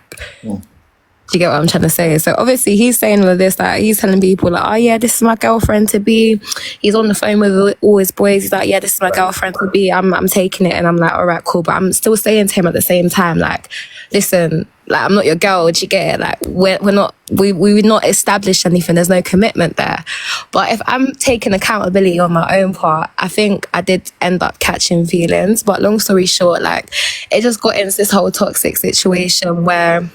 Do you get what I'm trying to say? So obviously he's saying all of this, like he's telling people like, oh yeah, this is my girlfriend to be. He's on the phone with all his boys. He's like, yeah, this is my girlfriend to be. I'm taking it, and I'm like, all right, cool. But I'm still saying to him at the same time, like, listen, like I'm not your girl. Do you get it? Like we're not we've not established anything. There's no commitment there. But if I'm taking accountability on my own part, I think I did end up catching feelings. But long story short, like it just got into this whole toxic situation where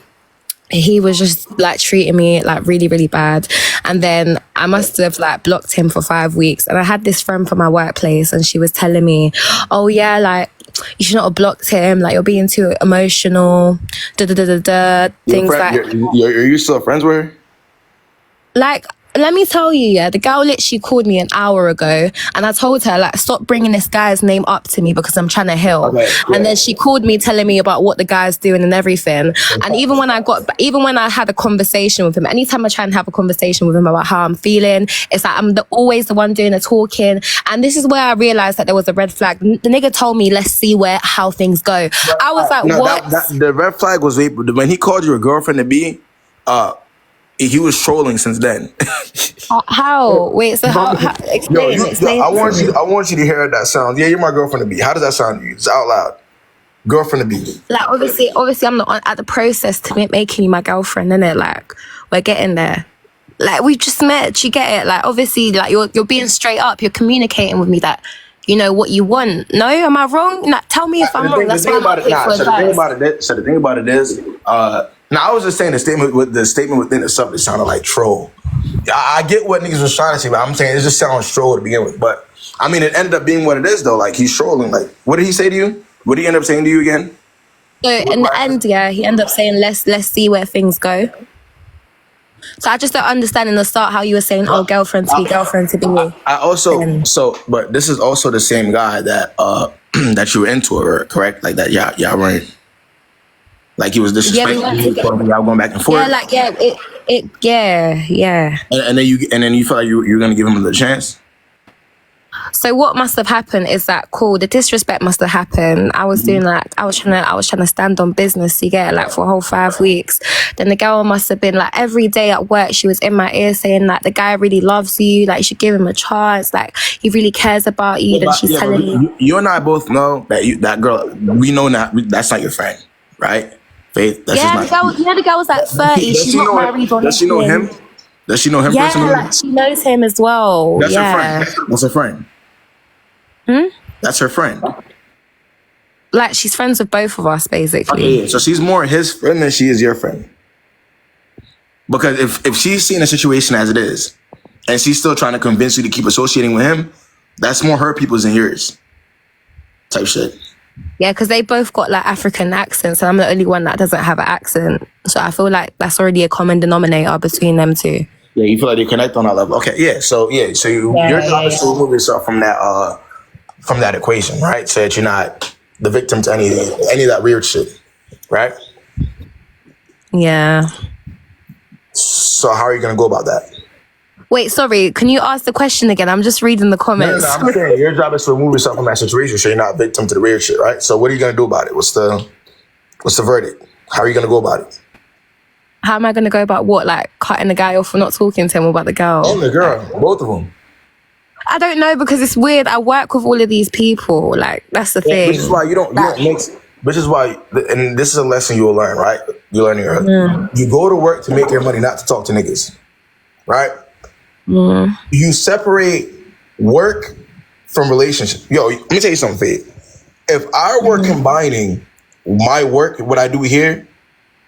he was just like treating me like really, really bad. And then I must have like blocked him for 5 weeks. And I had this friend from my workplace and she was telling me, oh yeah, like you should not have blocked him. Like you're being too emotional, things like. Are you still friends with her? Like, let me tell you, yeah, the girl literally called me an hour ago and I told her, like, stop bringing this guy's name up to me because I'm trying to heal. Okay, yeah. And then she called me telling me about what the guy's doing and everything. Okay. And even when I had a conversation with him, anytime I try and have a conversation with him about how I'm feeling, it's like I'm always the one doing the talking. And this is where I realized that there was a red flag. The nigga told me, let's see how things go. I was like, no, what? The red flag was when he called you a girlfriend to be, he was trolling since then. How? Wait, so how explain. I want you to hear that sound. Yeah, you're my girlfriend to be. How does that sound to you? It's out loud. Girlfriend to be. Like obviously I'm not at the process to making you my girlfriend, innit? Like we're getting there. Like we just met, you get it? Like obviously like you're being straight up, you're communicating with me that you know what you want. No, am I wrong? Like, tell me if I'm wrong. That's why I'm not here for advice. So the thing about it is, now I was just saying the statement within itself, it sounded like troll. I get what niggas was trying to say, but I'm saying it just sounds troll to begin with. But I mean, it ended up being what it is though. Like he's trolling. Like, what did he say to you? What did he end up saying to you again? So in the end, yeah, he ended up saying let's see where things go. So I just don't understand in the start how you were saying, oh, girlfriend to be. I also but this is also the same guy that that you were into her, correct? Like that, y'all weren't. Like he was disrespectful. Y'all going back and forth. Yeah. And then you felt like you're gonna give him another chance. So what must have happened is that the disrespect must have happened. I was doing like I was trying to stand on business, you get it, like for a whole 5 weeks. Then the girl must have been like every day at work, she was in my ear saying like the guy really loves you, like you should give him a chance, like he really cares about you. Then she's telling me you and I both know that girl, we know that's not your friend, right? Faith, that's the girl was like 30. She's not married or does she know him? Does she know him personally? Yeah, like she knows him as well. That's her friend. That's her friend. That's her friend. Like she's friends with both of us, basically. Okay, yeah. So she's more his friend than she is your friend. Because if she's seeing the situation as it is, and she's still trying to convince you to keep associating with him, that's more her people's than yours. Type shit. Yeah, because they both got like African accents, and I'm the only one that doesn't have an accent. So I feel like that's already a common denominator between them two. Yeah, you feel like they connect on that level. Okay, yeah. So your job is to remove yourself from that equation, right? So that you're not the victim to any of that weird shit, right? Yeah. So how are you gonna go about that? Wait, sorry. Can you ask the question again? I'm just reading the comments. No, I'm saying your job is to remove yourself from that situation, so you're not a victim to the weird shit, right? So what are you gonna do about it? What's the verdict? How are you gonna go about it? How am I gonna go about what? Like cutting the guy off for not talking to him, or about the girl? Oh, the girl, both of them. I don't know because it's weird. I work with all of these people. Like that's the thing. Which is why you don't mix. Which is why, and this is a lesson you will learn, right? You're learning early. You go to work to make your money, not to talk to niggas, right? You separate work from relationship. Yo, let me tell you something, Faith. If I were combining my work, what I do here,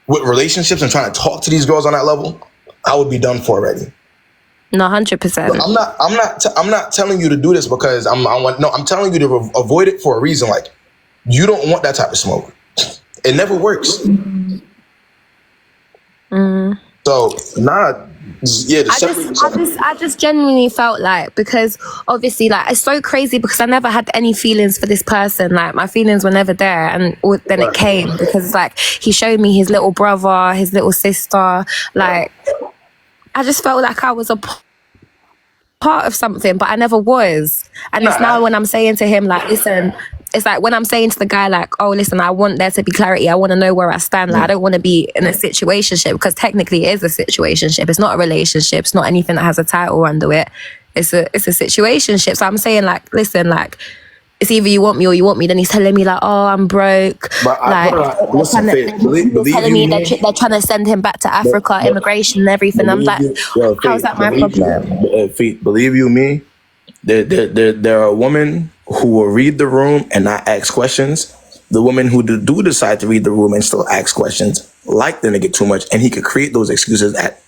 with relationships and trying to talk to these girls on that level, I would be done for already. No, 100%. I'm not telling you to do this because I'm telling you to avoid it for a reason. Like, you don't want that type of smoke. It never works. So, I just genuinely felt like, because obviously like it's so crazy because I never had any feelings for this person. Like my feelings were never there, and then it came because it's like he showed me his little brother, his little sister. Like I just felt like I was a part of something, but I never was. And it's now when I'm saying to him like, listen, it's like when I'm saying to the guy, like, oh, listen, I want there to be clarity. I want to know where I stand. Like, I don't want to be in a situationship, because technically it is a situationship. It's not a relationship. It's not anything that has a title under it. It's a situationship. So I'm saying, like, listen, like, it's either you want me or you want me. Then he's telling me, like, oh, I'm broke. But Listen, telling me they're trying to send him back to Africa, immigration and everything. I'm like, how's that my problem? Faith, believe you me, there are women who will read the room and not ask questions. The women who do decide to read the room and still ask questions like the nigga too much, and he could create those excuses at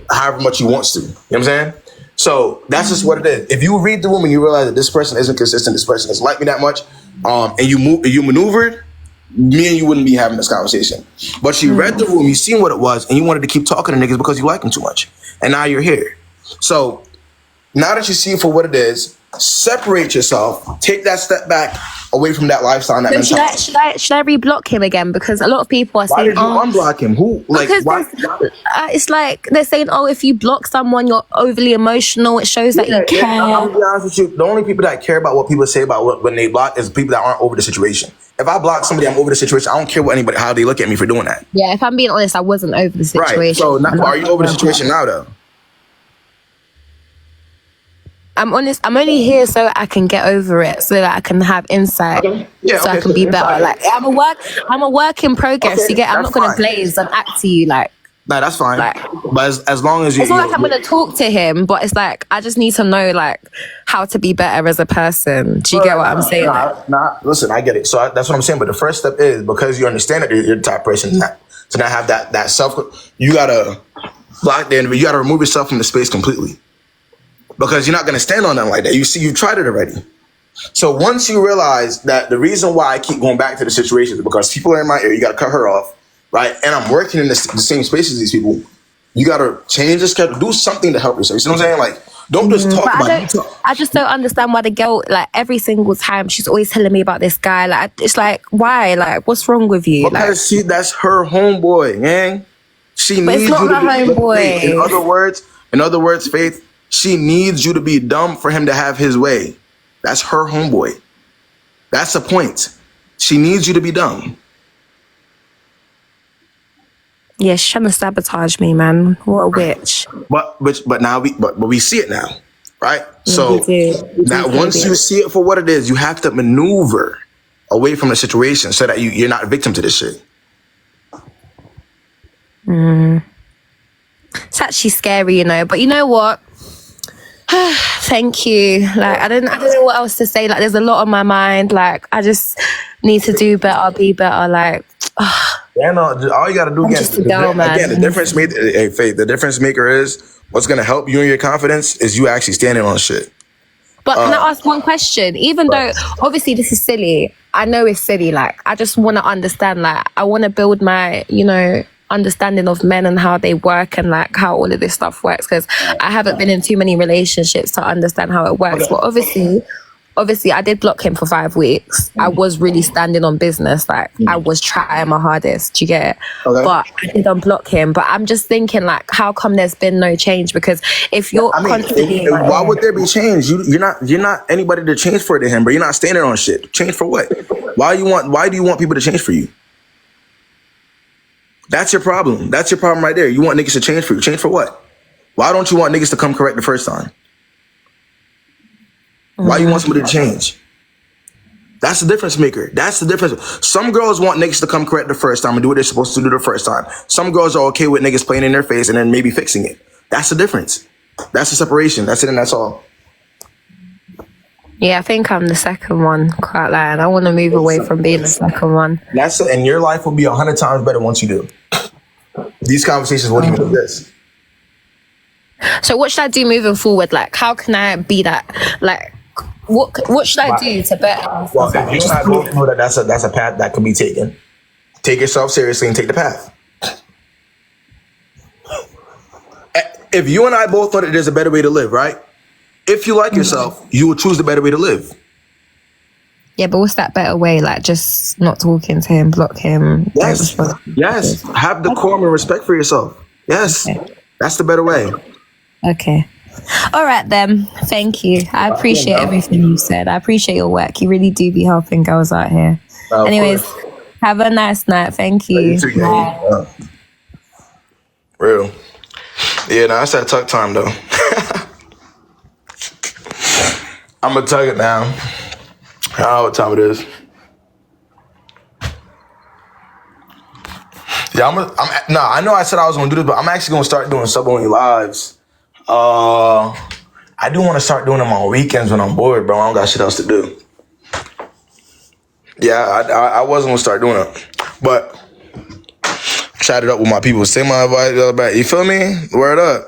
however much he wants to. You know what I'm saying? So that's just what it is. If you read the room and you realize that this person isn't consistent, this person doesn't like me that much, and you maneuvered, me and you wouldn't be having this conversation. But you read the room, you seen what it was, and you wanted to keep talking to niggas because you like them too much. And now you're here. So now that you see it for what it is, separate yourself, take that step back away from that lifestyle and that mentality. Should I re-block him again? Because a lot of people are saying, why did you unblock him? Who? Like, why? It's like they're saying, oh, if you block someone, you're overly emotional. It shows that you care. I'll be honest with you. The only people that care about what people say about when they block is people that aren't over the situation. If I block somebody, I'm over the situation. I don't care what anybody, how they look at me for doing that. Yeah, if I'm being honest, I wasn't over the situation. Right. So are you over the situation now, though? I'm honest. I'm only here so I can get over it, so that I can have insight, so I can be better. Like I'm a work in progress. You get? I'm not gonna glaze and act to you like. Nah, that's fine. But as long as you, it's not like I'm gonna talk to him, but it's like I just need to know like how to be better as a person. Do you get what I'm saying? Listen, I get it. So that's what I'm saying. But the first step is, because you understand that you're the type of person to not have that self. You gotta block the enemy. You gotta remove yourself from the space completely. Because you're not going to stand on them like that. You see, you've tried it already. So once you realize that the reason why I keep going back to the situation is because people are in my ear, you got to cut her off, right? And I'm working in the same space as these people. You got to change the schedule, do something to help yourself. You see what I'm saying? Like, don't just talk about it. I just don't understand why the girl, like, every single time she's always telling me about this guy. Like, it's like, why? Like, what's wrong with you? Because that's her homeboy, man. She but needs it's not you to her homeboy. In other words, Faith, she needs you to be dumb for him to have his way. That's her homeboy. That's the point. She needs you to be dumb. Yeah, she's trying to sabotage me, man. What a witch. But now we see it now, right? So now once you see it for what it is, you have to maneuver away from the situation so that you're not a victim to this shit. It's actually scary, you know. But you know what? Thank you. Like I don't know what else to say. Like there's a lot on my mind. Like I just need to do better, be better. Like yeah, no. All you gotta do again, the difference maker. Hey, Faith, the difference maker is what's gonna help you in your confidence is you actually standing on shit. But can I ask one question? Even though obviously this is silly, I know it's silly. Like I just want to understand. Like I want to build my, understanding of men and how they work and like how all of this stuff works, because I haven't been in too many relationships to understand how it works. But obviously I did block him for 5 weeks. I was really standing on business. Like I was trying my hardest. Do you get it? But I did unblock him. But I'm just thinking like, how come there's been no change? Because if you're constantly why would there be change? You're not anybody to change for to him, but you're not standing on shit. Change for what? Why do you want people to change for you? That's your problem. That's your problem right there. You want niggas to change for you. Change for what? Why don't you want niggas to come correct the first time? Why you want somebody to change? That's the difference maker. That's the difference. Some girls want niggas to come correct the first time and do what they're supposed to do the first time. Some girls are okay with niggas playing in their face and then maybe fixing it. That's the difference. That's the separation. That's it and that's all. Yeah, I think I'm the second one. Quite lying. I want to move away from being the second one. That's it. And your life will be 100 times better once you do. These conversations won't even exist. So what should I do moving forward? Like, how can I be that? Like, what should I do to better? Well, if you and I both know that that's a path that can be taken, take yourself seriously and take the path. If you and I both know that there's a better way to live, right? If you like yourself, you will choose the better way to live. Yeah, but what's that better way? Like just not talking to him, block him. Yes. Have decorum and respect for yourself. Yes. Okay. That's the better way. Okay. All right then. Thank you. I appreciate everything you said. I appreciate your work. You really do be helping girls out here. Anyways, have a nice night. Thank you. You too, gang. Real. Yeah, nah, it's that tuck time though. I'm gonna tug it now. I don't know what time it is. Yeah, I know I said I was gonna do this, but I'm actually gonna start doing sub-only lives. I do want to start doing them on weekends when I'm bored, bro. I don't got shit else to do. Yeah, I was gonna start doing it, but chat it up with my people. Say my advice. You feel me? Word up.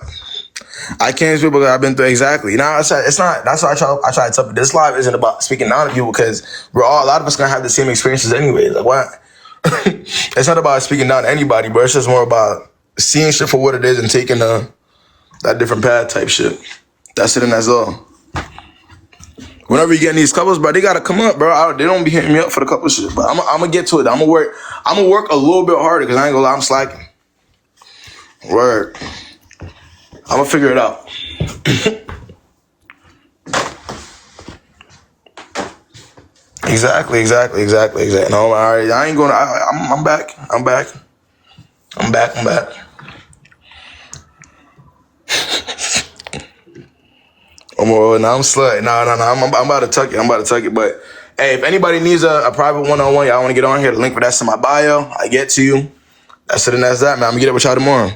I can't speak because I've been through exactly. Now it's not. That's why I try to tell you. This live isn't about speaking down to people because a lot of us gonna have the same experiences anyway. Like what? It's not about speaking down to anybody, bro. It's just more about seeing shit for what it is and taking that different path type shit. That's it and that's all. Whenever you get in these couples, bro, they gotta come up, bro. They don't be hitting me up for the couple shit, but I'm gonna get to it. I'm gonna work a little bit harder because I ain't gonna lie, I'm slacking. Word. I'm gonna figure it out. Exactly. No, all right. I ain't gonna. I'm back. I'm back. I'm slut. No. I'm about to tuck it. But hey, if anybody needs a private one-on-one, y'all want to get on here, the link for that's in my bio. I get to you. That's it and that's that, man. I'm gonna get up with y'all tomorrow.